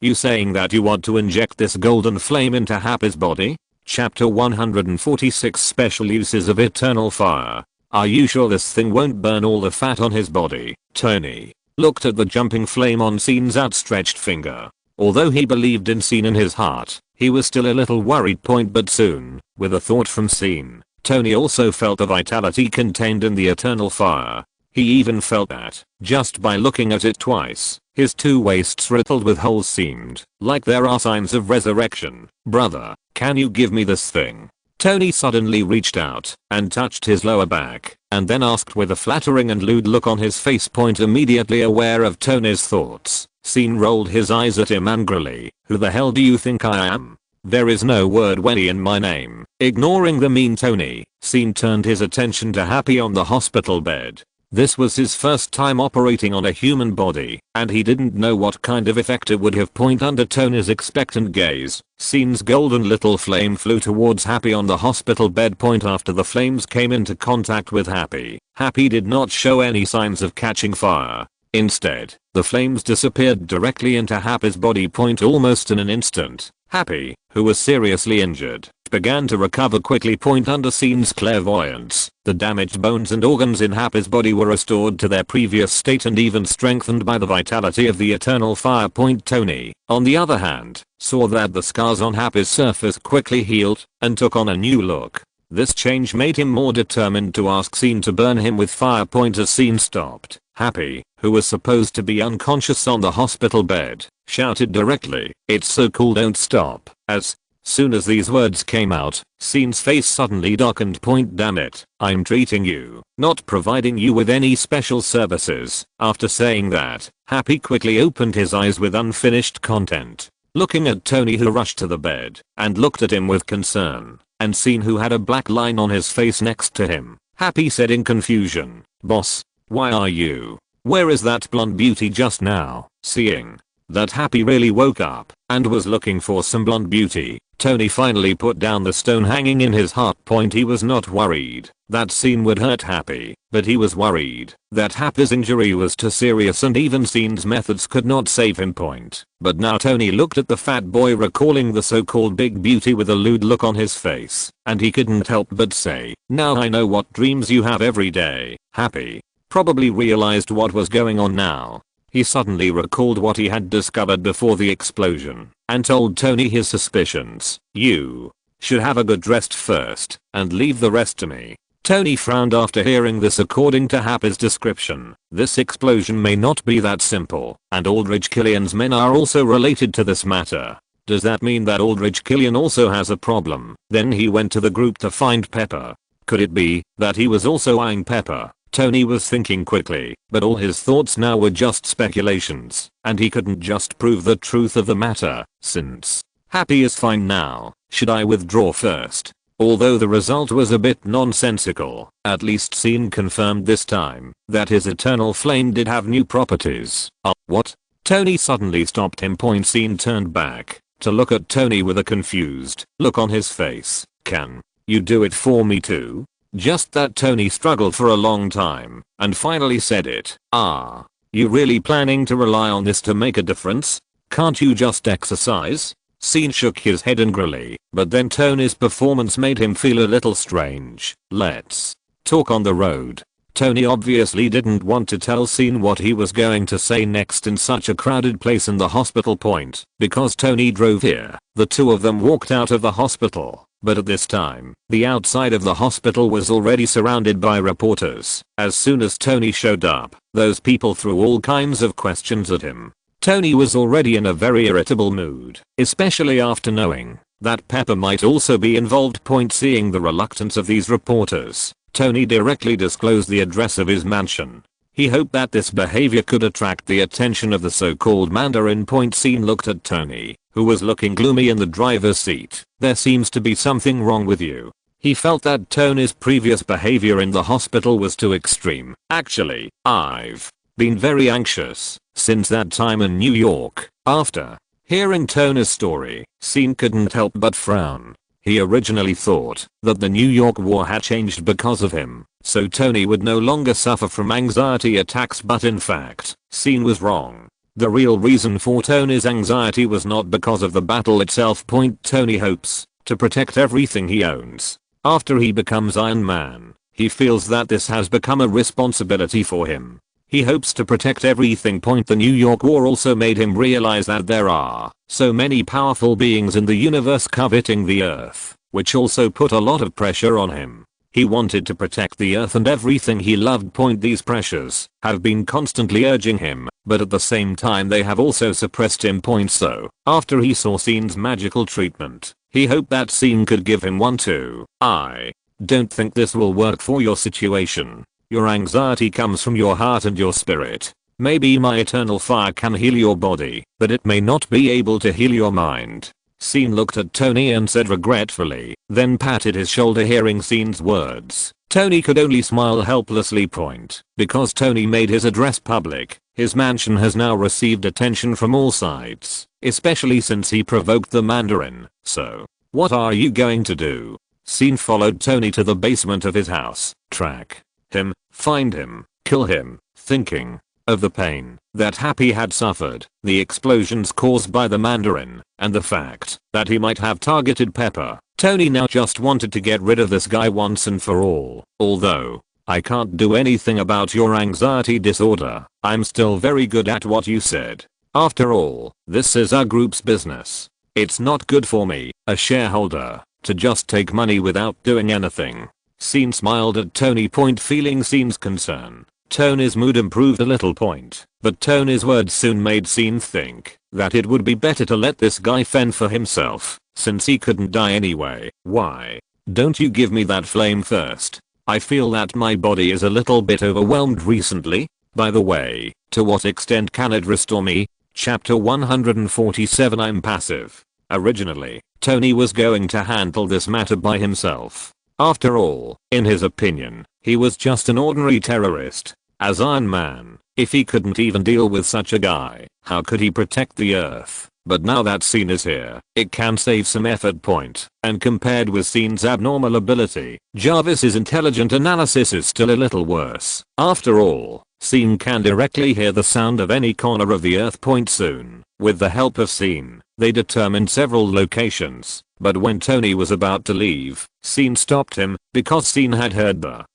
You saying that you want to inject this golden flame into Happy's body? Chapter 146 Special Uses of Eternal Fire. Are you sure this thing won't burn all the fat on his body? Tony looked at the jumping flame on Scene's outstretched finger. Although he believed in Scene in his heart, he was still a little worried. But soon, with a thought from Scene, Tony also felt the vitality contained in the eternal fire. He even felt that, just by looking at it twice, his two waists riddled with holes seemed like there are signs of resurrection. Brother, can you give me this thing? Tony suddenly reached out and touched his lower back, and then asked with a flattering and lewd look on his face. Immediately aware of Tony's thoughts, Scene rolled his eyes at him angrily. Who the hell do you think I am? There is no word Wendy in my name. Ignoring the mean Tony, Scene turned his attention to Happy on the hospital bed. This was his first time operating on a human body, and he didn't know what kind of effect it would have. Under Tony's expectant gaze, Scene's golden little flame flew towards Happy on the hospital bed. After the flames came into contact with Happy, Happy did not show any signs of catching fire. Instead, the flames disappeared directly into Happy's body. Almost in an instant, Happy, who was seriously injured, began to recover quickly. Under Scene's clairvoyance, the damaged bones and organs in Happy's body were restored to their previous state and even strengthened by the vitality of the eternal fire. Tony, on the other hand, saw that the scars on Happy's surface quickly healed and took on a new look. This change made him more determined to ask Scene to burn him with fire. As Scene stopped, Happy, who was supposed to be unconscious on the hospital bed, shouted directly, "It's so cool, don't stop." As soon as these words came out, Scene's face suddenly darkened. Damn it, I'm treating you, not providing you with any special services. After saying that, Happy quickly opened his eyes with unfinished content, looking at Tony, who rushed to the bed and looked at him with concern, and Scene, who had a black line on his face next to him. Happy said in confusion, "Boss, why are you? Where is that blonde beauty just now?" Seeing that Happy really woke up and was looking for some blonde beauty, Tony finally put down the stone hanging in his heart. He was not worried that Scene would hurt Happy, but he was worried that Happy's injury was too serious and even Scene's methods could not save him. But now Tony looked at the fat boy, recalling the so-called big beauty, with a lewd look on his face, and he couldn't help but say, "Now I know what dreams you have every day." Happy probably realized what was going on now. He suddenly recalled what he had discovered before the explosion and told Tony his suspicions. "You should have a good rest first and leave the rest to me." Tony frowned after hearing this. According to Happy's description, this explosion may not be that simple, and Aldrich Killian's men are also related to this matter. Does that mean that Aldrich Killian also has a problem? Then he went to the group to find Pepper. Could it be that he was also eyeing Pepper? Tony was thinking quickly, but all his thoughts now were just speculations, and he couldn't just prove the truth of the matter. Since Happy is fine now, should I withdraw first? Although the result was a bit nonsensical, at least Scene confirmed this time that his eternal flame did have new properties. What? Tony suddenly stopped him. Scene turned back to look at Tony with a confused look on his face. "Can you do it for me too?" Just that Tony struggled for a long time and finally said it. You really planning to rely on this to make a difference? Can't you just exercise?" Scene shook his head angrily, but then Tony's performance made him feel a little strange. "Let's talk on the road." Tony obviously didn't want to tell Scene what he was going to say next in such a crowded place in the hospital. Because Tony drove here, the two of them walked out of the hospital. But at this time, the outside of the hospital was already surrounded by reporters. As soon as Tony showed up, those people threw all kinds of questions at him. Tony was already in a very irritable mood, especially after knowing that Pepper might also be involved. Seeing the reluctance of these reporters, Tony directly disclosed the address of his mansion. He hoped that this behavior could attract the attention of the so-called Mandarin. Scene looked at Tony, who was looking gloomy in the driver's seat. "There seems to be something wrong with you." He felt that Tony's previous behavior in the hospital was too extreme. "Actually, I've been very anxious since that time in New York." After hearing Tony's story, Scene couldn't help but frown. He originally thought that the New York war had changed because of him, so Tony would no longer suffer from anxiety attacks, but in fact, Scene was wrong. The real reason for Tony's anxiety was not because of the battle itself. Tony hopes to protect everything he owns. After he becomes Iron Man, he feels that this has become a responsibility for him. He hopes to protect everything. The New York War also made him realize that there are so many powerful beings in the universe coveting the Earth, which also put a lot of pressure on him. He wanted to protect the Earth and everything he loved. These pressures have been constantly urging him, but at the same time they have also suppressed him. So, after he saw Scene's magical treatment, he hoped that Scene could give him one too. "I don't think this will work for your situation. Your anxiety comes from your heart and your spirit. Maybe my eternal fire can heal your body, but it may not be able to heal your mind." Scene looked at Tony and said regretfully, then patted his shoulder. Hearing Scene's words, Tony could only smile helplessly. Because Tony made his address public, his mansion has now received attention from all sides, especially since he provoked the Mandarin. So, what are you going to do? Scene followed Tony to the basement of his house, track him, find him, kill him, thinking of the pain that Happy had suffered, the explosions caused by the Mandarin, and the fact that he might have targeted Pepper. Tony now just wanted to get rid of this guy once and for all. Although, I can't do anything about your anxiety disorder, I'm still very good at what you said. After all, this is our group's business. It's not good for me, a shareholder, to just take money without doing anything. Scene smiled at Tony. Feeling Scene's concern, Tony's mood improved a little. But Tony's words soon made Scene think that it would be better to let this guy fend for himself, since he couldn't die anyway. Why don't you give me that flame first? I feel that my body is a little bit overwhelmed recently. By the way, to what extent can it restore me? Chapter 147. I'm passive. Originally, Tony was going to handle this matter by himself. After all, in his opinion, he was just an ordinary terrorist. As Iron Man, if he couldn't even deal with such a guy, how could he protect the Earth? But now that Scene is here, it can save some effort. And compared with Scene's abnormal ability, Jarvis's intelligent analysis is still a little worse. After all, Scene can directly hear the sound of any corner of the Earth. Soon, with the help of Scene, they determined several locations. But when Tony was about to leave, Scene stopped him, because Scene had heard the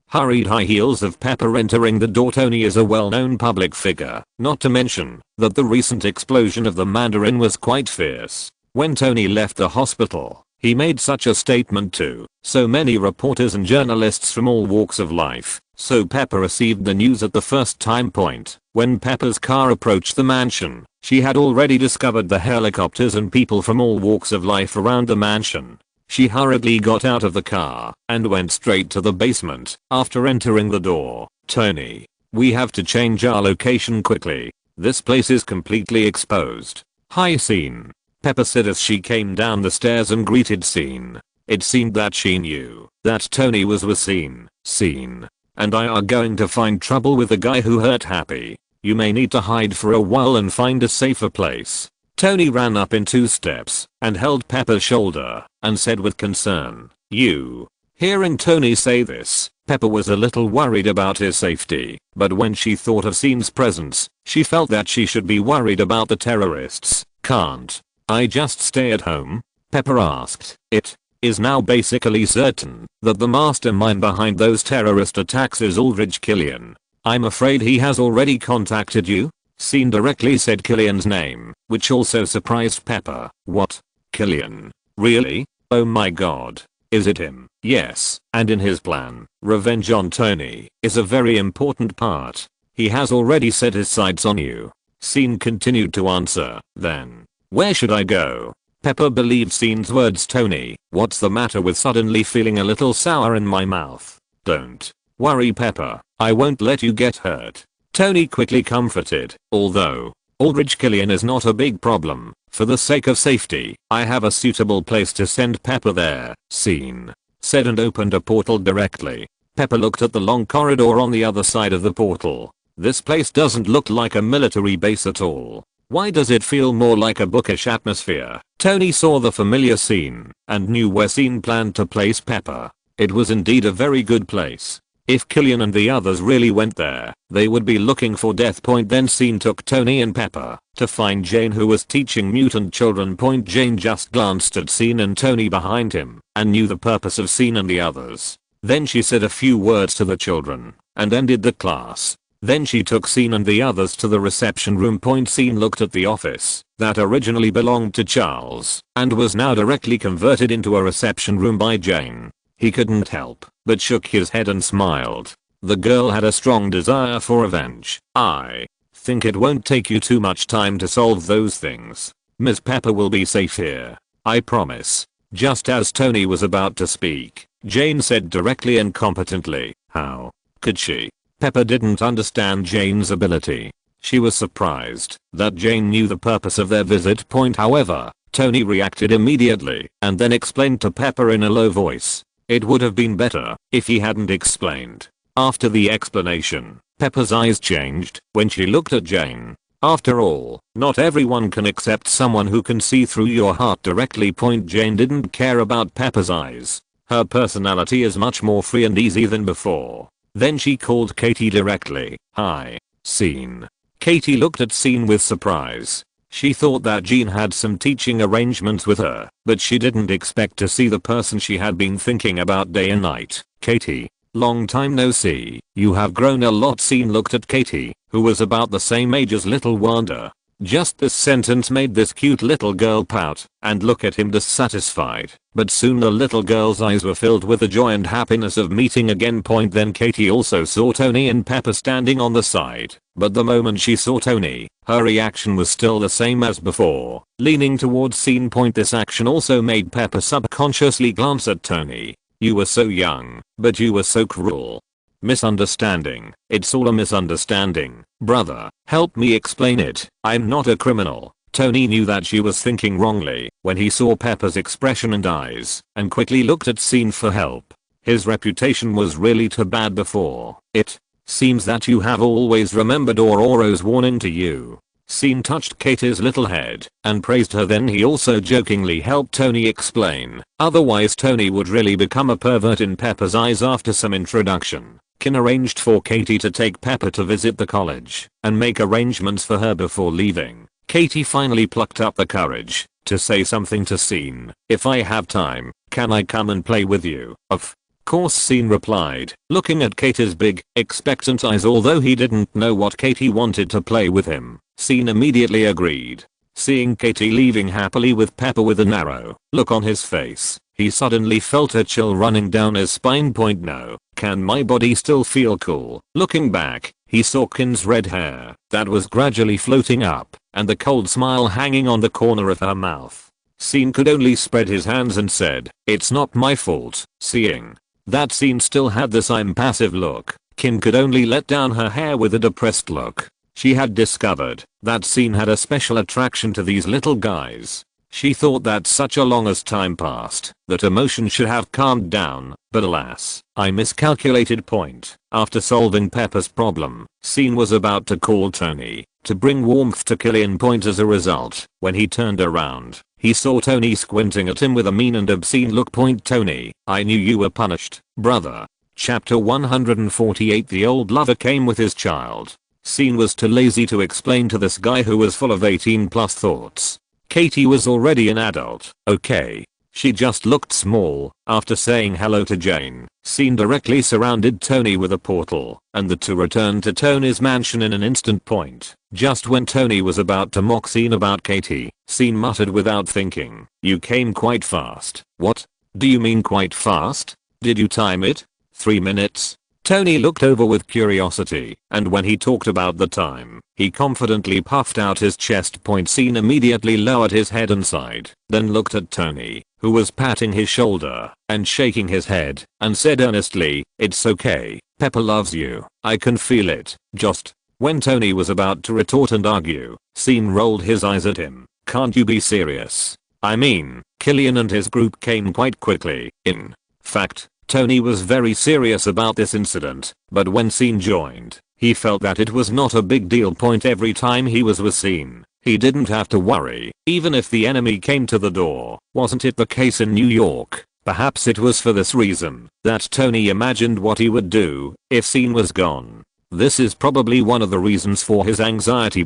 hurried high heels of Pepper entering the door. Tony is a well-known public figure, not to mention that the recent explosion of the Mandarin was quite fierce. When Tony left the hospital, he made such a statement to so many reporters and journalists from all walks of life. So Pepper received the news at the first time. When Pepper's car approached the mansion, she had already discovered the helicopters and people from all walks of life around the mansion. She hurriedly got out of the car and went straight to the basement. After entering the door, Tony, we have to change our location quickly. This place is completely exposed. Hi Scene, Pepper said as she came down the stairs and greeted Scene. It seemed that she knew that Tony was with Scene. Scene and I are going to find trouble with the guy who hurt Happy. You may need to hide for a while and find a safer place. Tony ran up in 2 steps and held Pepper's shoulder and said with concern, you. Hearing Tony say this, Pepper was a little worried about his safety, but when she thought of Scene's presence, she felt that she should be worried about the terrorists. Can't I just stay at home? Pepper asked. It is now basically certain that the mastermind behind those terrorist attacks is Aldrich Killian. I'm afraid he has already contacted you? Scene directly said Killian's name, which also surprised Pepper. What? Killian? Really? Oh my god. Is it him? Yes, and in his plan, revenge on Tony is a very important part. He has already set his sights on you. Scene continued to answer. Then, where should I go? Pepper believed Scene's words. Tony, what's the matter with suddenly feeling a little sour in my mouth? Don't worry Pepper, I won't let you get hurt. Tony quickly comforted. Although Aldrich Killian is not a big problem, for the sake of safety, I have a suitable place to send Pepper there. Scene said and opened a portal directly. Pepper looked at the long corridor on the other side of the portal. This place doesn't look like a military base at all. Why does it feel more like a bookish atmosphere? Tony saw the familiar Scene and knew where Scene planned to place Pepper. It was indeed a very good place. If Killian and the others really went there, they would be looking for death. Then Scene took Tony and Pepper to find Jane, who was teaching mutant children. Jane just glanced at Scene and Tony behind him and knew the purpose of Scene and the others. Then she said a few words to the children and ended the class. Then she took Scene and the others to the reception room. Scene looked at the office that originally belonged to Charles and was now directly converted into a reception room by Jane. He couldn't help but shook his head and smiled. The girl had a strong desire for revenge. I think it won't take you too much time to solve those things. Miss Pepper will be safe here. I promise. Just as Tony was about to speak, Jane said directly and competently, how could she? Pepper didn't understand Jane's ability. She was surprised that Jane knew the purpose of their visit. However, Tony reacted immediately and then explained to Pepper in a low voice. It would have been better if he hadn't explained. After the explanation, Pepper's eyes changed when she looked at Jane. After all, not everyone can accept someone who can see through your heart directly. Jane didn't care about Pepper's eyes. Her personality is much more free and easy than before. Then she called Katie directly. "Hi, Scene." Katie looked at Scene with surprise. She thought that Jean had some teaching arrangements with her, but she didn't expect to see the person she had been thinking about day and night. "Katie, long time no see. You have grown a lot." Scene looked at Katie, who was about the same age as little Wanda. Just this sentence made this cute little girl pout and look at him dissatisfied, but soon the little girl's eyes were filled with the joy and happiness of meeting again. Then Katie also saw Tony and Pepper standing on the side, but the moment she saw Tony, her reaction was still the same as before, leaning towards Scene. This action also made Pepper subconsciously glance at Tony. "You were so young, but you were so cruel." "Misunderstanding. It's all a misunderstanding. Brother, help me explain it. I'm not a criminal." Tony knew that she was thinking wrongly when he saw Pepper's expression and eyes, and quickly looked at Scene for help. His reputation was really too bad before. "It seems that you have always remembered Aurora's warning to you." Scene touched Katie's little head and praised her. Then he also jokingly helped Tony explain. Otherwise Tony would really become a pervert in Pepper's eyes. After some introduction, Kin arranged for Katie to take Pepper to visit the college and make arrangements for her before leaving. Katie finally plucked up the courage to say something to Scene. "If I have time, can I come and play with you?" "Of course," Scene replied, looking at Katie's big, expectant eyes. Although he didn't know what Katie wanted to play with him, Scene immediately agreed. Seeing Katie leaving happily with Pepper with a narrow look on his face, he suddenly felt a chill running down his spine. "No, can my body still feel cool?" Looking back, he saw Kin's red hair that was gradually floating up and the cold smile hanging on the corner of her mouth. Scene could only spread his hands and said, "It's not my fault." Seeing that Scene still had this impassive look, Kin could only let down her hair with a depressed look. She had discovered that Scene had a special attraction to these little guys. She thought that such a long as time passed, that emotion should have calmed down, but alas, I miscalculated. After solving Pepper's problem, Scene was about to call Tony to bring warmth to Killian. As a result, when he turned around, he saw Tony squinting at him with a mean and obscene look. "Tony, I knew you were punished, brother." Chapter 148. The old lover came with his child. Scene was too lazy to explain to this guy who was full of 18+ thoughts. Katie was already an adult. "Okay." She just looked small. After saying hello to Jane, Scene directly surrounded Tony with a portal, and the two returned to Tony's mansion in an instant. Just when Tony was about to mock Scene about Katie, Scene muttered without thinking, "You came quite fast." "What? Do you mean quite fast? Did you time it?" 3 minutes. Tony looked over with curiosity, and when he talked about the time, he confidently puffed out his chest. Scene immediately lowered his head and sighed, then looked at Tony, who was patting his shoulder and shaking his head, and said earnestly, "It's okay. Pepper loves you. I can feel it." Just when Tony was about to retort and argue, Scene rolled his eyes at him. "Can't you be serious? I mean, Killian and his group came quite quickly." In fact, Tony was very serious about this incident, but when Scene joined, he felt that it was not a big deal. Every time he was with Scene, he didn't have to worry, even if the enemy came to the door. Wasn't it the case in New York? Perhaps it was for this reason that Tony imagined what he would do if Scene was gone. This is probably one of the reasons for his anxiety.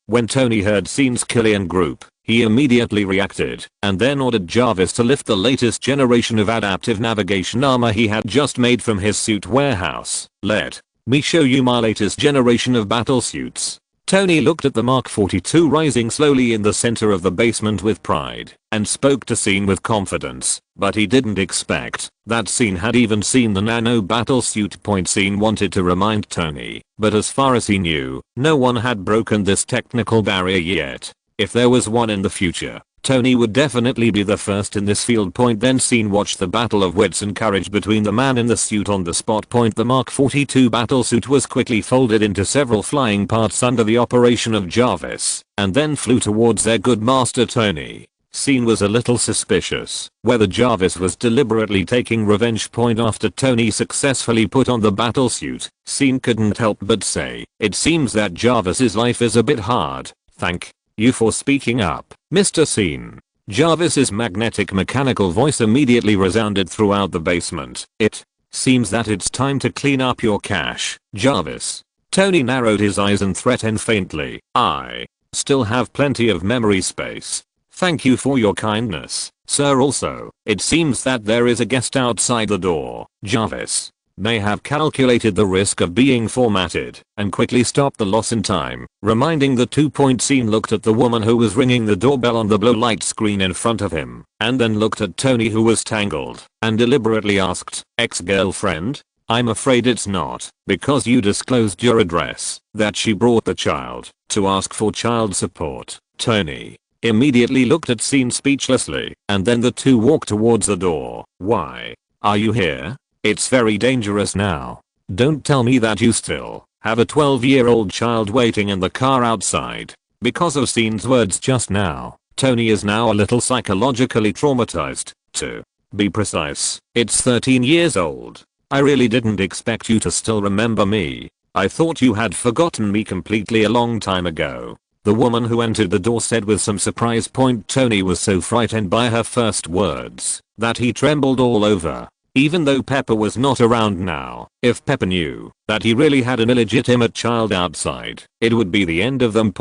When Tony heard Scene's Killian group, he immediately reacted and then ordered Jarvis to lift the latest generation of adaptive navigation armor he had just made from his suit warehouse. "Let me show you my latest generation of battle suits." Tony looked at the Mark 42 rising slowly in the center of the basement with pride and spoke to Scene with confidence, but he didn't expect that Scene had even seen the nano battle suit. Scene wanted to remind Tony, but as far as he knew, no one had broken this technical barrier yet. If there was one in the future, Tony would definitely be the first in this field. Then Scene watched the battle of wits and courage between the man in the suit on the spot. The Mark 42 battlesuit was quickly folded into several flying parts under the operation of Jarvis, and then flew towards their good master Tony. Scene was a little suspicious whether Jarvis was deliberately taking revenge point after Tony successfully put on the battle suit. Scene couldn't help but say, "It seems that Jarvis's life is a bit hard. Thank you for speaking up, Mr. Scene." Jarvis's magnetic mechanical voice immediately resounded throughout the basement. "It seems that it's time to clean up your cache, Jarvis." Tony narrowed his eyes and threatened faintly, "I still have plenty of memory space. Thank you for your kindness, sir. Also, it seems that there is a guest outside the door." Jarvis may have calculated the risk of being formatted and quickly stopped the loss in time, reminding the 2-point scene looked at the woman who was ringing the doorbell on the blue light screen in front of him, and then looked at Tony who was tangled, and deliberately asked, "Ex-girlfriend? I'm afraid it's not, because you disclosed your address, that she brought the child to ask for child support." Tony immediately looked at Scene speechlessly, and then the two walked towards the door. "Why are you here? It's very dangerous now. Don't tell me that you still have a 12-year-old child waiting in the car outside." Because of Scene's words just now, Tony is now a little psychologically traumatized. To be precise, it's 13 years old. "I really didn't expect you to still remember me. I thought you had forgotten me completely a long time ago," the woman who entered the door said with some surprise. Tony was so frightened by her first words that he trembled all over. Even though Pepper was not around now, if Pepper knew that he really had an illegitimate child outside, it would be the end of them.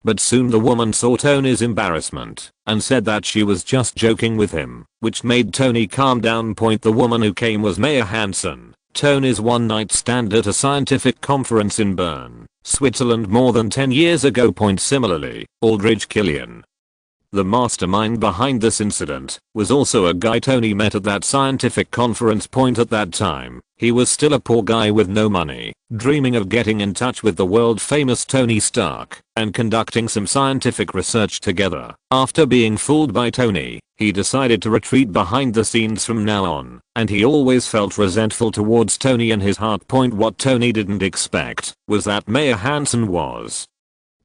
But soon the woman saw Tony's embarrassment and said that she was just joking with him, which made Tony calm down. The woman who came was Maya Hansen, Tony's one-night stand at a scientific conference in Bern, Switzerland more than 10 years ago. Similarly, Aldridge Killian, the mastermind behind this incident, was also a guy Tony met at that scientific conference. At that time, he was still a poor guy with no money, dreaming of getting in touch with the world famous Tony Stark and conducting some scientific research together. After being fooled by Tony, he decided to retreat behind the scenes from now on, and he always felt resentful towards Tony in his heart. What Tony didn't expect was that Maya Hansen was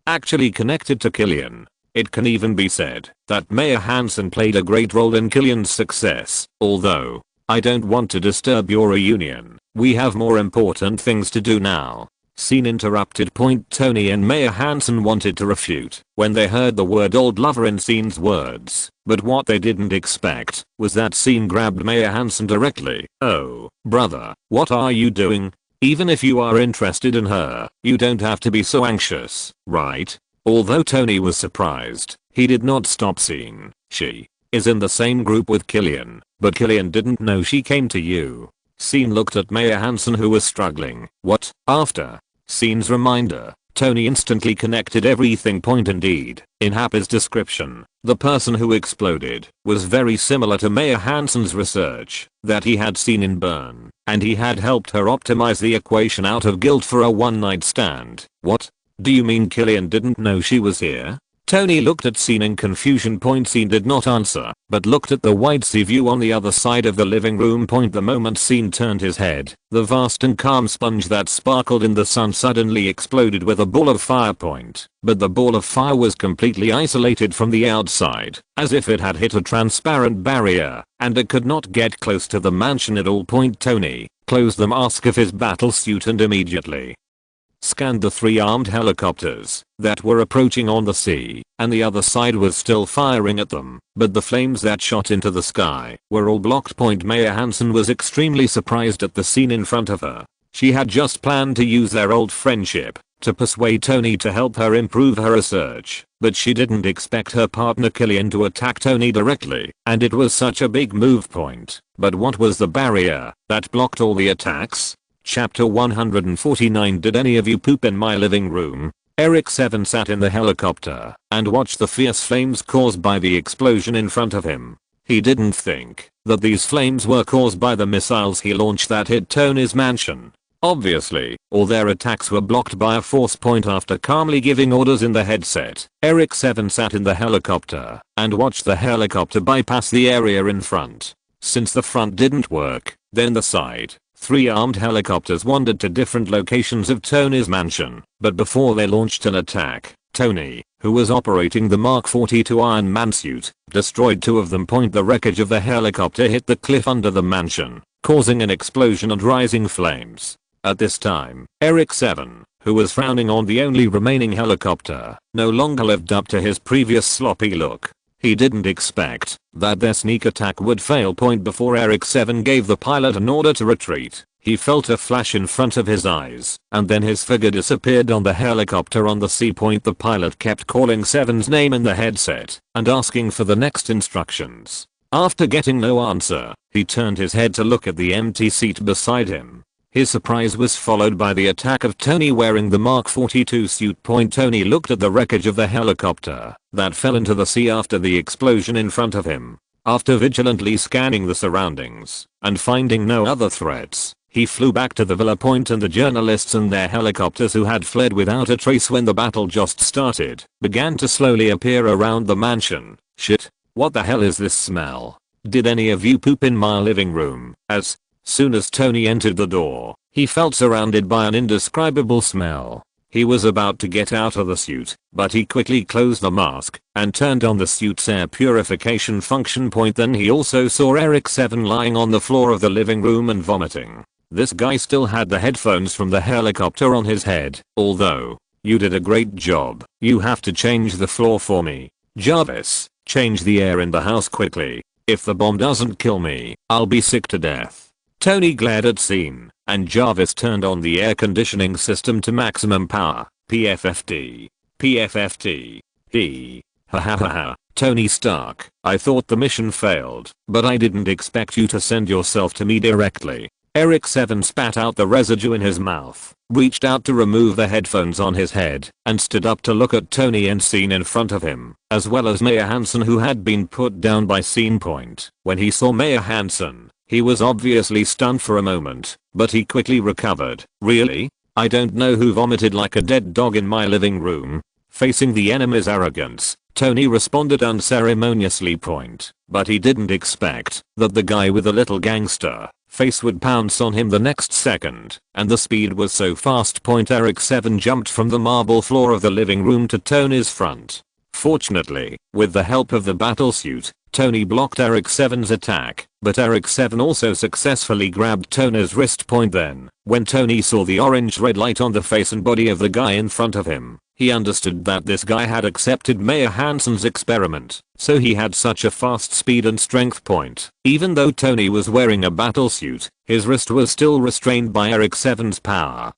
actually connected to Killian. It can even be said that Maya Hansen played a great role in Killian's success. "Although I don't want to disturb your reunion, we have more important things to do now," Scene interrupted. Tony and Maya Hansen wanted to refute when they heard the word old lover in Scene's words, but what they didn't expect was that Scene grabbed Maya Hansen directly. "Oh, brother, what are you doing? Even if you are interested in her, you don't have to be so anxious, right?" Although Tony was surprised, he did not stop. Scene, she is in the same group with Killian, but Killian didn't know she came to you. Scene looked at Maya Hansen who was struggling. "What?" After Scene's reminder, Tony instantly connected everything. Indeed, in Happy's description, the person who exploded was very similar to Maya Hansen's research that he had seen in Bern, and he had helped her optimize the equation out of guilt for a one-night stand. "What? Do you mean Killian didn't know she was here?" Tony looked at Scene in confusion. Scene did not answer, but looked at the wide sea view on the other side of the living room. The moment Scene turned his head, the vast and calm sponge that sparkled in the sun suddenly exploded with a ball of fire. But the ball of fire was completely isolated from the outside, as if it had hit a transparent barrier, and it could not get close to the mansion at all. Tony closed the mask of his battle suit and immediately scanned the 3 armed helicopters that were approaching on the sea, and the other side was still firing at them, but the flames that shot into the sky were all blocked. Maya Hansen was extremely surprised at the scene in front of her. She had just planned to use their old friendship to persuade Tony to help her improve her research, but she didn't expect her partner Killian to attack Tony directly, and it was such a big move. But what was the barrier that blocked all the attacks? Chapter 149. Did any of you poop in my living room? Eric 7 sat in the helicopter and watched the fierce flames caused by the explosion in front of him. He didn't think that these flames were caused by the missiles he launched that hit Tony's mansion. Obviously, all their attacks were blocked by a force. After calmly giving orders in the headset, Eric 7 sat in the helicopter and watched the helicopter bypass the area in front. Since the front didn't work, then the side. 3 armed helicopters wandered to different locations of Tony's mansion, but before they launched an attack, Tony, who was operating the Mark 42 Iron Man suit, destroyed two of them. The wreckage of the helicopter hit the cliff under the mansion, causing an explosion and rising flames. At this time, Eric 7, who was frowning on the only remaining helicopter, no longer lived up to his previous sloppy look. He didn't expect that their sneak attack would fail. Before Eric 7 gave the pilot an order to retreat, he felt a flash in front of his eyes, and then his figure disappeared on the helicopter on the sea. The pilot kept calling 7's name in the headset and asking for the next instructions. After getting no answer, he turned his head to look at the empty seat beside him. His surprise was followed by the attack of Tony wearing the Mark 42 suit. Tony looked at the wreckage of the helicopter that fell into the sea after the explosion in front of him. After vigilantly scanning the surroundings and finding no other threats, he flew back to the villa. And the journalists and their helicopters, who had fled without a trace when the battle just started, began to slowly appear around the mansion. Shit, what the hell is this smell? Did any of you poop in my living room? As soon as Tony entered the door, he felt surrounded by an indescribable smell. He was about to get out of the suit, but he quickly closed the mask and turned on the suit's air purification function. Then he also saw Eric 7 lying on the floor of the living room and vomiting. This guy still had the headphones from the helicopter on his head. Although, you did a great job. You have to change the floor for me. Jarvis, change the air in the house quickly. If the bomb doesn't kill me, I'll be sick to death. Tony glared at Scene, and Jarvis turned on the air conditioning system to maximum power. PFFT. PFFT. Ha ha ha ha. Tony Stark, I thought the mission failed, but I didn't expect you to send yourself to me directly. Eric 7 spat out the residue in his mouth, reached out to remove the headphones on his head, and stood up to look at Tony and Scene in front of him, as well as Mayor Hansen, who had been put down by Scene. When he saw Mayor Hansen, he was obviously stunned for a moment, but he quickly recovered. Really? I don't know who vomited like a dead dog in my living room. Facing the enemy's arrogance, Tony responded unceremoniously. But he didn't expect that the guy with the little gangster face would pounce on him the next second, and the speed was so fast. Eric 7 jumped from the marble floor of the living room to Tony's front. Fortunately, with the help of the battlesuit, Tony blocked Eric 7's attack, but Eric 7 also successfully grabbed Tony's wrist. Then, when Tony saw the orange-red light on the face and body of the guy in front of him, he understood that this guy had accepted Mayor Hansen's experiment, so he had such a fast speed and strength. Even though Tony was wearing a battlesuit, his wrist was still restrained by Eric 7's power.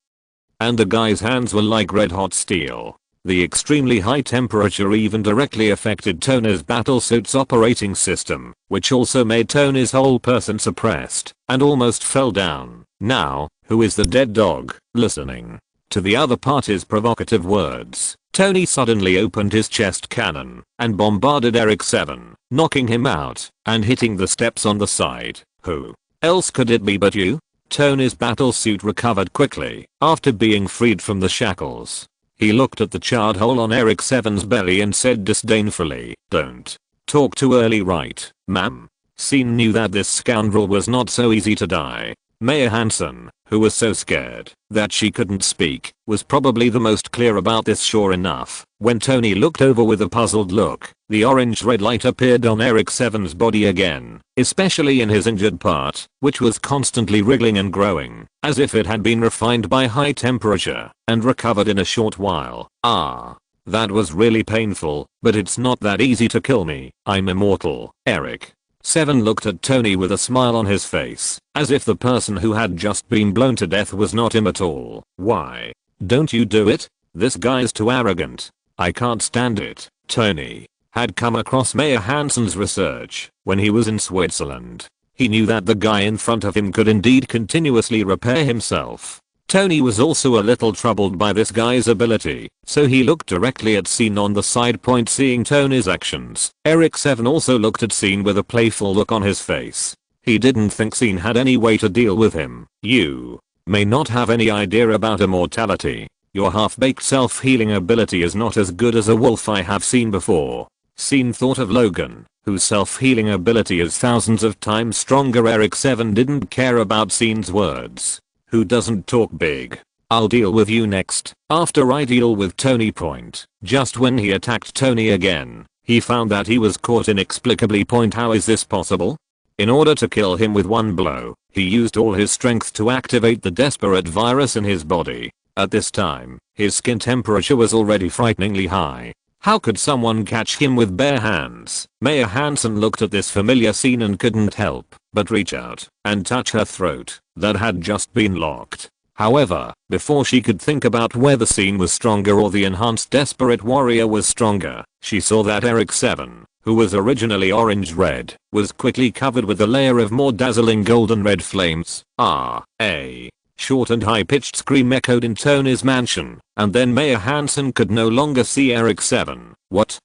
And the guy's hands were like red-hot steel. The extremely high temperature even directly affected Tony's battlesuit's operating system, which also made Tony's whole person suppressed and almost fell down. Now, who is the dead dog? Listening to the other party's provocative words, Tony suddenly opened his chest cannon and bombarded Eric 7, knocking him out and hitting the steps on the side. Who else could it be but you? Tony's battlesuit recovered quickly after being freed from the shackles. He looked at the charred hole on Eric 7's belly and said disdainfully, "Don't talk too early, right, ma'am?" Scene knew that this scoundrel was not so easy to die. Mayor Hansen, who was so scared that she couldn't speak, was probably the most clear about this. Sure enough, when Tony looked over with a puzzled look, the orange-red light appeared on Eric 7's body again, especially in his injured part, which was constantly wriggling and growing, as if it had been refined by high temperature and recovered in a short while. Ah, that was really painful, but it's not that easy to kill me. I'm immortal. Eric 7 looked at Tony with a smile on his face, as if the person who had just been blown to death was not him at all. Why don't you do it? This guy's too arrogant. I can't stand it. Tony had come across Mayor Hansen's research when he was in Switzerland. He knew that the guy in front of him could indeed continuously repair himself. Tony was also a little troubled by this guy's ability, so he looked directly at Scene on the side. Seeing Tony's actions, Eric 7 also looked at Scene with a playful look on his face. He didn't think Scene had any way to deal with him. You may not have any idea about immortality. Your half-baked self-healing ability is not as good as a wolf I have seen before. Scene thought of Logan, whose self-healing ability is thousands of times stronger. Eric 7 didn't care about Scene's words. Who doesn't talk big? I'll deal with you next. After I deal with Tony point. Just when he attacked Tony again, he found that he was caught inexplicably point. How is this possible? In order to kill him with one blow, he used all his strength to activate the desperate virus in his body. At this time, his skin temperature was already frighteningly high. How could someone catch him with bare hands? Maya Hansen looked at this familiar scene and couldn't help but reach out and touch her throat that had just been locked. However, before she could think about whether the scene was stronger or the enhanced Desperate Warrior was stronger, she saw that Eric 7, who was originally orange-red, was quickly covered with a layer of more dazzling golden red flames. A short and high-pitched scream echoed in Tony's mansion, and then Maya Hansen could no longer see Eric 7. What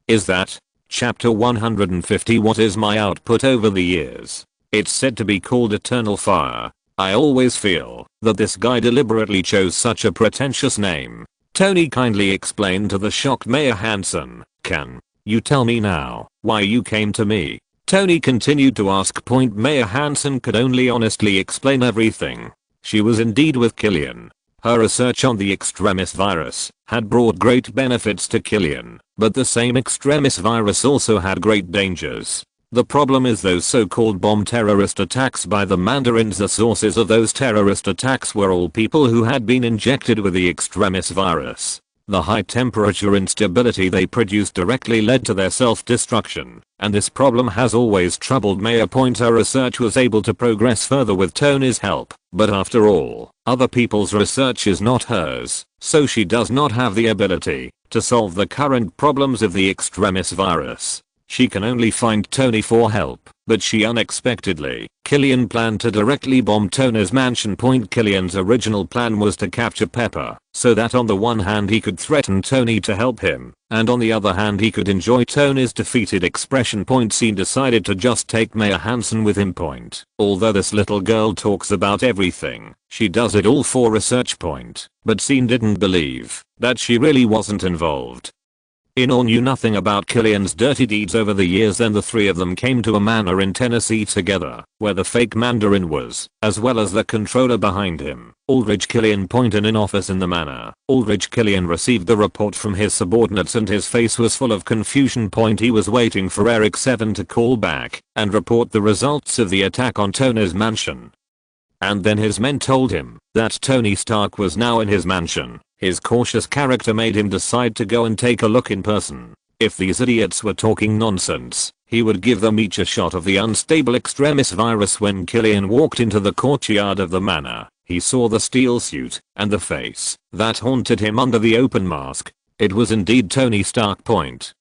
is that? Chapter 150. What is my output over the years? It's said to be called Eternal Fire. I always feel that this guy deliberately chose such a pretentious name. Tony kindly explained to the shocked Maya Hansen. Can you tell me now why you came to me? Tony continued to ask. Maya Hansen could only honestly explain everything. She was indeed with Killian. Her research on the extremis virus had brought great benefits to Killian, but the same extremis virus also had great dangers. The problem is those so-called bomb terrorist attacks by the Mandarins. The sources of those terrorist attacks were all people who had been injected with the extremis virus. The high temperature instability they produced directly led to their self-destruction, and this problem has always troubled Maya. Her research was able to progress further with Tony's help, but after all, other people's research is not hers, so she does not have the ability to solve the current problems of the extremis virus. She can only find Tony for help, but Killian planned to directly bomb Tony's mansion. Killian's original plan was to capture Pepper, so that on the one hand he could threaten Tony to help him, and on the other hand he could enjoy Tony's defeated expression. Scene decided to just take Maya Hansen with him. Although this little girl talks about everything, she does it all for research. But Scene didn't believe that she really wasn't involved. In all knew nothing about Killian's dirty deeds over the years. Then the three of them came to a manor in Tennessee together, where the fake Mandarin was, as well as the controller behind him. Aldridge Killian. In an office in the manor, Aldridge Killian received the report from his subordinates and his face was full of confusion. He was waiting for Eric 7 to call back and report the results of the attack on Tony's mansion. And then his men told him that Tony Stark was now in his mansion. His cautious character made him decide to go and take a look in person. If these idiots were talking nonsense, he would give them each a shot of the unstable extremis virus. When Killian walked into the courtyard of the manor, he saw the steel suit and the face that haunted him under the open mask. It was indeed Tony Stark.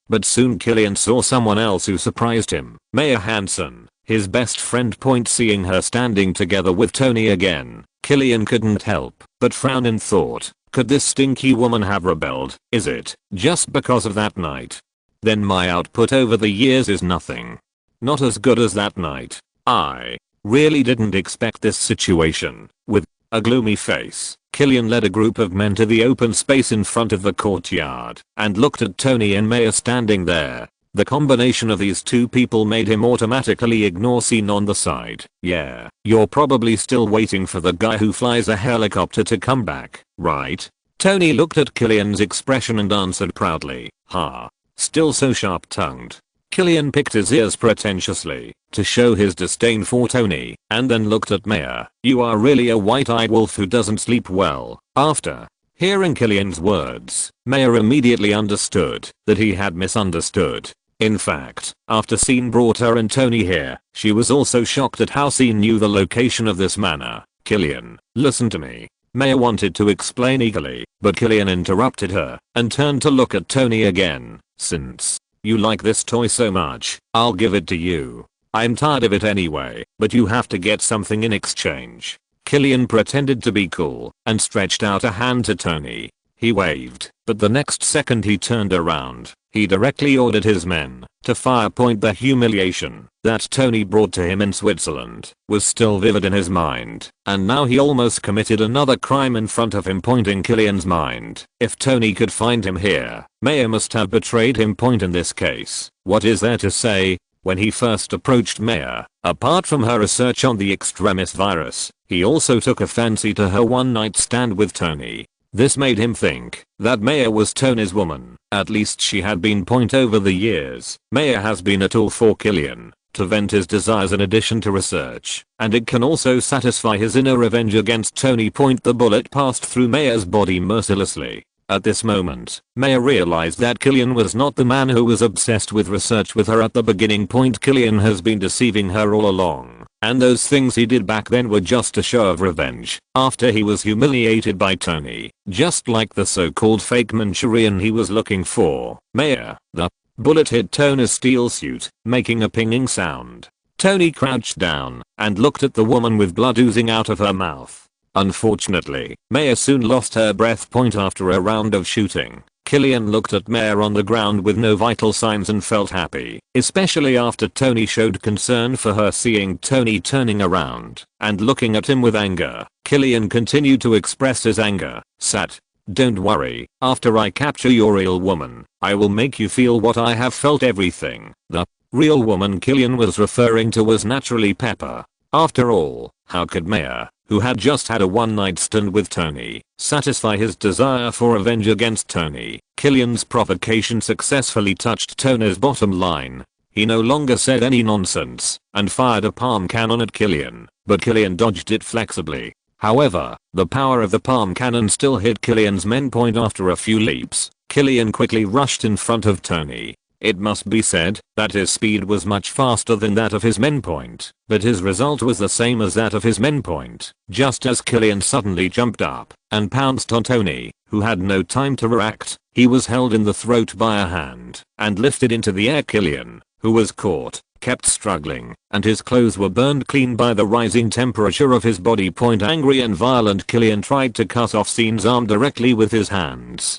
But soon Killian saw someone else who surprised him. Maya Hansen, his best friend. Seeing her standing together with Tony again, Killian couldn't help but frown in thought. Could this stinky woman have rebelled? Is it just because of that night? Then my output over the years is nothing. Not as good as that night. I really didn't expect this situation. With a gloomy face, Killian led a group of men to the open space in front of the courtyard and looked at Tony and Maya standing there. The combination of these two people made him automatically ignore Scene on the side. Yeah, you're probably still waiting for the guy who flies a helicopter to come back, right? Tony looked at Killian's expression and answered proudly, ha. Still so sharp-tongued. Killian picked his ears pretentiously to show his disdain for Tony and then looked at Maya. You are really a white-eyed wolf who doesn't sleep well. After hearing Killian's words, Maya immediately understood that he had misunderstood. In fact, after Scene brought her and Tony here, she was also shocked at how Scene knew the location of this manor. Killian, listen to me. Maya wanted to explain eagerly, but Killian interrupted her and turned to look at Tony again. Since you like this toy so much, I'll give it to you. I'm tired of it anyway, but you have to get something in exchange. Killian pretended to be cool and stretched out a hand to Tony. He waved, but the next second he turned around. He directly ordered his men to fire. The humiliation that Tony brought to him in Switzerland was still vivid in his mind, and now he almost committed another crime in front of him. In Killian's mind, if Tony could find him here, Maya must have betrayed him. In this case, what is there to say? When he first approached Maya, apart from her research on the extremis virus, he also took a fancy to her one-night stand with Tony. This made him think that Maya was Tony's woman. At least she had been. Over the years, Maya has been a tool for Killian to vent his desires in addition to research, and it can also satisfy his inner revenge against Tony. The bullet passed through Maya's body mercilessly. At this moment, Maya realized that Killian was not the man who was obsessed with research with her at the beginning. Killian has been deceiving her all along, and those things he did back then were just a show of revenge after he was humiliated by Tony, just like the so-called fake Manchurian he was looking for. Maya, the bullet hit Tony's steel suit, making a pinging sound. Tony crouched down and looked at the woman with blood oozing out of her mouth. Unfortunately, Maya soon lost her breath. After a round of shooting, Killian looked at Maya on the ground with no vital signs and felt happy, especially after Tony showed concern for her. Seeing Tony turning around and looking at him with anger, Killian continued to express his anger. Sat, don't worry, after I capture your real woman, I will make you feel what I have felt. Everything. The real woman Killian was referring to was naturally Pepper. After all, how could Maya, who had just had a one-night stand with Tony, satisfy his desire for revenge against Tony? Killian's provocation successfully touched Tony's bottom line. He no longer said any nonsense and fired a palm cannon at Killian, but Killian dodged it flexibly. However, the power of the palm cannon still hit Killian's main point. After a few leaps, Killian quickly rushed in front of Tony. It must be said that his speed was much faster than that of his main point, but his result was the same as that of his main point. Just as Killian suddenly jumped up and pounced on Tony, who had no time to react, he was held in the throat by a hand and lifted into the air. Killian, who was caught, kept struggling, and his clothes were burned clean by the rising temperature of his body. Angry and violent, Killian tried to cut off Scene's arm directly with his hands,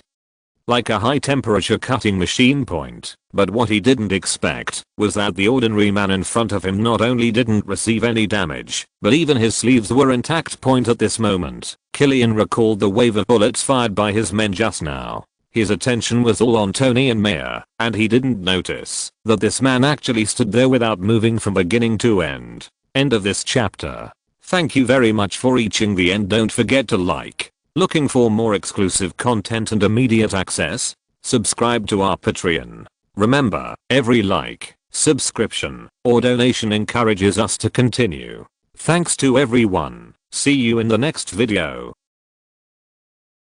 like a high temperature cutting machine. But what he didn't expect was that the ordinary man in front of him not only didn't receive any damage, but even his sleeves were intact. At this moment, Killian recalled the wave of bullets fired by his men just now. His attention was all on Tony and Maya, and he didn't notice that this man actually stood there without moving from beginning to end. End of this chapter. Thank you very much for reaching the end. Don't forget to like. Looking for more exclusive content and immediate access? Subscribe to our Patreon. Remember, every like, subscription, or donation encourages us to continue. Thanks to everyone. See you in the next video.